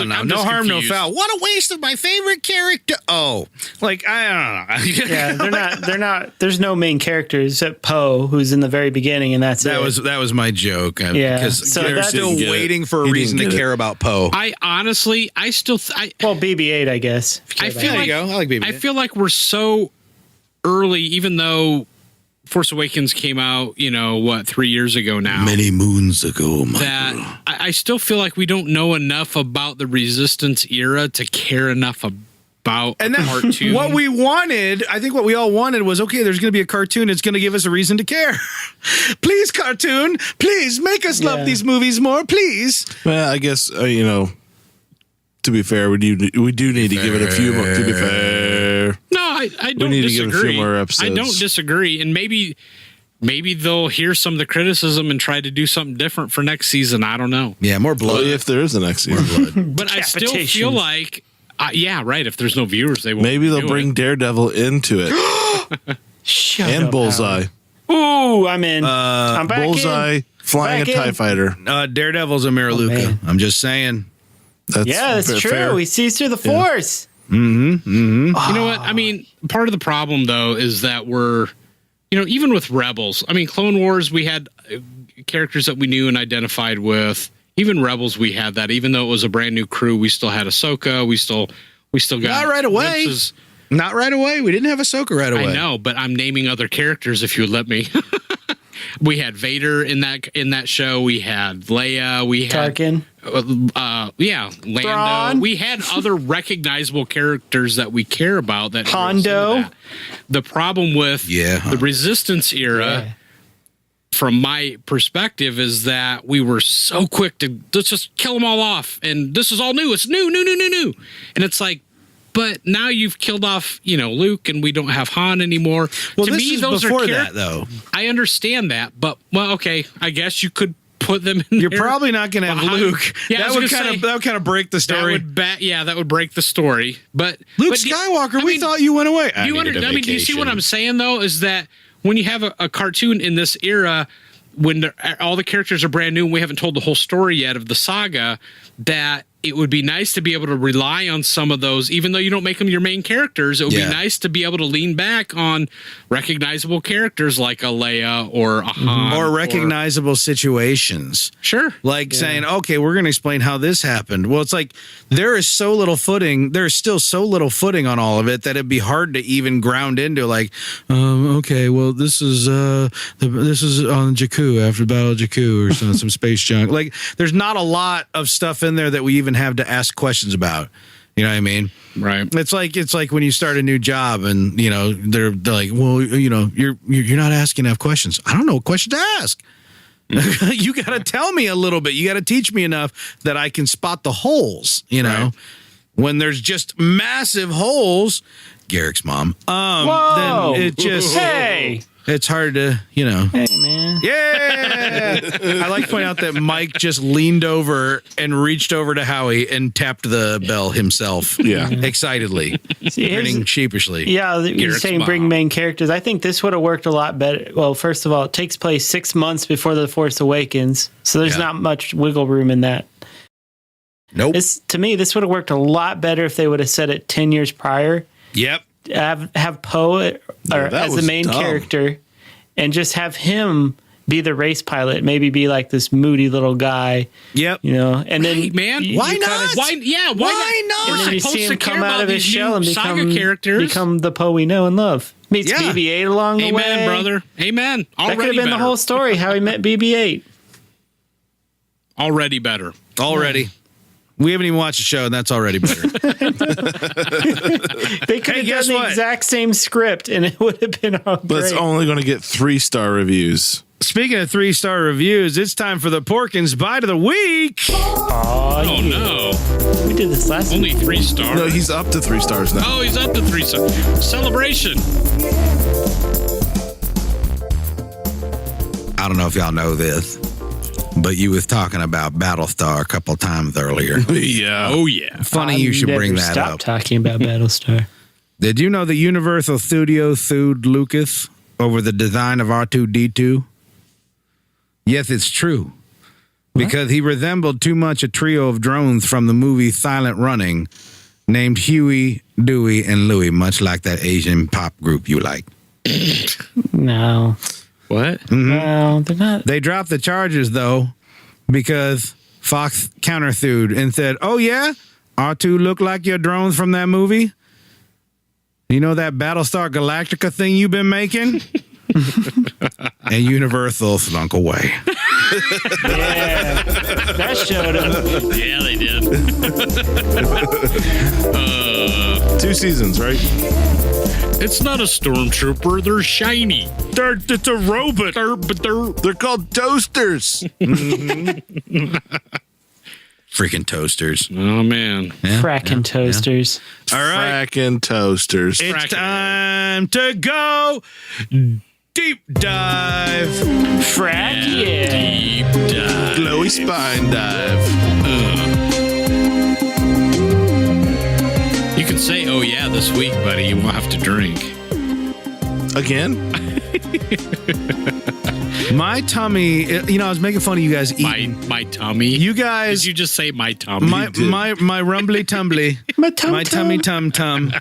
[SPEAKER 2] know.
[SPEAKER 1] No harm, no foul. What a waste of my favorite character. Oh, like, I don't know.
[SPEAKER 3] Yeah, they're not. There's no main character except Poe, who's in the very beginning, and that's
[SPEAKER 1] That
[SPEAKER 3] it.
[SPEAKER 1] was my joke.
[SPEAKER 3] Yeah.
[SPEAKER 1] Because
[SPEAKER 3] So
[SPEAKER 1] they're
[SPEAKER 3] that's-
[SPEAKER 1] still
[SPEAKER 4] Didn't get it.
[SPEAKER 1] waiting for a
[SPEAKER 4] He
[SPEAKER 1] reason to
[SPEAKER 4] didn't get
[SPEAKER 1] care about Poe.
[SPEAKER 2] I honestly,
[SPEAKER 3] well, BB-8, I guess. if you
[SPEAKER 2] I
[SPEAKER 3] care
[SPEAKER 2] feel
[SPEAKER 3] about
[SPEAKER 1] There you
[SPEAKER 2] like
[SPEAKER 1] go. I like BB-8.
[SPEAKER 2] I feel like we're so early, even though Force Awakens came out, 3 years ago now.
[SPEAKER 1] Many moons ago,
[SPEAKER 2] That I still feel like we don't know enough about the Resistance era to care enough about
[SPEAKER 1] And
[SPEAKER 2] a
[SPEAKER 1] then
[SPEAKER 2] cartoon.
[SPEAKER 1] what we wanted, I think what we all wanted was, okay, there's going to be a cartoon. It's going to give us a reason to care. Please, cartoon. Please make us love
[SPEAKER 3] Yeah.
[SPEAKER 1] these movies more. Please.
[SPEAKER 4] Well, I guess, to be fair, we do need to give it a few more. To be fair.
[SPEAKER 2] No, I don't
[SPEAKER 4] need to
[SPEAKER 2] disagree.
[SPEAKER 4] give it a few more
[SPEAKER 2] I
[SPEAKER 4] episodes.
[SPEAKER 2] don't disagree, and maybe they'll hear some of the criticism and try to do something different for next season. I don't know,
[SPEAKER 1] Yeah, more blood.
[SPEAKER 4] Well, if there is a next season.
[SPEAKER 2] but I still feel
[SPEAKER 3] Decapitations.
[SPEAKER 2] like, if there's no viewers, they won't.
[SPEAKER 4] Maybe they'll
[SPEAKER 2] do
[SPEAKER 4] bring
[SPEAKER 2] it.
[SPEAKER 4] Daredevil into it.
[SPEAKER 3] Shut
[SPEAKER 4] And
[SPEAKER 3] up,
[SPEAKER 4] Bullseye.
[SPEAKER 3] Howard. Ooh, I'm in. I'm back
[SPEAKER 4] Bullseye
[SPEAKER 3] in.
[SPEAKER 4] flying
[SPEAKER 3] Back
[SPEAKER 4] a TIE
[SPEAKER 3] in.
[SPEAKER 4] fighter.
[SPEAKER 1] Daredevil's a Miraluka.
[SPEAKER 3] man.
[SPEAKER 1] I'm just saying.
[SPEAKER 4] That's
[SPEAKER 3] Yeah, that's true.
[SPEAKER 4] fair.
[SPEAKER 3] He sees through the Force.
[SPEAKER 2] You know what? I mean, part of the problem though is that we're, even with Rebels. I mean, Clone Wars, we had characters that we knew and identified with. Even Rebels, we had that. Even though it was a brand new crew, we still had Ahsoka. We still got
[SPEAKER 1] Not right away.
[SPEAKER 2] glimpses.
[SPEAKER 1] Not right away. We didn't have Ahsoka right away.
[SPEAKER 2] I know, but I'm naming other characters if you would let me. We had Vader in that show. We had Leia. We had
[SPEAKER 3] Tarkin.
[SPEAKER 2] Lando.
[SPEAKER 3] Thrawn.
[SPEAKER 2] We had other recognizable characters that we care about. That
[SPEAKER 3] Hondo.
[SPEAKER 2] that. The problem with the Resistance era,
[SPEAKER 3] Yeah.
[SPEAKER 2] from my perspective, is that we were so quick to let's just kill them all off, and this is all new. It's new, and it's like. But now you've killed off, Luke, and we don't have Han anymore.
[SPEAKER 1] Well,
[SPEAKER 2] to
[SPEAKER 1] this
[SPEAKER 2] me,
[SPEAKER 1] is
[SPEAKER 2] those
[SPEAKER 1] before
[SPEAKER 2] are
[SPEAKER 1] that, though.
[SPEAKER 2] I understand that, but okay, I guess you could put them in.
[SPEAKER 1] You're
[SPEAKER 2] there.
[SPEAKER 1] probably not going to have
[SPEAKER 2] Well, how-
[SPEAKER 1] Luke.
[SPEAKER 2] Yeah, I
[SPEAKER 1] that
[SPEAKER 2] was
[SPEAKER 1] would
[SPEAKER 2] gonna
[SPEAKER 1] kind of break the
[SPEAKER 2] That
[SPEAKER 1] story.
[SPEAKER 2] would break the story. But
[SPEAKER 1] Luke
[SPEAKER 2] but
[SPEAKER 1] Skywalker,
[SPEAKER 2] I
[SPEAKER 1] we
[SPEAKER 2] mean,
[SPEAKER 1] thought you went away.
[SPEAKER 2] do you see what I'm saying though? Is that when you have a cartoon in this era, when all the characters are brand new and we haven't told the whole story yet of the saga, that it would be nice to be able to rely on some of those, even though you don't make them your main characters. It would be nice to be able to lean back on recognizable characters like a Leia or a Han.
[SPEAKER 1] Or recognizable situations.
[SPEAKER 2] Sure.
[SPEAKER 1] Like saying, okay, we're going to explain how this happened. Well, it's like there's still so little footing on all of it that it'd be hard to even ground into like, okay, well, this is on Jakku after Battle of Jakku or some space junk. Like there's not a lot of stuff in there that we even have to ask questions about. You know what I mean?
[SPEAKER 2] Right.
[SPEAKER 1] It's like when you start a new job and they're like, well, you're not asking enough questions. I don't know what question to ask. You got to tell me a little bit. You got to teach me enough that I can spot the holes.
[SPEAKER 2] Right.
[SPEAKER 1] When there's just massive holes. Garrick's mom.
[SPEAKER 3] Whoa.
[SPEAKER 1] Then it just it's hard to
[SPEAKER 3] Hey, man.
[SPEAKER 1] Yeah. I like to point out that Mike just leaned over and reached over to Howie and tapped the bell himself.
[SPEAKER 4] Yeah.
[SPEAKER 1] Excitedly.
[SPEAKER 3] See, here's-
[SPEAKER 1] Grinning sheepishly.
[SPEAKER 3] Yeah, you're
[SPEAKER 2] Garrick's
[SPEAKER 3] saying bring
[SPEAKER 2] mom.
[SPEAKER 3] main characters. I think this would have worked a lot better. Well, first of all, it takes place 6 months before The Force Awakens, so there's not much wiggle room in that.
[SPEAKER 1] Nope.
[SPEAKER 3] To me, this would have worked a lot better if they would have said it 10 years prior.
[SPEAKER 1] Yep.
[SPEAKER 3] Have Poe
[SPEAKER 4] that
[SPEAKER 3] as the
[SPEAKER 4] was
[SPEAKER 3] main
[SPEAKER 4] dumb.
[SPEAKER 3] character, and just have him be the race pilot. Maybe be like this moody little guy,
[SPEAKER 1] Yep.
[SPEAKER 3] and then
[SPEAKER 2] Hey, man,
[SPEAKER 1] Why not?
[SPEAKER 2] Why
[SPEAKER 1] Why not?
[SPEAKER 3] And
[SPEAKER 2] We're
[SPEAKER 3] then you
[SPEAKER 2] supposed
[SPEAKER 3] see
[SPEAKER 2] to
[SPEAKER 3] him
[SPEAKER 2] care
[SPEAKER 3] come out
[SPEAKER 2] about
[SPEAKER 3] of his
[SPEAKER 2] these
[SPEAKER 3] shell
[SPEAKER 2] new
[SPEAKER 3] and
[SPEAKER 2] saga characters.
[SPEAKER 3] become the Poe we know and love. Meets
[SPEAKER 1] Yeah.
[SPEAKER 3] BB-8 along the way.
[SPEAKER 2] Amen, brother. Amen.
[SPEAKER 3] That could have
[SPEAKER 2] Already
[SPEAKER 3] been
[SPEAKER 2] better.
[SPEAKER 3] the whole story. How he met BB-8.
[SPEAKER 2] Already better.
[SPEAKER 1] Already. We haven't even watched the show, and that's already better.
[SPEAKER 3] They could have done the exact same script, and it would have been all
[SPEAKER 4] But
[SPEAKER 3] great.
[SPEAKER 4] it's only going to get 3-star reviews.
[SPEAKER 1] Speaking of 3-star reviews, it's time for the Porkins Bite of the Week.
[SPEAKER 2] Oh, no.
[SPEAKER 3] We did this last
[SPEAKER 2] Only
[SPEAKER 3] week.
[SPEAKER 2] 3 stars.
[SPEAKER 4] No, he's up to 3 stars now.
[SPEAKER 2] Oh, he's up to 3 stars. Celebration.
[SPEAKER 5] I don't know if y'all know this, but you was talking about Battlestar a couple times earlier.
[SPEAKER 4] Yeah.
[SPEAKER 2] Oh, yeah.
[SPEAKER 5] Funny you should bring that
[SPEAKER 3] Stop
[SPEAKER 5] up.
[SPEAKER 3] talking about Battlestar.
[SPEAKER 1] Did you know that Universal Studios sued Lucas over the design of R2-D2? Yes, it's true. Because he resembled too much a trio of drones from the movie Silent Running named Huey, Dewey, and Louie, much like that Asian pop group you like.
[SPEAKER 3] No.
[SPEAKER 2] What?
[SPEAKER 3] No, they're not.
[SPEAKER 1] They dropped the charges, though, because Fox countersued and said, oh, yeah? R2 look like your drones from that movie? You know that Battlestar Galactica thing you've been making? And Universal slunk away.
[SPEAKER 3] Yeah. That showed him.
[SPEAKER 2] Yeah, they did.
[SPEAKER 4] 2 seasons, right?
[SPEAKER 2] It's not a stormtrooper. They're shiny.
[SPEAKER 1] It's a robot.
[SPEAKER 4] They're called toasters.
[SPEAKER 1] Freaking toasters.
[SPEAKER 2] Oh, man.
[SPEAKER 1] Yeah,
[SPEAKER 3] Fracking toasters.
[SPEAKER 1] All right.
[SPEAKER 4] Fracking toasters.
[SPEAKER 1] It's time to go deep dive.
[SPEAKER 3] Frack, yeah.
[SPEAKER 2] Deep dive.
[SPEAKER 4] Glowy spine dive.
[SPEAKER 2] You can say, oh, yeah, this week, buddy. You won't have to drink.
[SPEAKER 4] Again?
[SPEAKER 1] My tummy, you know, I was making fun of you guys eating.
[SPEAKER 2] My tummy.
[SPEAKER 1] You guys,
[SPEAKER 2] Did you just say my tummy?
[SPEAKER 1] my rumbly tumbly,
[SPEAKER 3] My
[SPEAKER 1] tummy tum tum.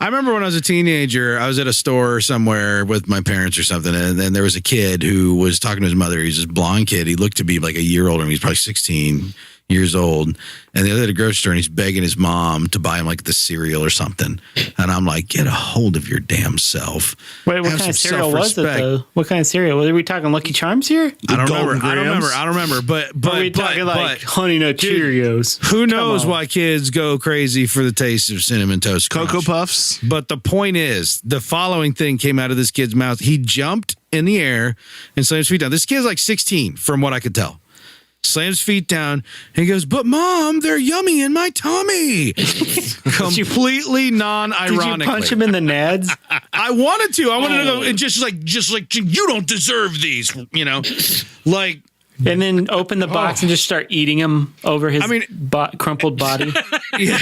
[SPEAKER 1] I remember when I was a teenager, I was at a store somewhere with my parents or something, and then there was a kid who was talking to his mother. He's this blonde kid. He looked to be like a year older. He's probably 16 years old. And they were at a grocery store, and he's begging his mom to buy him like the cereal or something. And I'm like, get a hold of your damn self.
[SPEAKER 3] Wait, what
[SPEAKER 1] Have
[SPEAKER 3] kind of
[SPEAKER 1] some
[SPEAKER 3] cereal was it,
[SPEAKER 1] self-respect.
[SPEAKER 3] though? What kind of cereal? Were we talking Lucky Charms here?
[SPEAKER 1] I don't
[SPEAKER 4] Golden
[SPEAKER 1] remember.
[SPEAKER 4] Grahams?
[SPEAKER 1] I don't remember. But
[SPEAKER 3] Are we talking like Honey Nut Cheerios?
[SPEAKER 1] who knows
[SPEAKER 3] on.
[SPEAKER 1] why kids go crazy for the taste of Cinnamon Toast Crunch?
[SPEAKER 4] Cocoa Puffs?
[SPEAKER 1] But the point is, the following thing came out of this kid's mouth. He jumped in the air and slammed his feet down. This kid's like 16, from what I could tell. Slams feet down and he goes, but Mom, they're yummy in my tummy. Completely non-ironically.
[SPEAKER 3] Did you punch him in the nads?
[SPEAKER 1] I wanted to. I wanted to go and just like you don't deserve these, you know, like.
[SPEAKER 3] And then open the box and just start eating him over his crumpled body.
[SPEAKER 1] Yeah.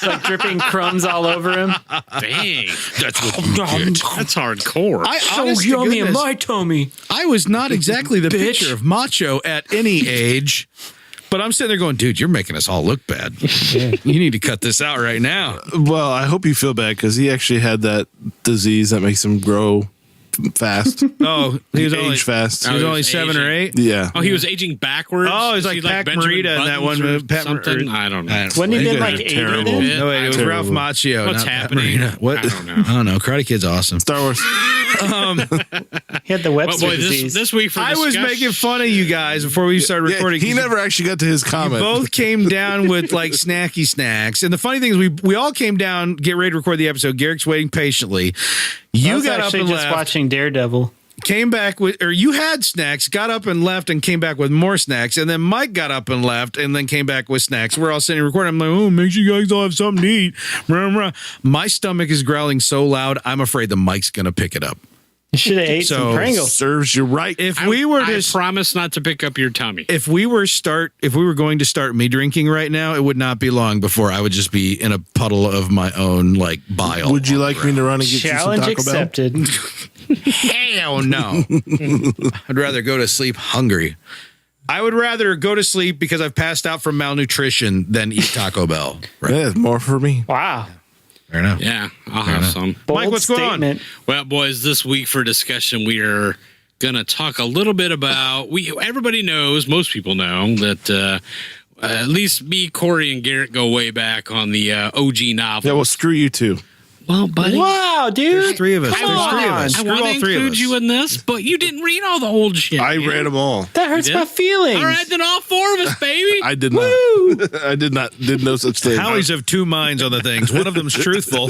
[SPEAKER 3] Like dripping crumbs all over him.
[SPEAKER 2] Dang.
[SPEAKER 1] That's what you get.
[SPEAKER 2] That's hardcore.
[SPEAKER 1] honest to goodness,
[SPEAKER 3] tummy.
[SPEAKER 1] I was not exactly the
[SPEAKER 3] Bitch.
[SPEAKER 1] picture of macho at any age, but I'm sitting there going, dude, you're making us all look bad. You need to cut this out right now.
[SPEAKER 4] Well, I hope you feel bad because he actually had that disease that makes him grow fast.
[SPEAKER 1] Oh, he was only
[SPEAKER 4] age fast.
[SPEAKER 1] He was
[SPEAKER 2] Oh, he
[SPEAKER 1] only
[SPEAKER 2] was
[SPEAKER 1] 7 or
[SPEAKER 2] aging.
[SPEAKER 1] 8.
[SPEAKER 4] Yeah.
[SPEAKER 2] Oh, he was aging backwards.
[SPEAKER 1] Oh, he's
[SPEAKER 2] Was
[SPEAKER 1] like
[SPEAKER 2] he
[SPEAKER 1] Pac
[SPEAKER 2] Benjamin
[SPEAKER 1] Morita in that
[SPEAKER 2] Buttons
[SPEAKER 1] one
[SPEAKER 2] or
[SPEAKER 1] movie.
[SPEAKER 2] something. I don't know.
[SPEAKER 3] Wasn't he
[SPEAKER 4] You
[SPEAKER 3] been
[SPEAKER 4] guys
[SPEAKER 3] like
[SPEAKER 4] are
[SPEAKER 3] 80
[SPEAKER 4] terrible.
[SPEAKER 3] then?
[SPEAKER 1] No, wait, it was
[SPEAKER 4] Terrible.
[SPEAKER 1] Ralph Macchio.
[SPEAKER 2] What's
[SPEAKER 1] not Pat
[SPEAKER 2] happening?
[SPEAKER 1] Morita. What?
[SPEAKER 2] I don't know.
[SPEAKER 1] I don't know. Karate Kid's awesome.
[SPEAKER 4] Star Wars.
[SPEAKER 3] He had the Webster
[SPEAKER 2] But boy,
[SPEAKER 3] disease.
[SPEAKER 2] this week for
[SPEAKER 1] I was
[SPEAKER 2] discussion-
[SPEAKER 1] making fun of you guys before we started
[SPEAKER 4] Yeah,
[SPEAKER 1] recording.
[SPEAKER 4] he never actually got to his comment.
[SPEAKER 1] Both came down with like snacky snacks. And the funny thing is we all came down, get ready to record the episode. Garrick's waiting patiently.
[SPEAKER 3] I
[SPEAKER 1] You
[SPEAKER 3] was
[SPEAKER 1] got up
[SPEAKER 3] actually
[SPEAKER 1] and
[SPEAKER 3] just
[SPEAKER 1] left.
[SPEAKER 3] watching Daredevil.
[SPEAKER 1] Came back with, or you had snacks, got up and left and came back with more snacks. And then Mike got up and left and then came back with snacks. We're all sitting recording. I'm like, oh, make sure you guys all have something to eat. My stomach is growling so loud, I'm afraid the mic's going to pick it up.
[SPEAKER 3] You should have ate
[SPEAKER 1] So-
[SPEAKER 3] some Pringles.
[SPEAKER 4] Serves you right.
[SPEAKER 1] If we were
[SPEAKER 2] I
[SPEAKER 1] to,
[SPEAKER 2] promise not to pick up your tummy.
[SPEAKER 1] if we were going to start me drinking right now, it would not be long before I would just be in a puddle of my own like bile.
[SPEAKER 4] Would you like me to run and get
[SPEAKER 3] Challenge
[SPEAKER 4] you some Taco
[SPEAKER 3] accepted.
[SPEAKER 1] Hell no. I'd rather go to sleep hungry. I would rather go to sleep because I've passed out from malnutrition than eat Taco Bell.
[SPEAKER 4] Bell? Yeah, more for me.
[SPEAKER 3] Wow.
[SPEAKER 1] Fair enough.
[SPEAKER 2] Yeah, I'll have some.
[SPEAKER 3] Bold
[SPEAKER 1] Mike, what's going on?
[SPEAKER 3] statement.
[SPEAKER 2] Well, boys, this week for discussion, we are going to talk a little bit about. Everybody knows, most people know that at least me, Corey, and Garrett go way back on the OG novel.
[SPEAKER 4] Yeah, well, screw you too.
[SPEAKER 2] Well, buddy,
[SPEAKER 3] Wow, dude.
[SPEAKER 1] There's three of us.
[SPEAKER 3] Come
[SPEAKER 1] There's three of
[SPEAKER 3] on.
[SPEAKER 1] us.
[SPEAKER 2] I
[SPEAKER 1] Screw
[SPEAKER 2] want
[SPEAKER 1] all
[SPEAKER 2] to
[SPEAKER 1] three of
[SPEAKER 2] include
[SPEAKER 1] us.
[SPEAKER 2] you in this, but you didn't read all the old shit.
[SPEAKER 4] I
[SPEAKER 2] man.
[SPEAKER 4] read them all.
[SPEAKER 3] That hurts
[SPEAKER 2] did?
[SPEAKER 3] my feelings.
[SPEAKER 2] All right, then all four of us, baby.
[SPEAKER 4] I did not. I did no such thing.
[SPEAKER 1] Howie's of two minds on the things. One of them's truthful.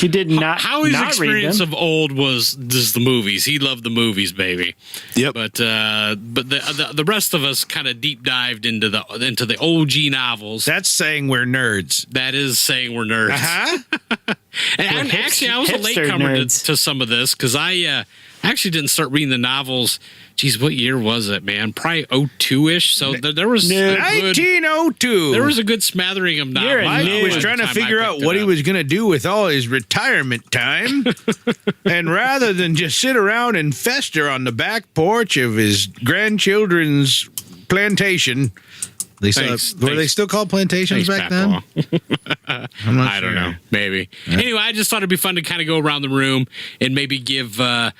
[SPEAKER 3] You did not.
[SPEAKER 2] Howie's
[SPEAKER 3] not
[SPEAKER 2] experience
[SPEAKER 3] read them.
[SPEAKER 2] of old was just the movies. He loved the movies, baby.
[SPEAKER 4] Yep.
[SPEAKER 2] But the rest of us kind of deep dived into the OG novels.
[SPEAKER 1] That's saying we're nerds.
[SPEAKER 2] That is saying we're nerds.
[SPEAKER 1] Uh-huh.
[SPEAKER 2] And actually, I was a
[SPEAKER 3] hipster
[SPEAKER 2] latecomer
[SPEAKER 3] nerds.
[SPEAKER 2] to some of this because I actually didn't start reading the novels. Geez, what year was it, man? Probably 02-ish. So there was a good,
[SPEAKER 1] 1902.
[SPEAKER 2] there was a good smattering of novels.
[SPEAKER 3] You're a
[SPEAKER 1] Mike
[SPEAKER 3] noob.
[SPEAKER 1] was
[SPEAKER 2] by the
[SPEAKER 1] trying to
[SPEAKER 2] time I
[SPEAKER 1] figure out
[SPEAKER 2] picked it
[SPEAKER 1] what he
[SPEAKER 2] up.
[SPEAKER 1] was going to do with all his retirement time. And rather than just sit around and fester on the back porch of his grandchildren's plantation, they were they still called plantations
[SPEAKER 2] Thanks,
[SPEAKER 1] back then?
[SPEAKER 2] Pat
[SPEAKER 1] I'm not
[SPEAKER 2] I don't
[SPEAKER 1] sure.
[SPEAKER 2] know. Maybe. Anyway, I just thought it'd be fun to kind of go around the room and maybe give the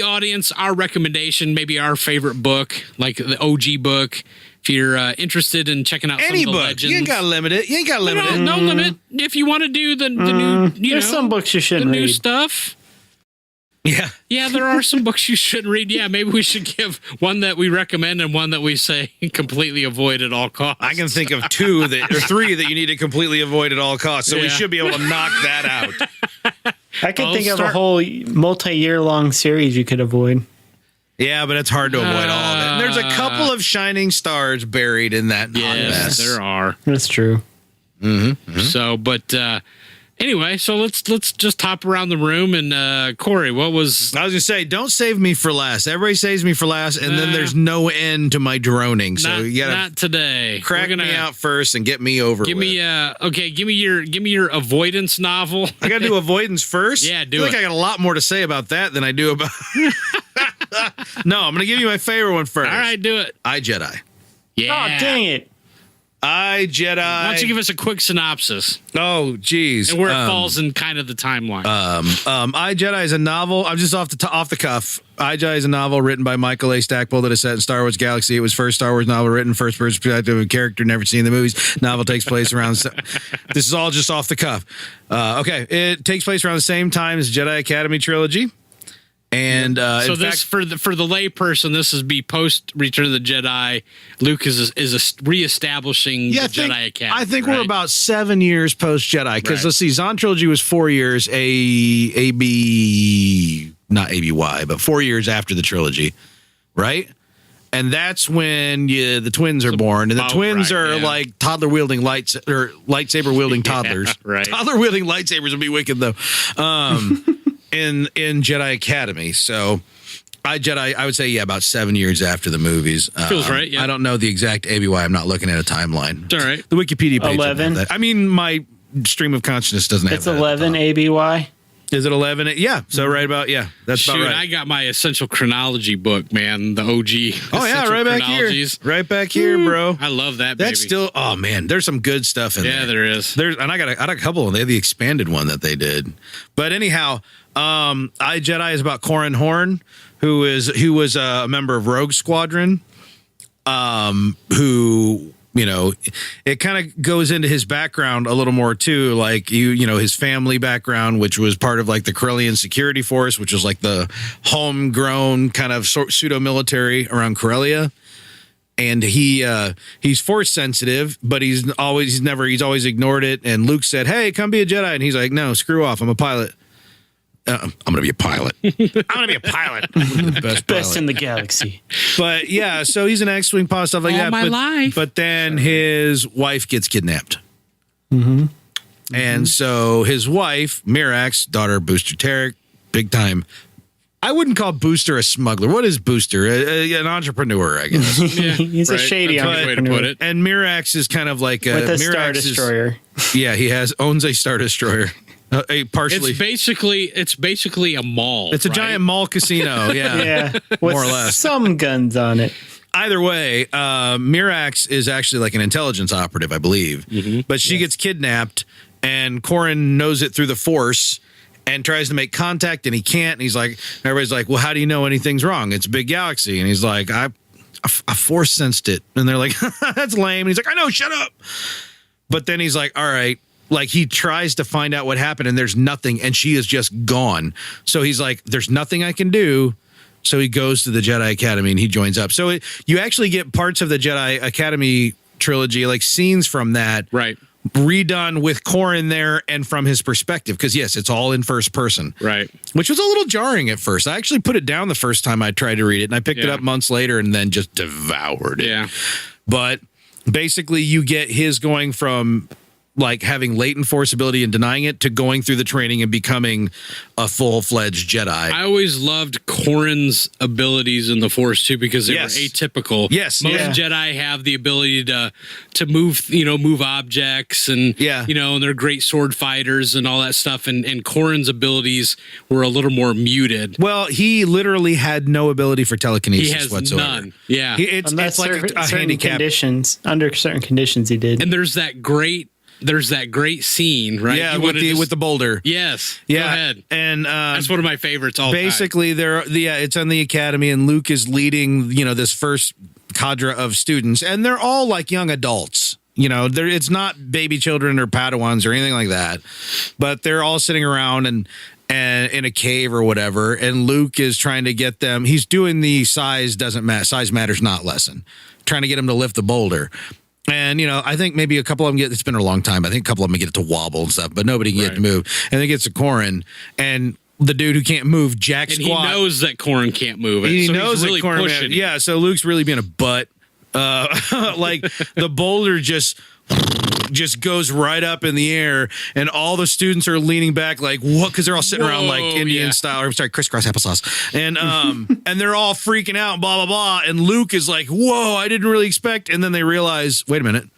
[SPEAKER 2] audience our recommendation, maybe our favorite book, like the OG book. If you're interested in checking out
[SPEAKER 1] Any
[SPEAKER 2] some of the
[SPEAKER 1] book.
[SPEAKER 2] legends.
[SPEAKER 1] You ain't got to limit it. You ain't got to limit it.
[SPEAKER 2] No limit. If you want to do the new,
[SPEAKER 3] There's some books you
[SPEAKER 2] the
[SPEAKER 3] shouldn't
[SPEAKER 2] new
[SPEAKER 3] read.
[SPEAKER 2] stuff.
[SPEAKER 1] Yeah.
[SPEAKER 2] Yeah, there are some books you shouldn't read. Yeah, maybe we should give one that we recommend and one that we say completely avoid at all costs.
[SPEAKER 1] I can think of two or three that you need to completely avoid at all costs. So we
[SPEAKER 2] Yeah.
[SPEAKER 1] should be able to knock that out.
[SPEAKER 3] I could
[SPEAKER 2] I'll
[SPEAKER 3] think of a
[SPEAKER 2] start-
[SPEAKER 3] whole multi-year long series you could avoid.
[SPEAKER 1] Yeah, but it's hard to avoid all of it. And there's a couple of shining stars buried in that hot
[SPEAKER 2] Yes,
[SPEAKER 1] mess.
[SPEAKER 2] there are.
[SPEAKER 3] That's true.
[SPEAKER 2] So, but anyway, so let's just hop around the room and Corey, what was?
[SPEAKER 1] I was gonna say, don't save me for last. Everybody saves me for last, and then
[SPEAKER 2] Nah.
[SPEAKER 1] there's no end to my droning. So you gotta
[SPEAKER 2] not today.
[SPEAKER 1] crack
[SPEAKER 2] We're gonna-
[SPEAKER 1] me out first and get me over
[SPEAKER 2] Give
[SPEAKER 1] with.
[SPEAKER 2] me give me your avoidance novel.
[SPEAKER 1] I gotta do avoidance first.
[SPEAKER 2] Yeah, do
[SPEAKER 1] I feel
[SPEAKER 2] it.
[SPEAKER 1] like I got a lot more to say about that than I do about. No, I'm gonna give you my favorite one first.
[SPEAKER 2] All right, do it.
[SPEAKER 1] I Jedi.
[SPEAKER 2] Yeah.
[SPEAKER 3] Oh, dang it.
[SPEAKER 1] I Jedi.
[SPEAKER 2] Why don't you give us a quick synopsis
[SPEAKER 1] Oh, geez.
[SPEAKER 2] and where it falls in kind of the timeline?
[SPEAKER 1] I Jedi is a novel. I'm just off the cuff. I Jedi is a novel written by Michael A. Stackpole that is set in Star Wars Galaxy. It was first Star Wars novel written first person perspective of a character never seen in the movies. Novel takes place around. This is all just off the cuff. Okay, it takes place around the same time as Jedi Academy trilogy. And
[SPEAKER 2] so
[SPEAKER 1] in
[SPEAKER 2] this
[SPEAKER 1] fact,
[SPEAKER 2] for the lay person, this is be post Return of the Jedi. Luke is reestablishing the Jedi Academy.
[SPEAKER 1] I think
[SPEAKER 2] right?
[SPEAKER 1] we're about 7 years post Jedi because
[SPEAKER 2] Right.
[SPEAKER 1] let's see, Zon trilogy was 4 years. Not ABY, but 4 years after the trilogy, right? And that's when the twins are born, and the
[SPEAKER 2] about
[SPEAKER 1] twins
[SPEAKER 2] right,
[SPEAKER 1] are
[SPEAKER 2] yeah.
[SPEAKER 1] like toddler wielding lightsaber wielding toddlers.
[SPEAKER 2] right.
[SPEAKER 1] Toddler wielding lightsabers would be wicked though. In Jedi Academy, so I would say about 7 years after the movies.
[SPEAKER 2] Feels right, yeah.
[SPEAKER 1] I don't know the exact ABY. I'm not looking at a timeline.
[SPEAKER 2] It's all right.
[SPEAKER 1] The Wikipedia page.
[SPEAKER 3] 11?
[SPEAKER 1] That. I mean, my stream of consciousness doesn't have
[SPEAKER 3] It's
[SPEAKER 1] that.
[SPEAKER 3] 11 ABY.
[SPEAKER 1] Is it 11? Yeah. So right about that's
[SPEAKER 2] Shoot,
[SPEAKER 1] about right.
[SPEAKER 2] I got my essential chronology book, man. The OG.
[SPEAKER 1] Oh yeah,
[SPEAKER 2] Essential
[SPEAKER 1] right back here,
[SPEAKER 2] Chronologies.
[SPEAKER 1] right back here, bro.
[SPEAKER 2] I love that.
[SPEAKER 1] That's
[SPEAKER 2] baby.
[SPEAKER 1] still. Oh man, there's some good stuff in
[SPEAKER 2] Yeah,
[SPEAKER 1] there.
[SPEAKER 2] there is.
[SPEAKER 1] And I got a couple of them. They have the expanded one that they did. But anyhow, I Jedi is about Corran Horn, who was a member of Rogue Squadron, who. It kind of goes into his background a little more too, like his family background, which was part of like the Corellian Security Force, which was like the homegrown kind of pseudo military around Corellia. And he's force sensitive, but he's always ignored it. And Luke said, "Hey, come be a Jedi," and he's like, "No, screw off. I'm a pilot. I'm gonna be a pilot. I'm gonna be a pilot. The best pilot
[SPEAKER 3] in the galaxy.
[SPEAKER 1] But yeah, so he's an X-wing pilot, stuff like
[SPEAKER 2] All
[SPEAKER 1] that.
[SPEAKER 2] my life.
[SPEAKER 1] But then his wife gets kidnapped. And so his wife, Mirax, daughter of Booster Tarek, big time. I wouldn't call Booster a smuggler. What is Booster? An entrepreneur, I guess.
[SPEAKER 2] Yeah,
[SPEAKER 3] He's a
[SPEAKER 2] right.
[SPEAKER 3] shady
[SPEAKER 2] That's a good way to put
[SPEAKER 3] entrepreneur.
[SPEAKER 2] it.
[SPEAKER 1] And Mirax is kind of like
[SPEAKER 3] With a
[SPEAKER 1] Mirax
[SPEAKER 3] Star
[SPEAKER 1] is-
[SPEAKER 3] Destroyer.
[SPEAKER 1] Yeah, he owns a Star Destroyer. Partially.
[SPEAKER 2] It's basically a mall.
[SPEAKER 1] It's a
[SPEAKER 2] right?
[SPEAKER 1] giant mall casino. Yeah.
[SPEAKER 3] Yeah. With
[SPEAKER 1] More or less.
[SPEAKER 3] some guns on it.
[SPEAKER 1] Either way, Mirax is actually like an intelligence operative, I believe. But she gets kidnapped, and Corran knows it through the Force and tries to make contact, and he can't. And he's like, everybody's like, "Well, how do you know anything's wrong? It's a big galaxy." And he's like, I Force sensed it. And they're like, "That's lame." And he's like, "I know, shut up." But then he's like, "All right, like he tries to find out what happened and there's nothing and she is just gone. So he's like, there's nothing I can do. So he goes to the Jedi Academy and he joins up. So you actually get parts of the Jedi Academy trilogy, like scenes from that,
[SPEAKER 2] Right.
[SPEAKER 1] redone with Corran there and from his perspective. Because yes, it's all in first person.
[SPEAKER 2] Right.
[SPEAKER 1] Which was a little jarring at first. I actually put it down the first time I tried to read it, and I picked it up months later and then just devoured it.
[SPEAKER 2] Yeah.
[SPEAKER 1] But basically you get his going from like having latent force ability and denying it to going through the training and becoming a full-fledged Jedi.
[SPEAKER 2] I always loved Corran's abilities in the Force too because they were atypical.
[SPEAKER 1] Yes,
[SPEAKER 2] most Jedi have the ability to move, move objects, and and they're great sword fighters and all that stuff. And Corran's abilities were a little more muted.
[SPEAKER 1] Well, he literally had no ability for telekinesis
[SPEAKER 2] he has
[SPEAKER 1] whatsoever.
[SPEAKER 2] None. Yeah,
[SPEAKER 1] it's like a handicap.
[SPEAKER 3] Under certain conditions, he did.
[SPEAKER 2] And there's that great scene, right?
[SPEAKER 1] Yeah, with the boulder.
[SPEAKER 2] Yes.
[SPEAKER 1] Yeah.
[SPEAKER 2] Go ahead.
[SPEAKER 1] And
[SPEAKER 2] that's one of my favorites all
[SPEAKER 1] basically
[SPEAKER 2] time.
[SPEAKER 1] It's on the academy and Luke is leading, this first cadre of students and they're all like young adults. It's not baby children or Padawans or anything like that. But they're all sitting around and in a cave or whatever, and Luke is trying to get them. He's doing the size matters not lesson, trying to get them to lift the boulder. And, I think maybe a couple of them it's been a long time. I think a couple of them get it to wobble and stuff, but nobody can get it to move. And it gets to Corran, and the dude who can't move, Jack
[SPEAKER 2] and
[SPEAKER 1] Squat.
[SPEAKER 2] he knows that Corran can't move it.
[SPEAKER 1] He
[SPEAKER 2] so
[SPEAKER 1] knows
[SPEAKER 2] he's really
[SPEAKER 1] that Corran,
[SPEAKER 2] pushing.
[SPEAKER 1] yeah, so Luke's really being a butt. Like the boulder just goes right up in the air, and all the students are leaning back like, what? Because they're all sitting around like Indian style, or I'm sorry, crisscross applesauce. And and they're all freaking out, blah, blah, blah. And Luke is like, whoa, I didn't really expect. And then they realize, wait a minute.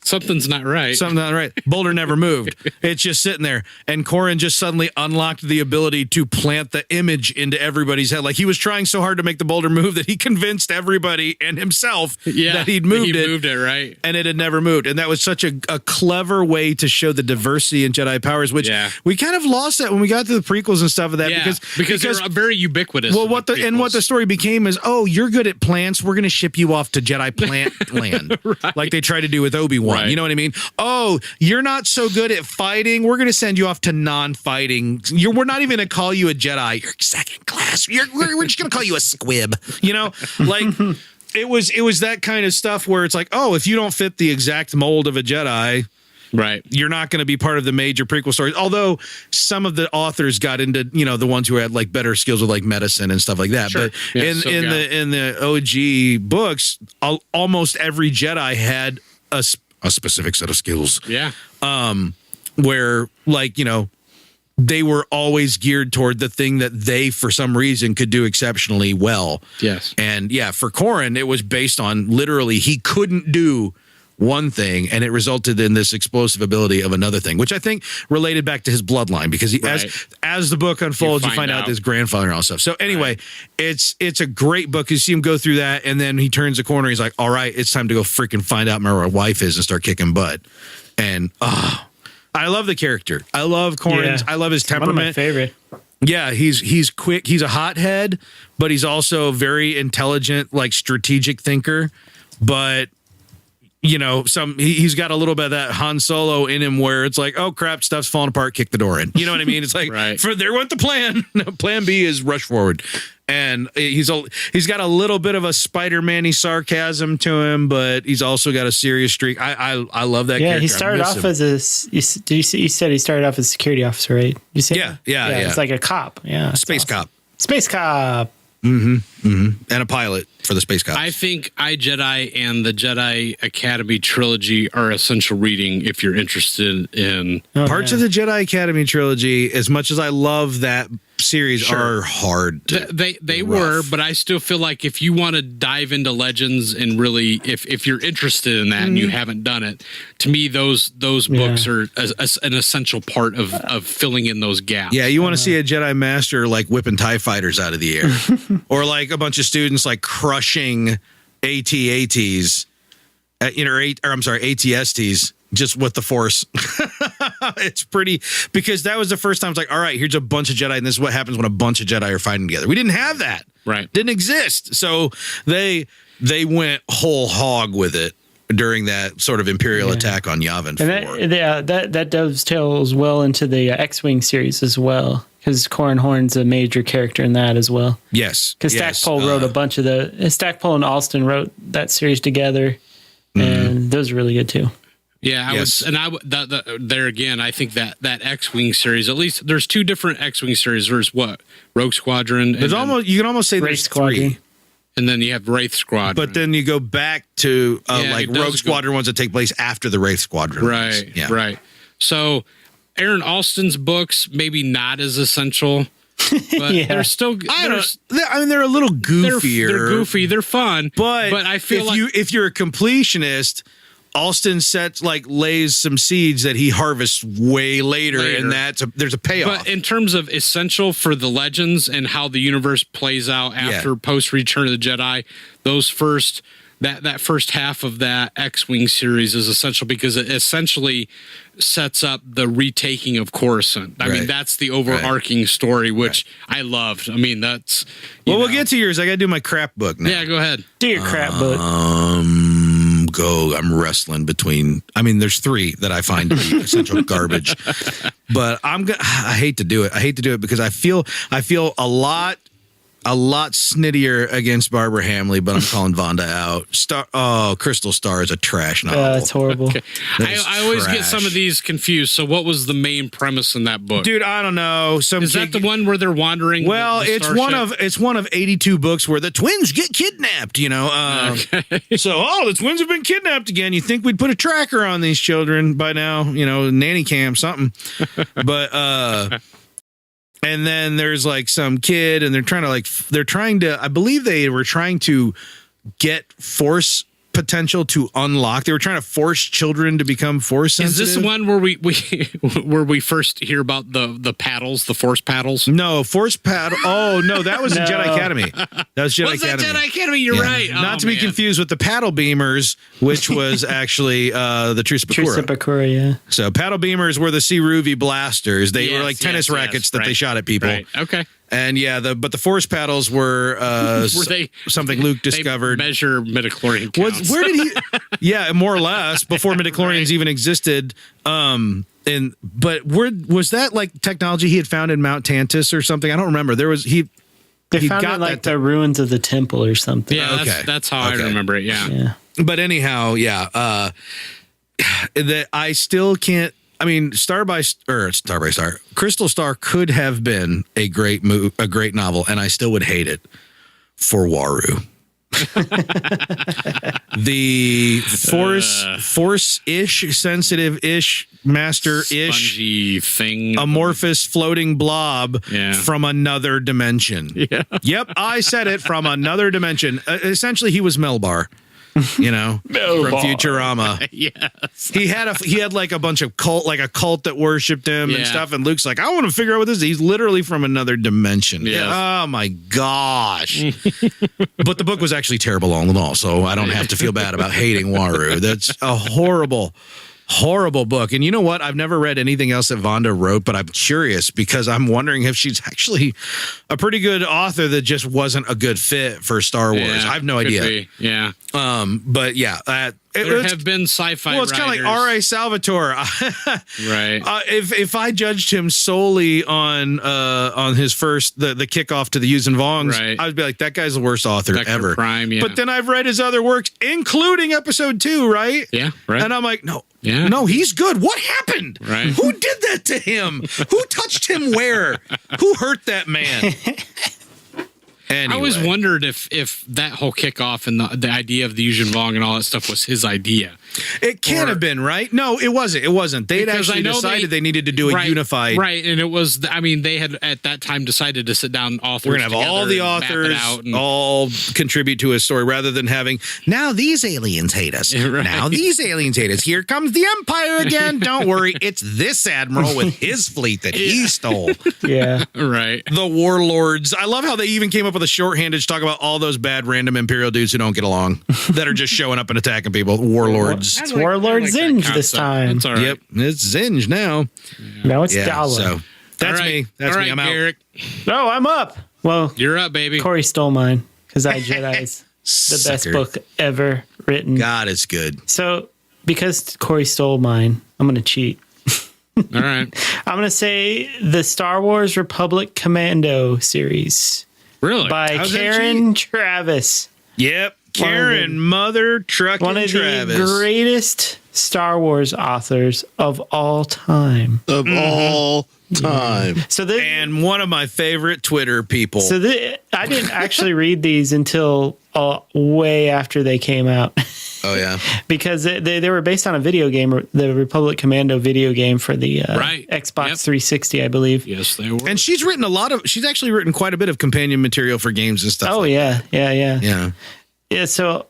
[SPEAKER 2] Something's not right.
[SPEAKER 1] Something's not right. Boulder never moved. It's just sitting there. And Corran just suddenly unlocked the ability to plant the image into everybody's head. Like he was trying so hard to make the boulder move that he convinced everybody and himself that he'd moved it.
[SPEAKER 2] He moved it, right.
[SPEAKER 1] And it had never moved. And that was such a clever way to show the diversity in Jedi powers, which we kind of lost that when we got to the prequels and stuff of that.
[SPEAKER 2] Because they're very ubiquitous.
[SPEAKER 1] Well, what the story became is, oh, you're good at plants. We're going to ship you off to Jedi plant land.
[SPEAKER 2] Right.
[SPEAKER 1] Like they tried to do with Obi-Wan. Right. You know what I mean? Oh, you're not so good at fighting. We're going to send you off to non-fighting. We're not even going to call you a Jedi. You're second class. We're just going to call you a squib. Like it was that kind of stuff where it's like, oh, if you don't fit the exact mold of a Jedi,
[SPEAKER 2] right,
[SPEAKER 1] you're not going to be part of the major prequel stories. Although some of the authors got into, the ones who had like better skills with like medicine and stuff like that.
[SPEAKER 2] Sure.
[SPEAKER 1] But in the OG books, almost every Jedi had a specific set of skills.
[SPEAKER 2] Yeah.
[SPEAKER 1] Where like, they were always geared toward the thing that they, for some reason, could do exceptionally well.
[SPEAKER 2] Yes.
[SPEAKER 1] And for Corran, it was based on literally he couldn't do one thing, and it resulted in this explosive ability of another thing, which I think related back to his bloodline, because as the book unfolds, you find out his grandfather and all stuff. So anyway, it's a great book. You see him go through that, and then he turns the corner. He's like, all right, it's time to go freaking find out where my wife is and start kicking butt. And I love the character. I love Corran's. I love his temperament.
[SPEAKER 3] One of my favorite.
[SPEAKER 1] Yeah, he's quick. He's a hothead, but he's also very intelligent, like strategic thinker. But he's got a little bit of that Han Solo in him where it's like, oh crap, stuff's falling apart, kick the door in. You know what I mean? It's like, there went the plan. Plan B is rush forward. And he's got a little bit of a Spider-Man-y sarcasm to him, but he's also got a serious streak. I love that character.
[SPEAKER 3] Yeah, he started off as you said he started off as a security officer, right? You said
[SPEAKER 1] yeah.
[SPEAKER 3] It's like a cop. Yeah.
[SPEAKER 1] Space cop.
[SPEAKER 3] Space cop.
[SPEAKER 1] And a pilot for the space cops.
[SPEAKER 2] I think iJedi and the Jedi Academy trilogy are essential reading if you're interested in
[SPEAKER 1] parts of the Jedi Academy trilogy. As much as I love that series, are hard.
[SPEAKER 2] They were, but I still feel like if you want to dive into Legends and really, if you're interested in that and you haven't done it, to me those books are an essential part of filling in those gaps.
[SPEAKER 1] Yeah, you want to see a Jedi Master like whipping TIE fighters out of the air, or like a bunch of students like crushing AT-ATs, ATSTs. Just with the Force. It's pretty, because that was the first time it's like, all right, here's a bunch of Jedi, and this is what happens when a bunch of Jedi are fighting together. We didn't have that.
[SPEAKER 2] Right.
[SPEAKER 1] Didn't exist. So they went whole hog with it.
[SPEAKER 6] during that sort of Imperial attack on Yavin 4.
[SPEAKER 3] That dovetails well into the X-Wing series as well, because Corran Horn's a major character in that as well.
[SPEAKER 6] Yes.
[SPEAKER 3] Because Stackpole wrote a bunch of Stackpole and Alston wrote that series together, and those are really good too.
[SPEAKER 2] Yeah, there again, I think that X-Wing series, at least there's 2 different X-Wing series. There's what? Rogue Squadron.
[SPEAKER 4] There's you can almost say there's 3.
[SPEAKER 2] And then you have Wraith Squadron.
[SPEAKER 6] But then you go back to Rogue Squadron ones that take place after the Wraith Squadron.
[SPEAKER 2] Right,
[SPEAKER 6] ones. Yeah.
[SPEAKER 2] Right. So Aaron Alston's books, maybe not as essential, but they're still...
[SPEAKER 6] they're a little goofier.
[SPEAKER 2] They're goofy. They're fun.
[SPEAKER 6] But
[SPEAKER 2] I feel
[SPEAKER 6] if you're a completionist... Alston lays some seeds that he harvests way later. And there's a payoff.
[SPEAKER 2] But in terms of essential for the legends and how the universe plays out after post Return of the Jedi, those first that first half of that X-Wing series is essential because it essentially sets up the retaking of Coruscant. I mean, that's the overarching story, which I loved. I mean, that's
[SPEAKER 6] we'll get to yours. I got to do my crap book now.
[SPEAKER 2] Yeah, go ahead.
[SPEAKER 3] Do your crap book.
[SPEAKER 6] I'm wrestling between. I mean, there's 3 that I find to be essential garbage, but I hate to do it. I hate to do it because I feel a lot snittier against Barbara Hamley, but I'm calling Vonda out. Crystal Star is a trash novel.
[SPEAKER 3] That's horrible.
[SPEAKER 2] Okay. I always get some of these confused. So what was the main premise in that book?
[SPEAKER 6] Dude, I don't know.
[SPEAKER 2] Is that the one where they're wandering?
[SPEAKER 6] Well,
[SPEAKER 2] the
[SPEAKER 6] it's one of 82 books where the twins get kidnapped, So, the twins have been kidnapped again. You think we'd put a tracker on these children by now, nanny cam, something. But and then there's some kid and they're trying to I believe they were trying to get Force potential to unlock. They were trying to force children to become Force sensitive.
[SPEAKER 2] Is this one where we first hear about the paddles, the Force paddles?
[SPEAKER 6] No, Force paddle. Oh no, that was in Jedi Academy. That was Jedi Academy.
[SPEAKER 2] Jedi Academy? You're right.
[SPEAKER 6] Not to be confused with the paddle beamers, which was actually the Truce
[SPEAKER 3] Bakura, yeah.
[SPEAKER 6] So paddle beamers were the Siruvi blasters. They were like tennis rackets that they shot at people.
[SPEAKER 2] Right. Okay.
[SPEAKER 6] And but the Force paddles were something Luke discovered.
[SPEAKER 2] They measure midichlorian counts.
[SPEAKER 6] Where did he? Yeah, more or less before midichlorians even existed. But was that technology he had found in Mount Tantus or something? I don't remember. They
[SPEAKER 3] found it the ruins of the temple or something.
[SPEAKER 2] Yeah, that's how I remember it. Yeah.
[SPEAKER 6] But anyhow, that I still can't. I mean, Star by Star, Crystal Star could have been a great novel, and I still would hate it for Waru. The Force-ish, sensitive-ish, master-ish,
[SPEAKER 2] spongy thing,
[SPEAKER 6] amorphous floating blob from another dimension.
[SPEAKER 2] Yeah.
[SPEAKER 6] Yep, I said it, from another dimension. Essentially, he was Melbar. From Futurama.
[SPEAKER 2] Yes.
[SPEAKER 6] He had a bunch of cult that worshipped him and stuff, and Luke's like, I want to figure out what this is. He's literally from another dimension.
[SPEAKER 2] Yes.
[SPEAKER 6] Oh my gosh. But the book was actually terrible all in all, so I don't have to feel bad about hating Waru. That's a horrible book. And you know what? I've never read anything else that Vonda wrote, but I'm curious because I'm wondering if she's actually a pretty good author that just wasn't a good fit for Star Wars. I have no idea.
[SPEAKER 2] Be. Yeah.
[SPEAKER 6] But yeah,
[SPEAKER 2] there have been sci-fi.
[SPEAKER 6] Well, it's kind of like R.A. Salvatore.
[SPEAKER 2] Right.
[SPEAKER 6] If I judged him solely on his first the kickoff to the Yuuzhan Vong's, I would be like, that guy's the worst author ever.
[SPEAKER 2] Prime, yeah.
[SPEAKER 6] But then I've read his other works, including Episode 2, right?
[SPEAKER 2] Yeah. Right.
[SPEAKER 6] And I'm like, no.
[SPEAKER 2] Yeah.
[SPEAKER 6] No, he's good. What happened?
[SPEAKER 2] Right.
[SPEAKER 6] Who did that to him? Who touched him where? Who hurt that man? Anyway.
[SPEAKER 2] I always wondered if that whole kickoff and the idea of the Yuuzhan Vong and all that stuff was his idea.
[SPEAKER 6] It can't have been, right? No, it wasn't. They'd actually decided they needed to do a unified.
[SPEAKER 2] Right, and it was, I mean, they had at that time decided to sit down authors.
[SPEAKER 6] We're going to have all the authors all contribute to a story rather than having, now these aliens hate us. Right. Now these aliens hate us. Here comes the Empire again. Don't worry. It's this admiral with his fleet that he stole.
[SPEAKER 3] Yeah.
[SPEAKER 2] Right.
[SPEAKER 6] The warlords. I love how they even came up with a shorthanded to talk about all those bad random Imperial dudes who don't get along that are just showing up and attacking people. Warlords.
[SPEAKER 3] It's Warlord Zinj this time.
[SPEAKER 2] That's all right.
[SPEAKER 6] Yep, it's Zinj now.
[SPEAKER 3] Now it's Dala.
[SPEAKER 6] So that's me. That's me. I'm out.
[SPEAKER 2] Garrick.
[SPEAKER 3] No, I'm up. Well,
[SPEAKER 2] You're up, baby.
[SPEAKER 3] Corey stole mine because I Jedi's the best book ever. written.
[SPEAKER 6] God, it's good.
[SPEAKER 3] So because Corey stole mine, I'm going to cheat.
[SPEAKER 2] All right.
[SPEAKER 3] I'm going to say the Star Wars Republic Commando series
[SPEAKER 2] Really?
[SPEAKER 3] by
[SPEAKER 6] How's that
[SPEAKER 3] Karen Travis.
[SPEAKER 6] Yep. Karen, Mother, Trucking
[SPEAKER 3] One of
[SPEAKER 6] Travis.
[SPEAKER 3] the greatest Star Wars authors of all time.
[SPEAKER 4] Of all time.
[SPEAKER 3] So
[SPEAKER 6] and one of my favorite Twitter people.
[SPEAKER 3] So I didn't actually read these until way after they came out.
[SPEAKER 6] Oh, yeah.
[SPEAKER 3] Because they were based on a video game, the Republic Commando video game for the Xbox 360, I believe.
[SPEAKER 2] Yes, they were.
[SPEAKER 6] And she's actually written quite a bit of companion material for games and stuff.
[SPEAKER 3] Oh, yeah.
[SPEAKER 6] Yeah.
[SPEAKER 3] Yeah, so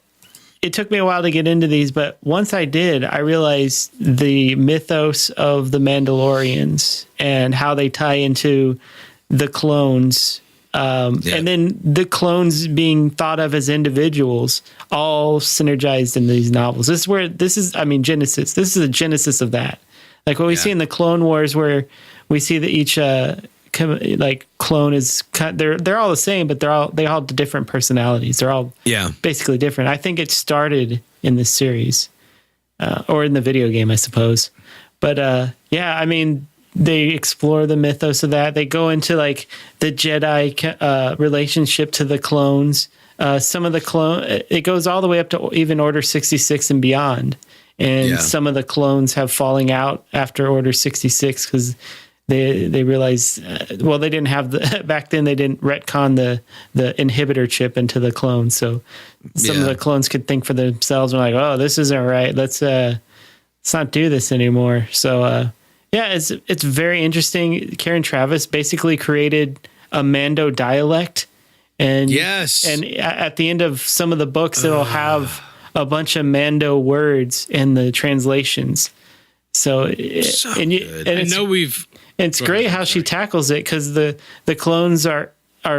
[SPEAKER 3] it took me a while to get into these, but once I did, I realized the mythos of the Mandalorians and how they tie into the clones. And then the clones being thought of as individuals, all synergized in these novels. Genesis. This is the genesis of that. Like what we see in the Clone Wars, where we see that each clone is they're all the same, but they all have different personalities. They're all basically different. I think it started in this series, or in the video game, I suppose. But they explore the mythos of that. They go into like the Jedi relationship to the clones. Some of the it goes all the way up to even Order 66 and beyond. And some of the clones have falling out after Order 66 because they realized, they didn't have back then they didn't retcon the inhibitor chip into the clones. So some of the clones could think for themselves and like, oh, this isn't right. Let's not do this anymore. So, it's very interesting. Karen Travis basically created a Mando dialect. And at the end of some of the books, it'll have a bunch of Mando words in the translations. It's great how she tackles it because the clones are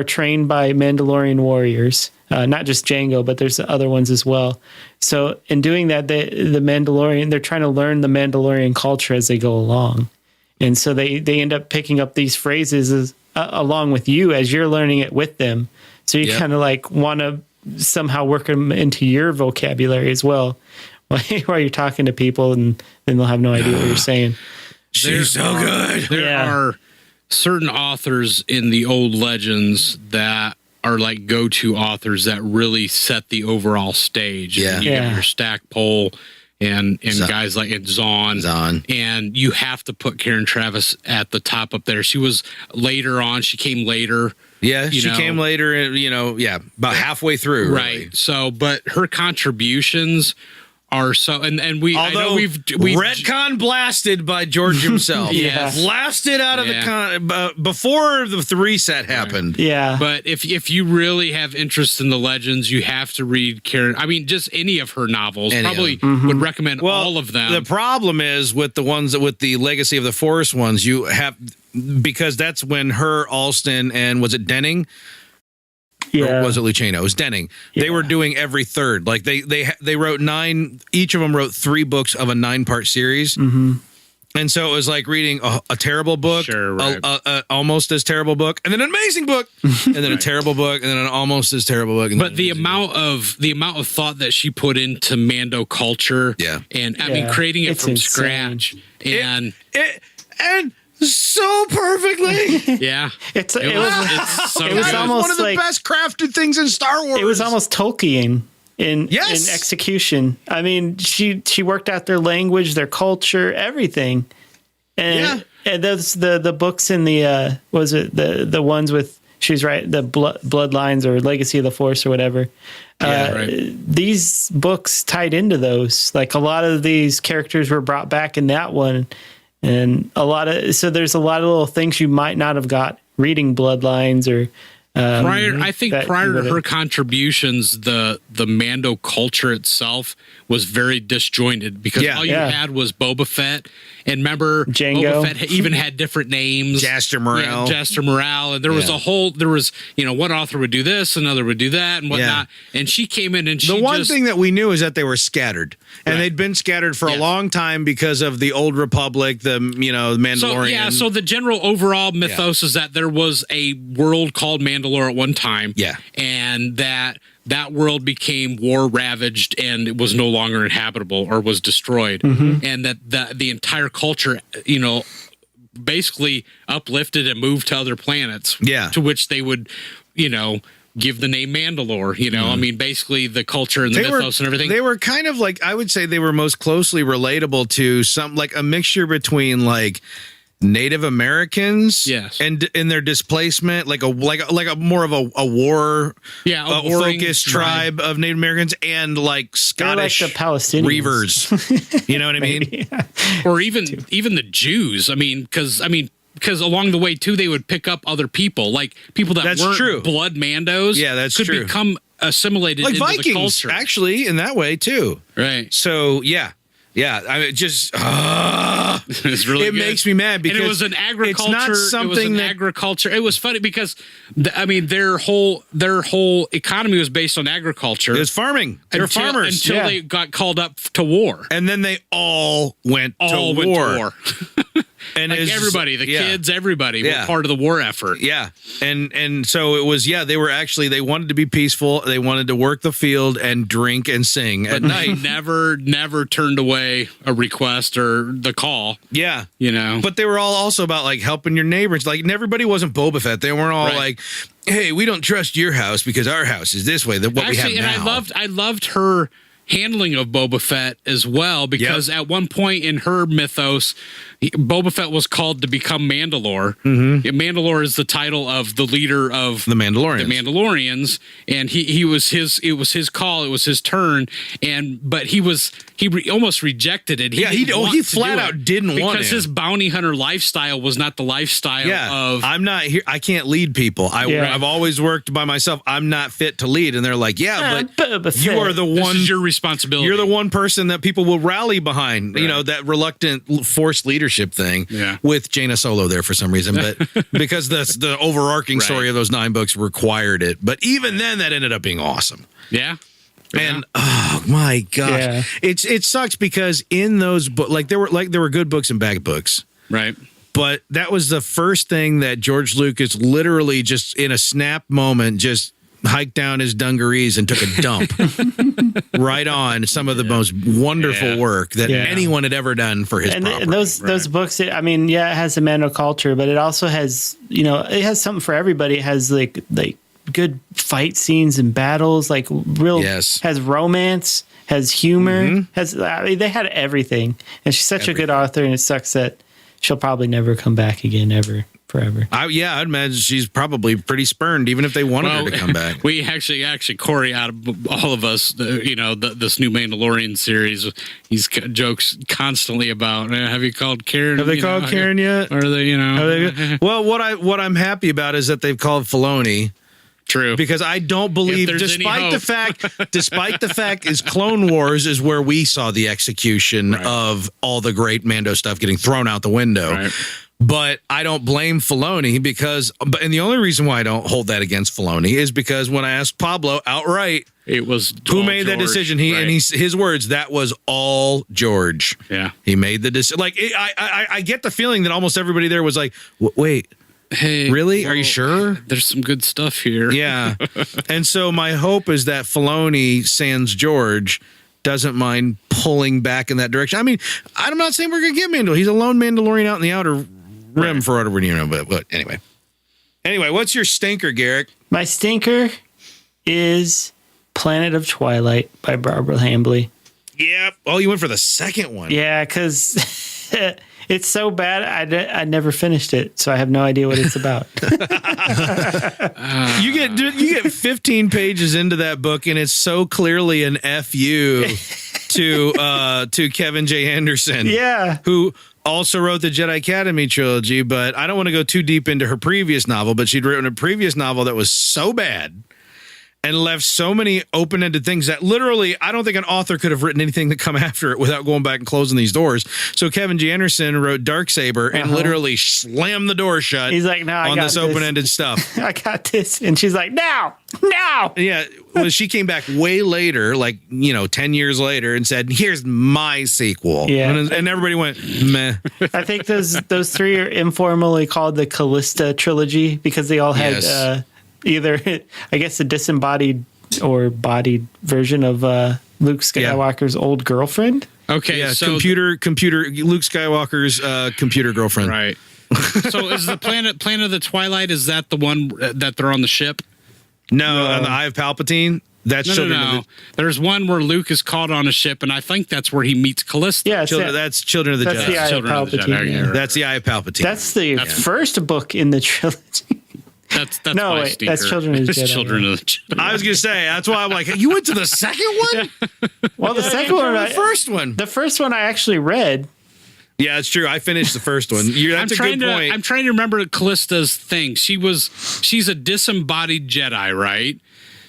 [SPEAKER 3] trained by Mandalorian warriors, not just Jango, but there's other ones as well. So in doing that, the Mandalorian, they're trying to learn the Mandalorian culture as they go along. And so they end up picking up these phrases along with you as you're learning it with them. So you kind of like want to somehow work them into your vocabulary as well while you're talking to people, and then they'll have no idea what you're saying.
[SPEAKER 6] She's so good.
[SPEAKER 2] There are certain authors in the old legends that are like go-to authors that really set the overall stage. You have your Stackpole and guys like Zahn. And you have to put Karen Travis at the top up there. She was later on. She came later.
[SPEAKER 6] Yeah, she came later, about halfway through.
[SPEAKER 2] Right.
[SPEAKER 6] Really.
[SPEAKER 2] So, but her contributions are so, and we,
[SPEAKER 6] although
[SPEAKER 2] I know we've
[SPEAKER 6] retcon blasted by George himself. Blasted out of the before the reset happened.
[SPEAKER 3] Yeah.
[SPEAKER 2] But if you really have interest in the legends, you have to read Karen. I mean, just any of her novels. Probably would recommend all of them.
[SPEAKER 6] The problem is with the ones with the Legacy of the Force ones, you have, because that's when her, Alston, and was it Denning? Or was it Luceno? It was Denning. They were doing every third. Like they wrote 9. Each of them wrote 3 books of a 9-part series. Mm-hmm. And so it was like reading a terrible book, almost as terrible book, and then an amazing book, and then a terrible book, and then an almost as terrible book.
[SPEAKER 2] But the amount of thought that she put into Mando culture, and I mean creating it from scratch, and so perfectly.
[SPEAKER 3] It
[SPEAKER 6] was
[SPEAKER 3] almost
[SPEAKER 6] one of the
[SPEAKER 3] like
[SPEAKER 6] best crafted things in Star Wars.
[SPEAKER 3] It was almost Tolkien in execution. I mean, she worked out their language, their culture, everything. And those the books in the was it the ones with she's right the Bloodlines or Legacy of the Force or whatever. These books tied into those. Like a lot of these characters were brought back in that one. And there's a lot of little things you might not have got reading Bloodlines or
[SPEAKER 2] prior to her contributions, the Mando culture itself was very disjointed because all you had was Boba Fett. And remember,
[SPEAKER 3] Jango.
[SPEAKER 2] Boba Fett even had different names.
[SPEAKER 6] Jaster Morale.
[SPEAKER 2] And there was one author would do this, another would do that, and whatnot. And she came in and
[SPEAKER 6] the one thing that we knew is that they were scattered. And they'd been scattered for a long time because of the Old Republic, the Mandalorian.
[SPEAKER 2] So the general overall mythos is that there was a world called Mandalore at one time. Yeah. And that that world became war ravaged and it was no longer inhabitable or was destroyed, and that the entire culture, basically uplifted and moved to other planets.
[SPEAKER 6] Yeah.
[SPEAKER 2] To which they would, give the name Mandalore. I mean, basically the culture and the mythos and everything.
[SPEAKER 6] They were kind of like, I would say they were most closely relatable to some, like a mixture between like Native Americans,
[SPEAKER 2] yes,
[SPEAKER 6] and in their displacement, like a more of a war, focused tribe of Native Americans, and like Scottish,
[SPEAKER 3] like the Palestinians,
[SPEAKER 6] Reavers. You know what I mean?
[SPEAKER 3] Yeah.
[SPEAKER 2] Or even the Jews. Because along the way too, they would pick up other people, like people that weren't blood Mandos.
[SPEAKER 6] Yeah, that's
[SPEAKER 2] could
[SPEAKER 6] true.
[SPEAKER 2] Become assimilated
[SPEAKER 6] Like
[SPEAKER 2] into
[SPEAKER 6] Vikings,
[SPEAKER 2] the culture,
[SPEAKER 6] actually, in that way too.
[SPEAKER 2] Right.
[SPEAKER 6] So yeah. I mean, just
[SPEAKER 2] it's really
[SPEAKER 6] it
[SPEAKER 2] good.
[SPEAKER 6] makes me mad because
[SPEAKER 2] and it was an agriculture.
[SPEAKER 6] It's not something
[SPEAKER 2] agriculture. It was funny because their whole economy was based on agriculture.
[SPEAKER 6] It was farming. They were farmers
[SPEAKER 2] until they got called up to war,
[SPEAKER 6] and then they all went to war. And
[SPEAKER 2] like everybody, the kids, everybody were part of the war effort.
[SPEAKER 6] Yeah. And so it was, they were actually, they wanted to be peaceful. They wanted to work the field and drink and sing at night.
[SPEAKER 2] Never turned away a request or the call.
[SPEAKER 6] Yeah.
[SPEAKER 2] But
[SPEAKER 6] they were all also about like helping your neighbors. Like everybody wasn't Boba Fett. They weren't all like, hey, we don't trust your house because our house is this way than what we have now.
[SPEAKER 2] And I loved her handling of Boba Fett as well, because at one point in her mythos, Boba Fett was called to become Mandalore. Mandalore is the title of the leader of
[SPEAKER 6] the Mandalorians,
[SPEAKER 2] and it was his call, it was his turn, but he almost rejected it.
[SPEAKER 6] He flat out didn't want it
[SPEAKER 2] because his bounty hunter lifestyle was not the lifestyle of
[SPEAKER 6] I'm not here. I can't lead people. I've always worked by myself. I'm not fit to lead. And they're like, but you are the one.
[SPEAKER 2] This is your responsibility.
[SPEAKER 6] You're the one person that people will rally behind.
[SPEAKER 2] Right.
[SPEAKER 6] That reluctant forced leadership thing with Jaina Solo there for some reason, but because the overarching story of those 9 books required it. But even then, that ended up being awesome.
[SPEAKER 2] Yeah.
[SPEAKER 6] And oh my gosh, it sucks because in those books, there were good books and bad books,
[SPEAKER 2] right?
[SPEAKER 6] But that was the first thing that George Lucas literally just in a snap moment just hiked down his dungarees and took a dump right on some of the most wonderful work that anyone had ever done for his property.
[SPEAKER 3] And those books, it has a Mando culture, but it also has, it has something for everybody. It has like good fight scenes and battles, like has romance, has humor, they had everything. And she's such a good author, and it sucks that she'll probably never come back again, ever. Forever. I'd
[SPEAKER 6] imagine she's probably pretty spurned, even if they wanted her to come back.
[SPEAKER 2] We actually, Corey, out of all of us, this new Mandalorian series, he's jokes constantly about. Have you called Karen?
[SPEAKER 6] Have they called Karen yet?
[SPEAKER 2] Or are they?
[SPEAKER 6] Well, what I'm happy about is that they've called Filoni.
[SPEAKER 2] True,
[SPEAKER 6] because I don't believe, despite the fact, is Clone Wars is where we saw the execution of all the great Mando stuff getting thrown out the window. Right. But I don't blame Filoni and the only reason why I don't hold that against Filoni is because when I asked Pablo outright,
[SPEAKER 2] it was
[SPEAKER 6] who made that decision. His words, that was all George.
[SPEAKER 2] Yeah,
[SPEAKER 6] he made the decision. Like I get the feeling that almost everybody there was like, wait.
[SPEAKER 2] Hey,
[SPEAKER 6] really? Are you sure?
[SPEAKER 2] There's some good stuff here.
[SPEAKER 6] Yeah. And so my hope is that Filoni sans George doesn't mind pulling back in that direction. I mean, I'm not saying we're going to get Mandalorian. He's a lone Mandalorian out in the outer rim for whatever, but anyway. Anyway, what's your stinker, Garrick?
[SPEAKER 3] My stinker is Planet of Twilight by Barbara Hambly.
[SPEAKER 6] Yep. Oh, you went for the second one.
[SPEAKER 3] Yeah, because it's so bad, I never finished it, so I have no idea what it's about.
[SPEAKER 6] You get 15 pages into that book, and it's so clearly an FU to Kevin J. Anderson.
[SPEAKER 3] Yeah.
[SPEAKER 6] Who also wrote the Jedi Academy trilogy, but I don't want to go too deep into her previous novel, but she'd written a previous novel that was so bad and left so many open-ended things that literally I don't think an author could have written anything to come after it without going back and closing these doors. So Kevin G. Anderson wrote Darksaber and literally slammed the door shut.
[SPEAKER 3] He's like, no, I
[SPEAKER 6] on
[SPEAKER 3] got
[SPEAKER 6] this open-ended stuff.
[SPEAKER 3] I got this. And she's like, now.
[SPEAKER 6] Yeah. Well, she came back way later, 10 years later, and said, here's my sequel.
[SPEAKER 3] Yeah.
[SPEAKER 6] And everybody went, meh.
[SPEAKER 3] I think those 3 are informally called the Callista trilogy because they all had either, I guess, a disembodied or bodied version of Luke Skywalker's old girlfriend.
[SPEAKER 2] Okay,
[SPEAKER 6] Yeah,
[SPEAKER 2] so
[SPEAKER 6] computer. Luke Skywalker's computer girlfriend.
[SPEAKER 2] right. So is the planet of the Twilight? Is that the one that they're on the ship?
[SPEAKER 6] No, on the Eye of Palpatine. That's Children of the
[SPEAKER 2] There's one where Luke is caught on a ship, and I think that's where he meets Callista.
[SPEAKER 3] Yeah,
[SPEAKER 6] That's Children of the
[SPEAKER 3] that's
[SPEAKER 6] Jedi.
[SPEAKER 3] the Eye of
[SPEAKER 2] Children of the Jedi.
[SPEAKER 3] Palpatine.
[SPEAKER 2] Yeah.
[SPEAKER 3] Yeah.
[SPEAKER 6] That's the Eye of Palpatine.
[SPEAKER 3] That's the first book in the trilogy.
[SPEAKER 2] That's
[SPEAKER 3] No,
[SPEAKER 2] my
[SPEAKER 3] wait,
[SPEAKER 2] stinker.
[SPEAKER 3] that's Children of the
[SPEAKER 2] It's
[SPEAKER 3] Jedi,
[SPEAKER 2] Children of the Jedi.
[SPEAKER 6] I was gonna say that's why I'm like, you went to the second one.
[SPEAKER 3] Well, the second one,
[SPEAKER 6] the first one.
[SPEAKER 3] the first one I actually read.
[SPEAKER 6] Yeah, it's true. I finished the first one. That's a good point.
[SPEAKER 2] I'm trying to remember Callista's thing. She's a disembodied Jedi, right?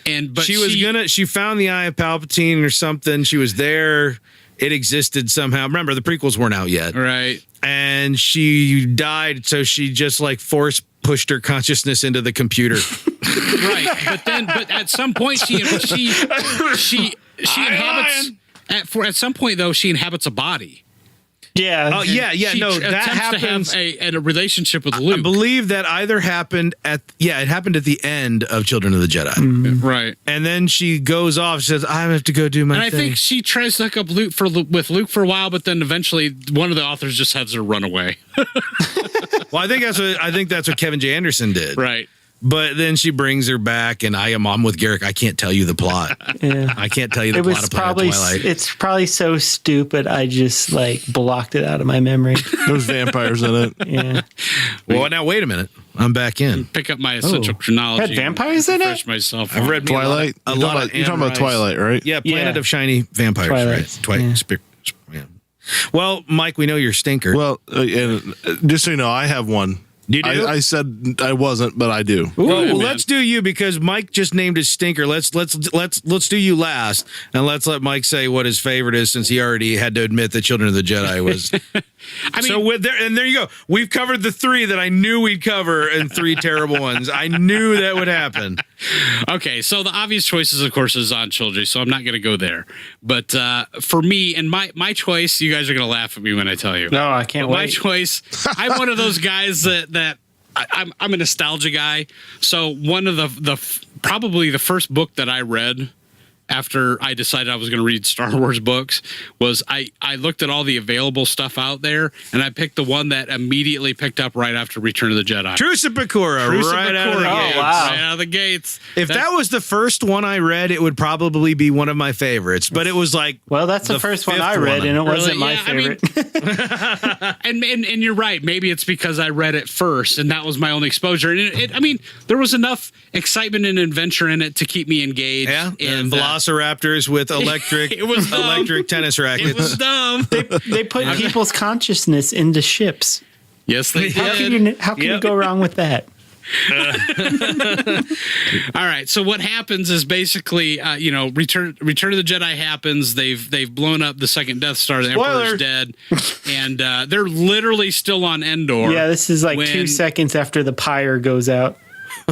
[SPEAKER 2] But
[SPEAKER 6] she found the Eye of Palpatine or something. She was there. It existed somehow. Remember, the prequels weren't out yet.
[SPEAKER 2] Right.
[SPEAKER 6] And she died, so she just like force pushed her consciousness into the computer.
[SPEAKER 2] Right. But at some point she inhabits at some point though she inhabits a body.
[SPEAKER 3] Yeah.
[SPEAKER 6] Oh yeah.
[SPEAKER 2] She
[SPEAKER 6] No, that
[SPEAKER 2] attempts
[SPEAKER 6] happens.
[SPEAKER 2] to have a relationship with Luke.
[SPEAKER 6] I believe that either happened it happened at the end of Children of the Jedi.
[SPEAKER 2] Right.
[SPEAKER 6] And then she goes off. She says, "I have to go do my
[SPEAKER 2] And I
[SPEAKER 6] thing."
[SPEAKER 2] think she tries to hook up with Luke for a while, but then eventually one of the authors just has her run away.
[SPEAKER 6] Well, I think that's what Kevin J. Anderson did.
[SPEAKER 2] Right.
[SPEAKER 6] But then she brings her back, and I'm with Garrick. I can't tell you the plot.
[SPEAKER 3] Yeah.
[SPEAKER 6] I can't tell you the
[SPEAKER 3] It
[SPEAKER 6] plot
[SPEAKER 3] was
[SPEAKER 6] of Planet
[SPEAKER 3] probably
[SPEAKER 6] Twilight.
[SPEAKER 3] it's probably so stupid I just like blocked it out of my memory.
[SPEAKER 4] There's vampires in it.
[SPEAKER 3] Yeah.
[SPEAKER 6] Well, now wait a minute. I'm back in.
[SPEAKER 2] Pick up my essential chronology.
[SPEAKER 3] Had vampires in it?
[SPEAKER 2] Refresh myself.
[SPEAKER 6] I've read
[SPEAKER 4] Twilight.
[SPEAKER 6] a lot of
[SPEAKER 4] You're talking about Twilight, right?
[SPEAKER 6] Yeah, Planet
[SPEAKER 3] Yeah.
[SPEAKER 6] of Shiny Vampires.
[SPEAKER 3] Twilight,
[SPEAKER 6] Right? Yeah. Well, Mike, we know you're stinker.
[SPEAKER 4] Well, and just so you know, I have one.
[SPEAKER 6] You do?
[SPEAKER 4] I said I wasn't, but I do.
[SPEAKER 6] Well,
[SPEAKER 2] ahead, man.
[SPEAKER 6] let's do you because Mike just named his stinker. Let's do you last, and let's let Mike say what his favorite is since he already had to admit that Children of the Jedi was. There you go. We've covered the three that I knew we'd cover and three terrible ones. I knew that would happen.
[SPEAKER 2] Okay, so the obvious choices, of course, is on Children, so I'm not going to go there. But for me, and my choice, you guys are going to laugh at me when I tell you.
[SPEAKER 3] No, I can't
[SPEAKER 2] My
[SPEAKER 3] wait.
[SPEAKER 2] choice, I'm one of those guys that I'm a nostalgia guy. So one of the probably the first book that I read after I decided I was going to read Star Wars books was I looked at all the available stuff out there, and I picked the one that immediately picked up right after Return of the Jedi.
[SPEAKER 6] Truce of Bakura, right out of the
[SPEAKER 2] Bakura.
[SPEAKER 6] gates.
[SPEAKER 3] Oh, wow.
[SPEAKER 2] Right out of the gates.
[SPEAKER 6] If that was the first one I read, it would probably be one of my favorites. But it was like,
[SPEAKER 3] Well, that's the first one
[SPEAKER 6] fifth
[SPEAKER 3] I read, and it
[SPEAKER 2] Really?
[SPEAKER 3] wasn't my
[SPEAKER 2] Yeah, I mean-
[SPEAKER 3] favorite.
[SPEAKER 2] And you're right. Maybe it's because I read it first, and that was my only exposure. And I mean, there was enough excitement and adventure in it to keep me engaged.
[SPEAKER 6] yeah, and
[SPEAKER 2] and
[SPEAKER 6] velociraptors with electric,
[SPEAKER 2] It was dumb.
[SPEAKER 6] electric tennis rackets.
[SPEAKER 2] it was dumb.
[SPEAKER 3] They put people's consciousness into ships.
[SPEAKER 2] Yes, they
[SPEAKER 3] How
[SPEAKER 2] did.
[SPEAKER 3] can you
[SPEAKER 6] Yep.
[SPEAKER 3] go wrong with that?
[SPEAKER 2] All right. So what happens is basically, Return of the Jedi happens. They've blown up the second Death Star. The
[SPEAKER 6] Spoiler.
[SPEAKER 2] Emperor's dead, and they're literally still on Endor.
[SPEAKER 3] Yeah, this is like
[SPEAKER 2] when-
[SPEAKER 3] 2 seconds after the pyre goes out.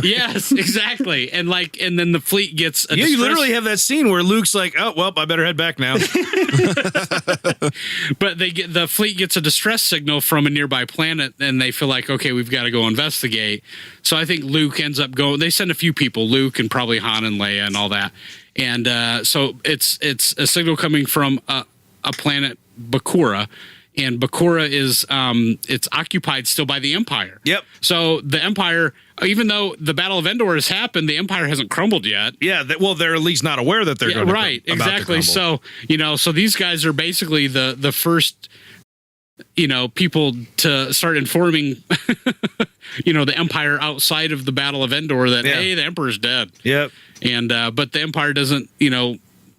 [SPEAKER 2] Yes, exactly. And then the fleet gets a
[SPEAKER 6] Yeah, you
[SPEAKER 2] distress-
[SPEAKER 6] literally have that scene where Luke's like, "Oh, well, I better head back now."
[SPEAKER 2] But the fleet gets a distress signal from a nearby planet, and they feel like, okay, we've got to go investigate. So I think Luke ends up going. They send a few people, Luke and probably Han and Leia and all that. And so it's a signal coming from a planet Bakura, and Bakura is it's occupied still by the Empire.
[SPEAKER 6] Yep.
[SPEAKER 2] So the Empire, even though the Battle of Endor has happened, the Empire hasn't crumbled yet.
[SPEAKER 6] Yeah, they're at least not aware that they're going to
[SPEAKER 2] Right, exactly. So so these guys are basically the first people to start informing the Empire outside of the Battle of Endor that hey, the Emperor's dead.
[SPEAKER 6] Yep.
[SPEAKER 2] And but the Empire doesn't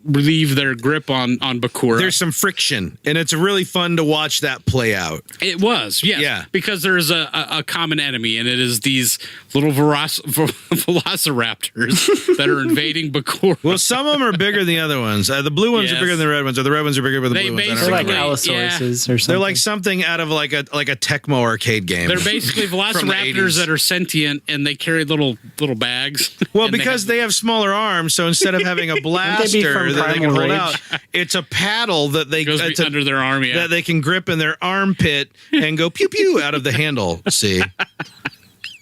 [SPEAKER 2] relieve their grip on Bakura.
[SPEAKER 6] There's some friction, and it's really fun to watch that play out.
[SPEAKER 2] It was, yes.
[SPEAKER 6] Yeah.
[SPEAKER 2] Because there's a common enemy, and it is these little velociraptors that are invading Bakura.
[SPEAKER 6] Well, some of them are bigger than the other ones. The blue ones are
[SPEAKER 2] Yes.
[SPEAKER 6] bigger than the red ones, or the red ones are bigger than the
[SPEAKER 2] They
[SPEAKER 6] blue ones. I don't
[SPEAKER 3] They're like
[SPEAKER 6] remember.
[SPEAKER 3] Allosauruses or something.
[SPEAKER 6] They're like something out of like a Tecmo arcade game.
[SPEAKER 2] They're basically
[SPEAKER 6] From the
[SPEAKER 2] velociraptors
[SPEAKER 6] 80s.
[SPEAKER 2] that are sentient, and they carry little bags.
[SPEAKER 6] Well,
[SPEAKER 2] And
[SPEAKER 6] because they have smaller arms, so instead of having a blaster
[SPEAKER 3] from
[SPEAKER 6] that they can
[SPEAKER 3] Primal
[SPEAKER 6] hold
[SPEAKER 3] Rage?
[SPEAKER 6] out, it's a paddle that they
[SPEAKER 2] goes
[SPEAKER 6] it's
[SPEAKER 2] under their arm. Yeah.
[SPEAKER 6] that they can grip in their armpit and go pew pew out of the handle. See,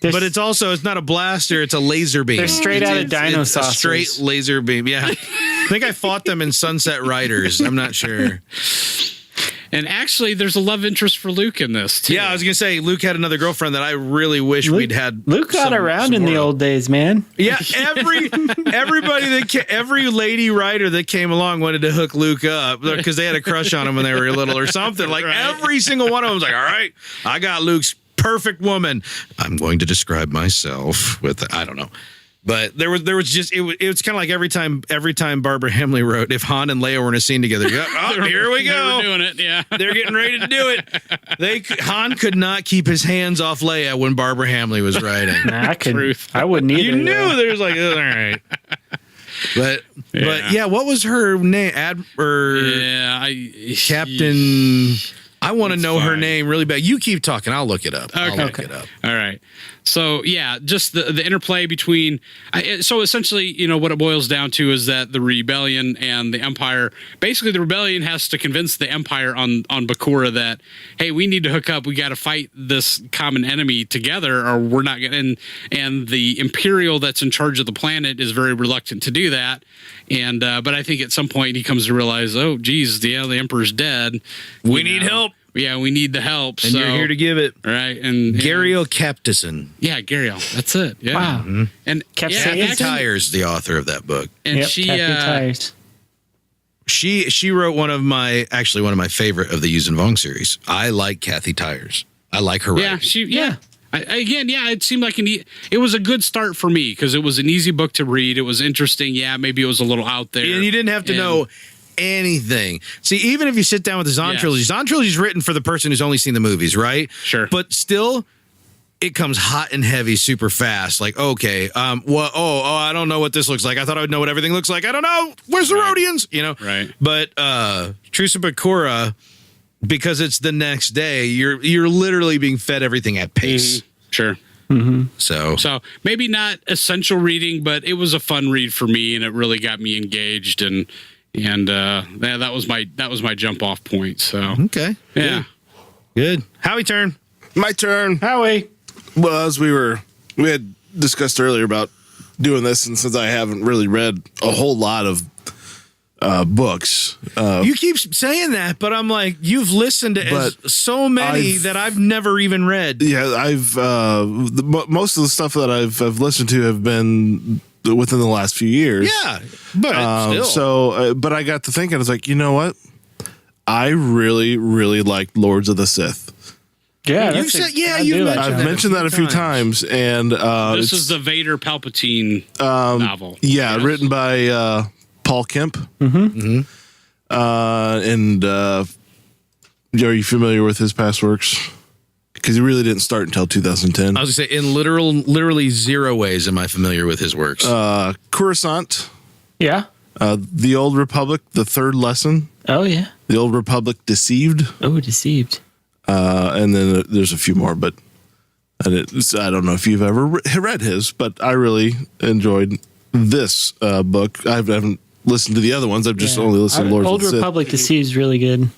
[SPEAKER 6] But it's not a blaster, it's a laser beam.
[SPEAKER 3] They're straight out of Dino
[SPEAKER 6] It's a
[SPEAKER 3] Saucers.
[SPEAKER 6] straight laser beam, yeah. I think I fought them in Sunset Riders. I'm not sure.
[SPEAKER 2] And actually, there's a love interest for Luke in this, too.
[SPEAKER 6] Yeah, I was going to say, Luke had another girlfriend that I really wish we'd had.
[SPEAKER 3] Luke got around in the old days, man.
[SPEAKER 6] Yeah, every lady writer that came along wanted to hook Luke up because they had a crush on him when they were little or something. Like every single one of them was like, all right, I got Luke's perfect woman. I'm going to describe myself with, I don't know. But there was just it was kind of like every time Barbara Hemley wrote, if Han and Leia were in a scene together, here we go.
[SPEAKER 2] They were doing it, yeah.
[SPEAKER 6] They're getting ready to do it. Han could not keep his hands off Leia when Barbara Hemley was writing.
[SPEAKER 3] Nah, I wouldn't either.
[SPEAKER 6] You knew there was like, all right. But yeah, what was her name? Captain. I want to know her name really bad. You keep talking. I'll look it up.
[SPEAKER 2] Okay.
[SPEAKER 6] I'll look it up.
[SPEAKER 2] All right. So yeah, just the interplay between. So essentially, what it boils down to is that the rebellion and the Empire. Basically, the rebellion has to convince the Empire on Bakura that, hey, we need to hook up. We got to fight this common enemy together, or we're not going. And the Imperial that's in charge of the planet is very reluctant to do that. And but I think at some point he comes to realize, oh, geez, the Emperor's dead.
[SPEAKER 6] We need help.
[SPEAKER 2] Yeah, we need the help.
[SPEAKER 6] And you're here to give it.
[SPEAKER 2] Right. And
[SPEAKER 6] Garrick Captison.
[SPEAKER 2] Yeah, Garrick. That's it. Yeah.
[SPEAKER 3] Wow.
[SPEAKER 6] Mm-hmm.
[SPEAKER 2] And
[SPEAKER 6] Kathy Tyers, the author of that book.
[SPEAKER 2] And
[SPEAKER 3] Kathy Tyers.
[SPEAKER 6] She wrote one of my favorite of the Yuuzhan Vong series. I like Kathy Tyers. I like her writing.
[SPEAKER 2] It seemed like it was a good start for me because it was an easy book to read. It was interesting. Yeah, maybe it was a little out there.
[SPEAKER 6] And you didn't have to know anything. See, even if you sit down with the Zahn trilogy, Zahn trilogy is written for the person who's only seen the movies, right?
[SPEAKER 2] Sure.
[SPEAKER 6] But still, it comes hot and heavy super fast. Like, okay, I don't know what this looks like. I thought I would know what everything looks like. I don't know. Where's the Rodians?
[SPEAKER 2] Right.
[SPEAKER 6] But Truce of Bakura, because it's the next day, you're literally being fed everything at pace.
[SPEAKER 2] Mm-hmm. Sure.
[SPEAKER 3] Mm-hmm.
[SPEAKER 6] So
[SPEAKER 2] maybe not essential reading, but it was a fun read for me, and it really got me engaged, and that was my jump off point. So
[SPEAKER 6] okay,
[SPEAKER 2] yeah,
[SPEAKER 6] good. Howie, turn.
[SPEAKER 4] My turn.
[SPEAKER 3] Howie.
[SPEAKER 4] Well, as we had discussed earlier about doing this, and since I haven't really read a whole lot of books.
[SPEAKER 6] You keep saying that, but I'm like, you've listened to so many that I've never even read.
[SPEAKER 4] Yeah, I've most of the stuff that I've listened to have been within the last few years.
[SPEAKER 6] Yeah, but still.
[SPEAKER 4] So, but I got to thinking, I was like, you know what? I really, really liked Lords of the Sith.
[SPEAKER 3] Yeah,
[SPEAKER 6] you've said, I've
[SPEAKER 4] mentioned that a few times, and
[SPEAKER 2] this is the Vader Palpatine novel.
[SPEAKER 4] Yeah, yes. Written by Paul Kemp.
[SPEAKER 3] Mm-hmm.
[SPEAKER 4] And are you familiar with his past works? Because he really didn't start until 2010.
[SPEAKER 6] I was going to say, in literally zero ways am I familiar with his works.
[SPEAKER 4] Coruscant.
[SPEAKER 3] Yeah.
[SPEAKER 4] The Old Republic, The Third Lesson.
[SPEAKER 3] Oh, yeah.
[SPEAKER 4] The Old Republic, Deceived.
[SPEAKER 3] Oh, Deceived.
[SPEAKER 4] And then there's a few more, but I don't know if you've ever read his, but I really enjoyed this book. I haven't listened to the other ones. I've just only listened to Lords of the Sith.
[SPEAKER 3] Old Republic Deceived is really good.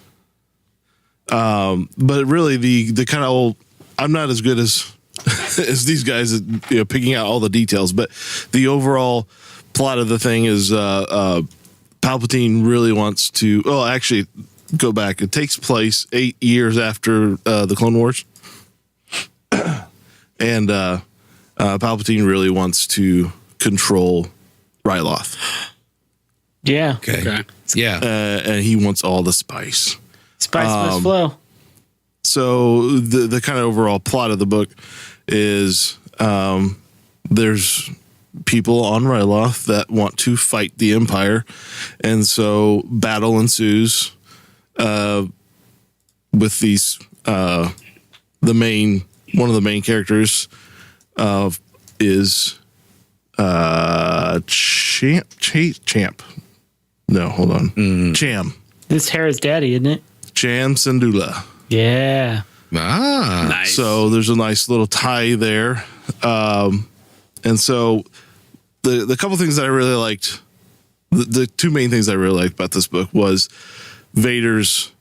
[SPEAKER 4] But really, the kind of old, I'm not as good as as these guys at picking out all the details, but the overall plot of the thing is Palpatine really wants to. Well, actually, go back. It takes place 8 years after the Clone Wars, and Palpatine really wants to control Ryloth.
[SPEAKER 3] Yeah.
[SPEAKER 6] Okay. Yeah.
[SPEAKER 4] And he wants all the spice.
[SPEAKER 3] Spice must flow.
[SPEAKER 4] So the kind of overall plot of the book is there's people on Ryloth that want to fight the Empire, and so battle ensues with these one of the main characters is Champ. No, hold on. Cham.
[SPEAKER 3] This Hera's daddy, isn't it?
[SPEAKER 4] Cham Syndulla.
[SPEAKER 3] Yeah.
[SPEAKER 6] Ah,
[SPEAKER 2] nice.
[SPEAKER 4] So there's a nice little tie there. And so the couple things that I really liked, the two main things I really liked about this book was Vader's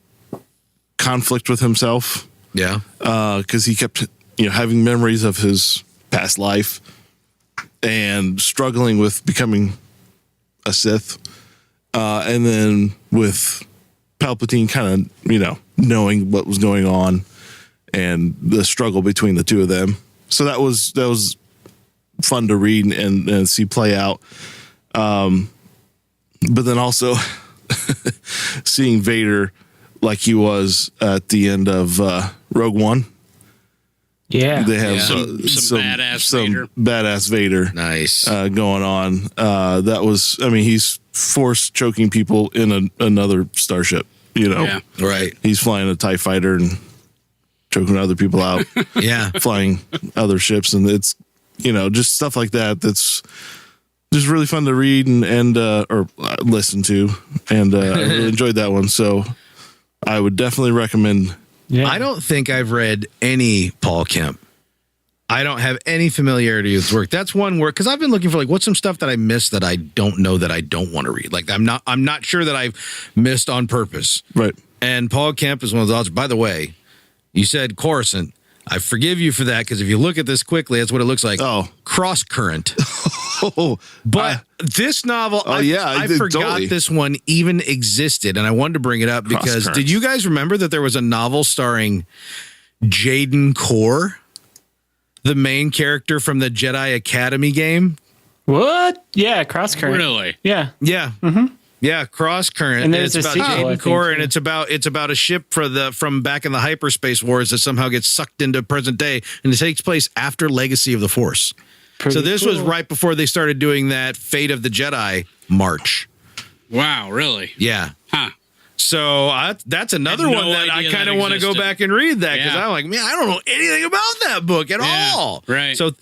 [SPEAKER 4] conflict with himself.
[SPEAKER 6] Yeah.
[SPEAKER 4] Because he kept having memories of his past life and struggling with becoming a Sith. And then with Palpatine kind of, knowing what was going on and the struggle between the two of them. So that was fun to read and see play out. But then also seeing Vader like he was at the end of Rogue One.
[SPEAKER 3] Yeah.
[SPEAKER 4] They have
[SPEAKER 2] some
[SPEAKER 4] badass Vader.
[SPEAKER 5] Nice.
[SPEAKER 4] Going on. That was, he's force choking people in another starship,
[SPEAKER 2] Yeah.
[SPEAKER 5] Right.
[SPEAKER 4] He's flying a TIE fighter and choking other people out,
[SPEAKER 5] Yeah.
[SPEAKER 4] flying other ships. And it's, just stuff like that. That's just really fun to read and or listen to. And I really enjoyed that one. So I would definitely recommend.
[SPEAKER 3] Yeah.
[SPEAKER 6] I don't think I've read any Paul Kemp. I don't have any familiarity with his work. That's one work because I've been looking for what's some stuff that I missed that I don't know that I don't want to read. I'm not sure that I've missed on purpose.
[SPEAKER 4] Right.
[SPEAKER 6] And Paul Kemp is one of those. By the way, you said Coruscant. I forgive you for that because if you look at this quickly, that's what it looks like.
[SPEAKER 4] Oh.
[SPEAKER 6] Cross current.
[SPEAKER 4] Oh,
[SPEAKER 6] But this novel, I forgot
[SPEAKER 4] totally.
[SPEAKER 6] this one even existed, and I wanted to bring it up because
[SPEAKER 4] Cross-current.
[SPEAKER 6] did you guys remember that there was a novel starring Jaden Core, the main character from the Jedi Academy game?
[SPEAKER 3] What? Yeah, cross current.
[SPEAKER 2] Really?
[SPEAKER 3] Yeah.
[SPEAKER 6] Yeah. Yeah, Cross Current.
[SPEAKER 3] And there's
[SPEAKER 6] it's
[SPEAKER 3] a
[SPEAKER 6] about
[SPEAKER 3] sequel, I
[SPEAKER 6] Jaden
[SPEAKER 3] think,
[SPEAKER 6] Core,
[SPEAKER 3] too.
[SPEAKER 6] and it's about a ship from back in the hyperspace wars that somehow gets sucked into present day, and it takes place after Legacy of the Force.
[SPEAKER 3] Pretty
[SPEAKER 6] So this was
[SPEAKER 3] cool.
[SPEAKER 6] right before they started doing that Fate of the Jedi march.
[SPEAKER 2] Wow, really?
[SPEAKER 6] Yeah.
[SPEAKER 2] Huh.
[SPEAKER 6] So that's another
[SPEAKER 2] Had no
[SPEAKER 6] one that I
[SPEAKER 2] idea
[SPEAKER 6] kind of
[SPEAKER 2] that
[SPEAKER 6] want to go
[SPEAKER 2] existed.
[SPEAKER 6] back and read that because
[SPEAKER 2] Yeah.
[SPEAKER 6] I'm like, man, I don't know anything about that book at
[SPEAKER 2] Yeah,
[SPEAKER 6] all.
[SPEAKER 2] right.
[SPEAKER 6] So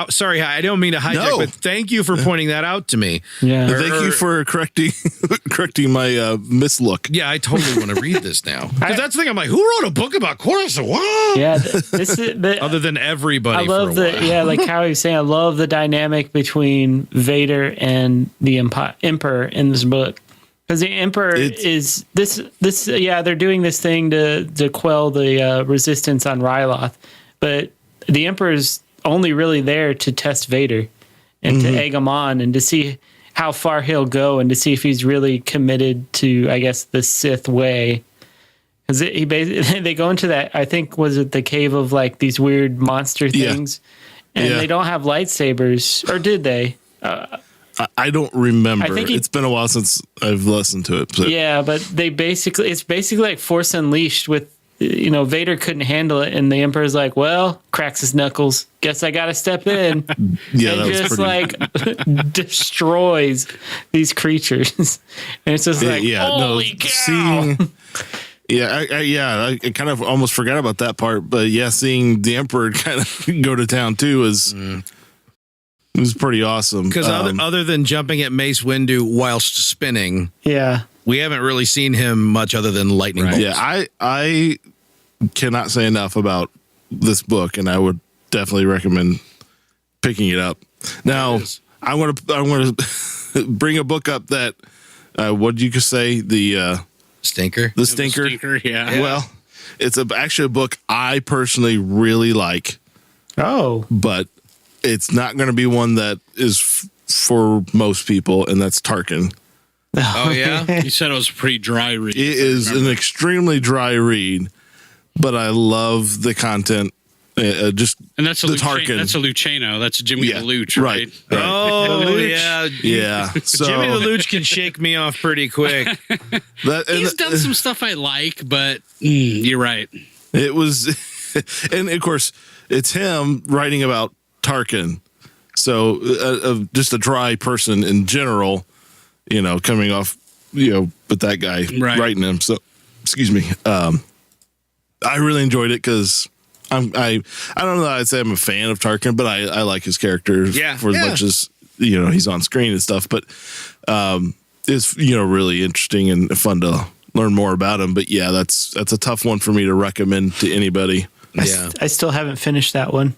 [SPEAKER 6] sorry, I don't mean to hijack,
[SPEAKER 4] No.
[SPEAKER 6] but thank you for pointing that out to me.
[SPEAKER 3] Yeah.
[SPEAKER 4] Thank you for correcting my mislook.
[SPEAKER 6] Yeah, I totally want to read this now because that's the thing. I'm like, who wrote a book about Coruscant? What?
[SPEAKER 3] Yeah. This is
[SPEAKER 6] Other than everybody.
[SPEAKER 3] I love
[SPEAKER 6] for a while.
[SPEAKER 3] like how he was saying, I love the dynamic between Vader and the Emperor in this book. Because the Emperor is this, they're doing this thing to quell the resistance on Ryloth, but the Emperor's only really there to test Vader and to egg him on and to see how far he'll go and to see if he's really committed to, I guess, the Sith way. Because they go into that, I think, was it the cave of these weird monster things, and they don't have lightsabers, or did they?
[SPEAKER 4] I don't remember.
[SPEAKER 3] I think
[SPEAKER 4] it's been a while since I've listened to it. So.
[SPEAKER 3] Yeah, but it's basically like Force Unleashed with, Vader couldn't handle it. And the Emperor's like, well, cracks his knuckles. Guess I got to step in.
[SPEAKER 4] Yeah,
[SPEAKER 3] and
[SPEAKER 4] that was
[SPEAKER 3] just destroys these creatures. And it's just like, holy cow.
[SPEAKER 4] I kind of almost forgot about that part. But yeah, seeing the Emperor kind of go to town too is... It was pretty awesome.
[SPEAKER 6] Because other than jumping at Mace Windu whilst spinning,
[SPEAKER 3] Yeah.
[SPEAKER 6] we haven't really seen him much other than lightning bolts.
[SPEAKER 4] Yeah, I cannot say enough about this book, and I would definitely recommend picking it up. Now, I'm gonna bring a book up that what did you say the
[SPEAKER 6] Stinker.
[SPEAKER 4] the stinker?
[SPEAKER 2] Yeah.
[SPEAKER 4] Well, it's actually a book I personally really like,
[SPEAKER 3] Oh.
[SPEAKER 4] but it's not going to be one that is for most people, and that's Tarkin.
[SPEAKER 6] Oh, yeah?
[SPEAKER 2] You said it was a pretty dry read.
[SPEAKER 4] It is an extremely dry read, but I love the content. Just
[SPEAKER 2] And that's a
[SPEAKER 4] the
[SPEAKER 2] Tarkin. That's a Luceno. That's Jimmy the Looch, right?
[SPEAKER 6] Oh, yeah.
[SPEAKER 4] yeah. So
[SPEAKER 6] Jimmy the Looch can shake me off pretty quick.
[SPEAKER 2] He's done some stuff I like, but you're right.
[SPEAKER 4] It was, and of course, it's him writing about Tarkin. So just a dry person in general, coming off, with that guy writing him. So, excuse me. I really enjoyed it because I don't know that I'd say I'm a fan of Tarkin, but I like his character for as much as, he's on screen and stuff. But it's, really interesting and fun to learn more about him. But yeah, that's a tough one for me to recommend to anybody.
[SPEAKER 3] I still haven't finished that one.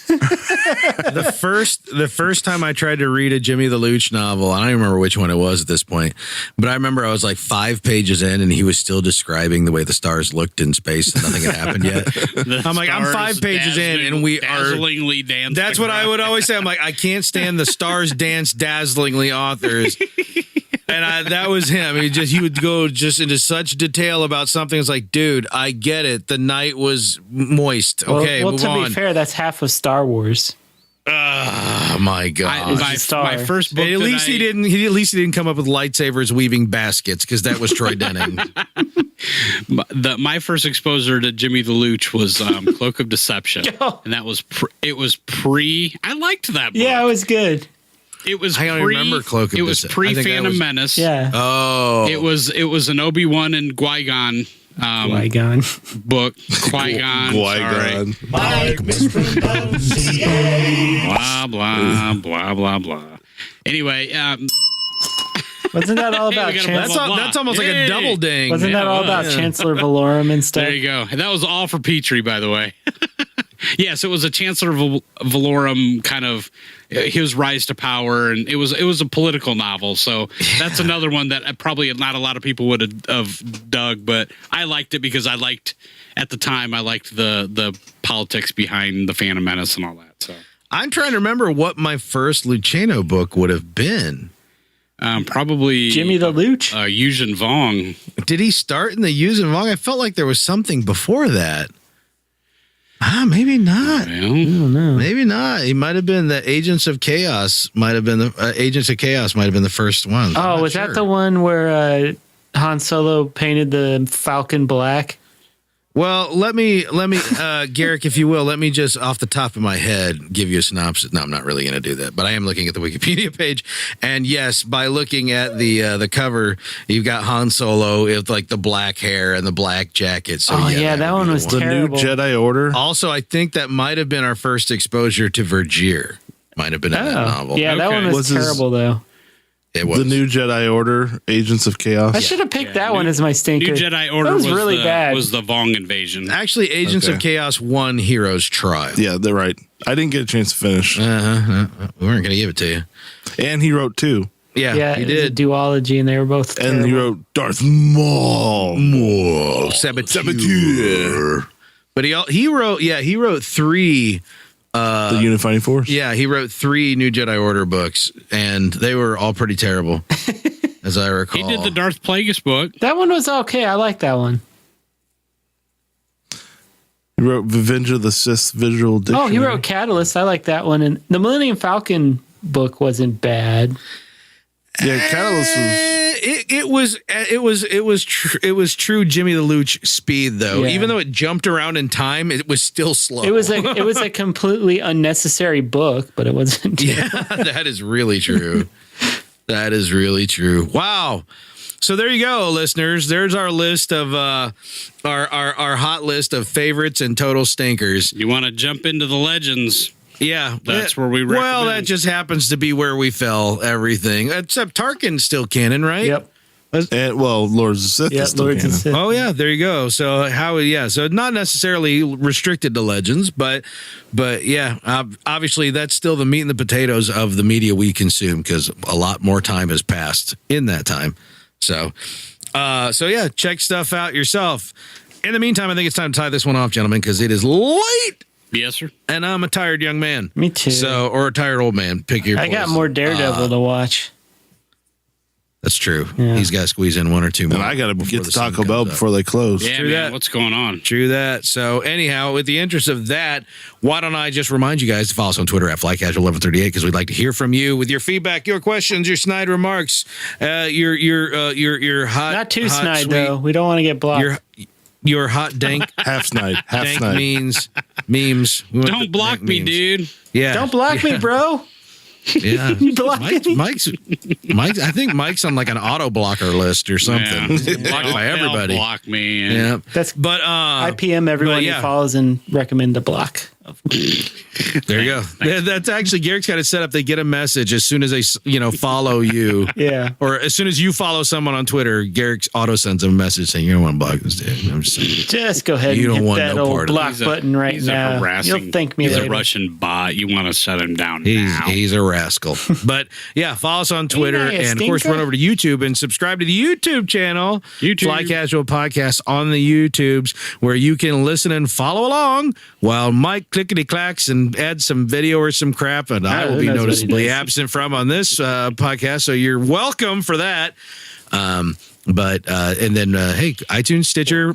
[SPEAKER 6] The first time I tried to read a Jimmy the Looch novel, I don't even remember which one it was at this point, but I remember I was like 5 pages in and he was still describing the way the stars looked in space and nothing had happened yet. I'm like, I'm 5 pages in and we are
[SPEAKER 2] dazzlingly dancing.
[SPEAKER 6] That's what I would always say. I'm like, I can't stand the stars dance dazzlingly authors. And that was him. He would go just into such detail about something. It's like, dude, I get it. The night was moist. Okay,
[SPEAKER 3] well
[SPEAKER 6] move
[SPEAKER 3] to
[SPEAKER 6] on.
[SPEAKER 3] be fair, that's half of Star Wars.
[SPEAKER 6] Oh my god!
[SPEAKER 2] My first book.
[SPEAKER 6] At least he didn't come up with lightsabers weaving baskets because that was Troy Denning.
[SPEAKER 2] My first exposure to Jimmy the Looch was Cloak of Deception, and that was pre. I liked that book.
[SPEAKER 3] Yeah, it was good.
[SPEAKER 2] It was.
[SPEAKER 6] I don't remember Cloak of Deception.
[SPEAKER 2] It was pre Phantom Menace.
[SPEAKER 3] Yeah.
[SPEAKER 6] Oh.
[SPEAKER 2] It was an Obi-Wan and Qui-Gon.
[SPEAKER 3] Qui-Gon
[SPEAKER 2] book. Qui-Gon.
[SPEAKER 4] Qui-Gon.
[SPEAKER 2] Blah blah blah blah blah. Anyway,
[SPEAKER 3] wasn't that all about
[SPEAKER 2] we got a
[SPEAKER 3] Chancellor?
[SPEAKER 6] That's almost like a double ding.
[SPEAKER 3] Wasn't that all about Chancellor Valorum and stuff?
[SPEAKER 2] there you go. And that was all for Petrie, by the way. Yes, it was a Chancellor Valorum kind of his rise to power, and it was a political novel. So that's another one that probably not a lot of people would have dug, but I liked it because at the time I liked the politics behind the Phantom Menace and all that. So
[SPEAKER 6] I'm trying to remember what my first Luceno book would have been.
[SPEAKER 2] Probably
[SPEAKER 3] Jimmy the Looch.
[SPEAKER 2] Yuzhen Vong.
[SPEAKER 6] Did he start in the Yuzhen Vong? I felt like there was something before that. Maybe not.
[SPEAKER 2] Well,
[SPEAKER 6] Maybe not. He might have been the Agents of Chaos. Might have been the first one.
[SPEAKER 3] Oh, was that the one where Han Solo painted the Falcon black?
[SPEAKER 6] Well, let me, Garrick, if you will, let me just off the top of my head give you a synopsis. No, I'm not really going to do that, but I am looking at the Wikipedia page, and yes, by looking at the cover, you've got Han Solo with like the black hair and the black jacket. So
[SPEAKER 3] that one was
[SPEAKER 4] The
[SPEAKER 3] terrible.
[SPEAKER 4] new Jedi Order.
[SPEAKER 6] Also, I think that might have been our first exposure to Vergier. Might have been in that novel.
[SPEAKER 3] Yeah, that one was terrible though.
[SPEAKER 6] It was
[SPEAKER 4] The new Jedi Order, Agents of Chaos.
[SPEAKER 3] I should have picked that one as my stinker.
[SPEAKER 2] New Jedi Order
[SPEAKER 3] that was really bad.
[SPEAKER 2] Was the Vong invasion.
[SPEAKER 6] Actually, Agents of
[SPEAKER 4] Okay.
[SPEAKER 6] Chaos 1 Heroes Trial.
[SPEAKER 4] Yeah, they're right. I didn't get a chance to finish.
[SPEAKER 6] We weren't going to give it to you.
[SPEAKER 4] And he wrote 2.
[SPEAKER 3] yeah,
[SPEAKER 6] he
[SPEAKER 3] it was a
[SPEAKER 6] did.
[SPEAKER 3] duology, and they were both
[SPEAKER 4] And he
[SPEAKER 3] terrible.
[SPEAKER 4] wrote Darth Maul.
[SPEAKER 6] Saboteur. But he wrote 3.
[SPEAKER 4] The Unifying Force.
[SPEAKER 6] Yeah, he wrote 3 New Jedi Order books, and they were all pretty terrible, as I recall.
[SPEAKER 2] He did the Darth Plagueis book.
[SPEAKER 3] That one was okay. I like that one.
[SPEAKER 4] He wrote Revenge of the Sith Visual Dictionary.
[SPEAKER 3] Oh, he wrote Catalyst. I like that one. And the Millennium Falcon book wasn't bad.
[SPEAKER 4] Yeah, Catalyst was...
[SPEAKER 6] It was true Jimmy the Looch speed though.
[SPEAKER 3] Yeah.
[SPEAKER 6] Even though it jumped around in time, it was still slow.
[SPEAKER 3] It was a completely unnecessary book, but it wasn't.
[SPEAKER 6] Yeah, that is really true. That is really true. Wow. So there you go, listeners. There's our list of our hot list of favorites and total stinkers.
[SPEAKER 2] You want to jump into the legends?
[SPEAKER 6] Yeah,
[SPEAKER 2] That's where we
[SPEAKER 6] Well,
[SPEAKER 2] recommend.
[SPEAKER 6] that just happens to be where we fell everything. Except Tarkin's still canon, right?
[SPEAKER 3] Yep.
[SPEAKER 4] And, Lords of Sith
[SPEAKER 3] Yeah,
[SPEAKER 4] is still
[SPEAKER 3] Lords of
[SPEAKER 4] canon.
[SPEAKER 3] Sith.
[SPEAKER 6] Oh yeah, there you go. So so not necessarily restricted to legends, but yeah, obviously that's still the meat and the potatoes of the media we consume because a lot more time has passed in that time. So yeah, check stuff out yourself. In the meantime, I think it's time to tie this one off, gentlemen, because it is late.
[SPEAKER 2] Yes, sir.
[SPEAKER 6] And I'm a tired young man.
[SPEAKER 3] Me too.
[SPEAKER 6] Or a tired old man. Pick your
[SPEAKER 3] I got
[SPEAKER 6] poison.
[SPEAKER 3] more Daredevil to watch.
[SPEAKER 6] That's true.
[SPEAKER 3] Yeah.
[SPEAKER 6] He's got to squeeze in 1 or 2 more.
[SPEAKER 4] And I got to
[SPEAKER 6] before
[SPEAKER 4] get
[SPEAKER 6] the
[SPEAKER 4] to
[SPEAKER 6] sun
[SPEAKER 4] Taco Bell
[SPEAKER 6] comes up.
[SPEAKER 4] before they close.
[SPEAKER 2] Yeah,
[SPEAKER 6] True
[SPEAKER 2] man.
[SPEAKER 6] that.
[SPEAKER 2] What's going on?
[SPEAKER 6] True that. So anyhow, with the interest of that, why don't I just remind you guys to follow us on Twitter at FlyCasual1138 because we'd like to hear from you with your feedback, your questions, your snide remarks, your hot.
[SPEAKER 3] Not too
[SPEAKER 6] hot,
[SPEAKER 3] snide
[SPEAKER 6] sweet-
[SPEAKER 3] though. We don't want to get blocked.
[SPEAKER 6] Your hot dank
[SPEAKER 4] Half snide. Half
[SPEAKER 6] dank
[SPEAKER 4] snide.
[SPEAKER 6] memes. We want the
[SPEAKER 2] Don't block
[SPEAKER 6] dank
[SPEAKER 2] me,
[SPEAKER 6] memes.
[SPEAKER 2] dude.
[SPEAKER 6] Yeah.
[SPEAKER 3] Don't block me, bro.
[SPEAKER 6] Yeah.
[SPEAKER 3] You blocking me?
[SPEAKER 6] Mike's. I think Mike's on like an auto blocker list or something.
[SPEAKER 2] Yeah.
[SPEAKER 6] Blocked by everybody.
[SPEAKER 2] They'll block me.
[SPEAKER 6] Yeah.
[SPEAKER 3] That's
[SPEAKER 6] But
[SPEAKER 3] I PM everyone
[SPEAKER 6] but yeah.
[SPEAKER 3] he follows and recommend to block.
[SPEAKER 6] There you go. That's actually Garrick's got it set up. They get a message as soon as they, follow you.
[SPEAKER 3] Yeah.
[SPEAKER 6] Or as soon as you follow someone on Twitter, Garrick auto sends them a message saying, "You don't want to block this dude." I'm just saying.
[SPEAKER 3] Just go ahead
[SPEAKER 6] You
[SPEAKER 3] and
[SPEAKER 6] don't
[SPEAKER 3] hit
[SPEAKER 6] want
[SPEAKER 3] that
[SPEAKER 6] no
[SPEAKER 3] old
[SPEAKER 6] part of
[SPEAKER 3] block button right
[SPEAKER 2] He's
[SPEAKER 3] now.
[SPEAKER 2] a harassing.
[SPEAKER 3] You'll thank me
[SPEAKER 2] He's
[SPEAKER 3] later.
[SPEAKER 2] a Russian bot. You want to shut him down now.
[SPEAKER 6] He's a rascal. But yeah, follow us on Twitter
[SPEAKER 3] Ain't I a
[SPEAKER 6] and of course
[SPEAKER 3] stinker?
[SPEAKER 6] run over to YouTube and subscribe to the YouTube channel,
[SPEAKER 2] YouTube.
[SPEAKER 6] Fly Casual Podcast on the YouTubes, where you can listen and follow along while Mike clickety clacks and adds some video or some crap, and I will
[SPEAKER 3] who
[SPEAKER 6] be
[SPEAKER 3] knows what he
[SPEAKER 6] noticeably
[SPEAKER 3] does.
[SPEAKER 6] absent from on this podcast. So you're welcome for that. And then hey, iTunes, Stitcher,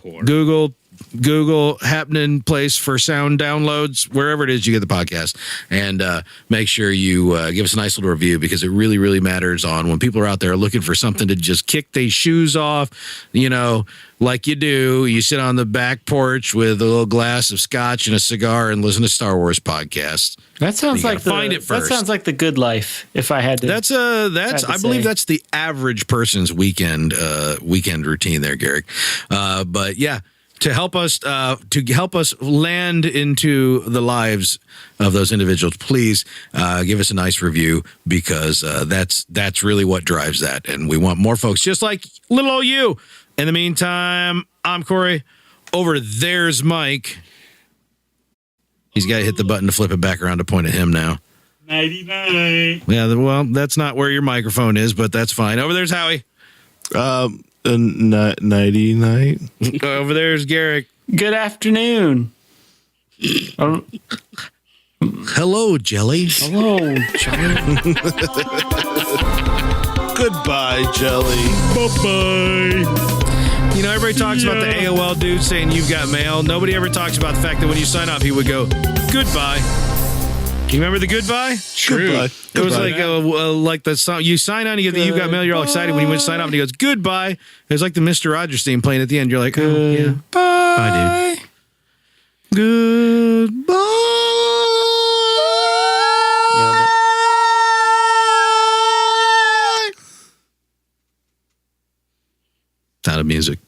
[SPEAKER 6] Google happening place for sound downloads, wherever it is you get the podcast, and make sure you give us a nice little review, because it really, really matters on when people are out there looking for something to just kick their shoes off, like you do. You sit on the back porch with a little glass of scotch and a cigar and listen to Star Wars podcasts.
[SPEAKER 3] That sounds
[SPEAKER 6] You
[SPEAKER 3] like
[SPEAKER 6] gotta find it
[SPEAKER 3] that
[SPEAKER 6] first.
[SPEAKER 3] sounds like the good life. If I had to,
[SPEAKER 6] That's
[SPEAKER 3] to
[SPEAKER 6] I believe
[SPEAKER 3] say.
[SPEAKER 6] that's the average person's weekend routine there, Garrick. But yeah, to help us land into the lives of those individuals, please give us a nice review, because that's really what drives that, and we want more folks just like little old you. In the meantime, I'm Corey. Over there's Mike. He's got to hit the button to flip it back around to point at him now.
[SPEAKER 2] 99.
[SPEAKER 6] Yeah, well, that's not where your microphone is, but that's fine. Over there's Howie.
[SPEAKER 4] Nighty night.
[SPEAKER 6] Over there's Garrick.
[SPEAKER 3] good afternoon.
[SPEAKER 6] Hello, Jelly.
[SPEAKER 3] Hello, Charlie.
[SPEAKER 4] Goodbye, Jelly.
[SPEAKER 6] Bye-bye. Everybody talks about the AOL dude saying you've got mail. Nobody ever talks about the fact that when you sign up, he would go, goodbye. You remember the goodbye?
[SPEAKER 2] True.
[SPEAKER 4] Goodbye.
[SPEAKER 6] It was
[SPEAKER 4] Goodbye.
[SPEAKER 6] like the song. You sign on, you get the you've got mail, you're all excited. When you went to sign up and he goes, goodbye. It was like the Mr. Rogers theme playing at the end. You're like, oh, yeah. Bye, dude. Goodbye.
[SPEAKER 3] Nailed it.
[SPEAKER 6] Sound of music.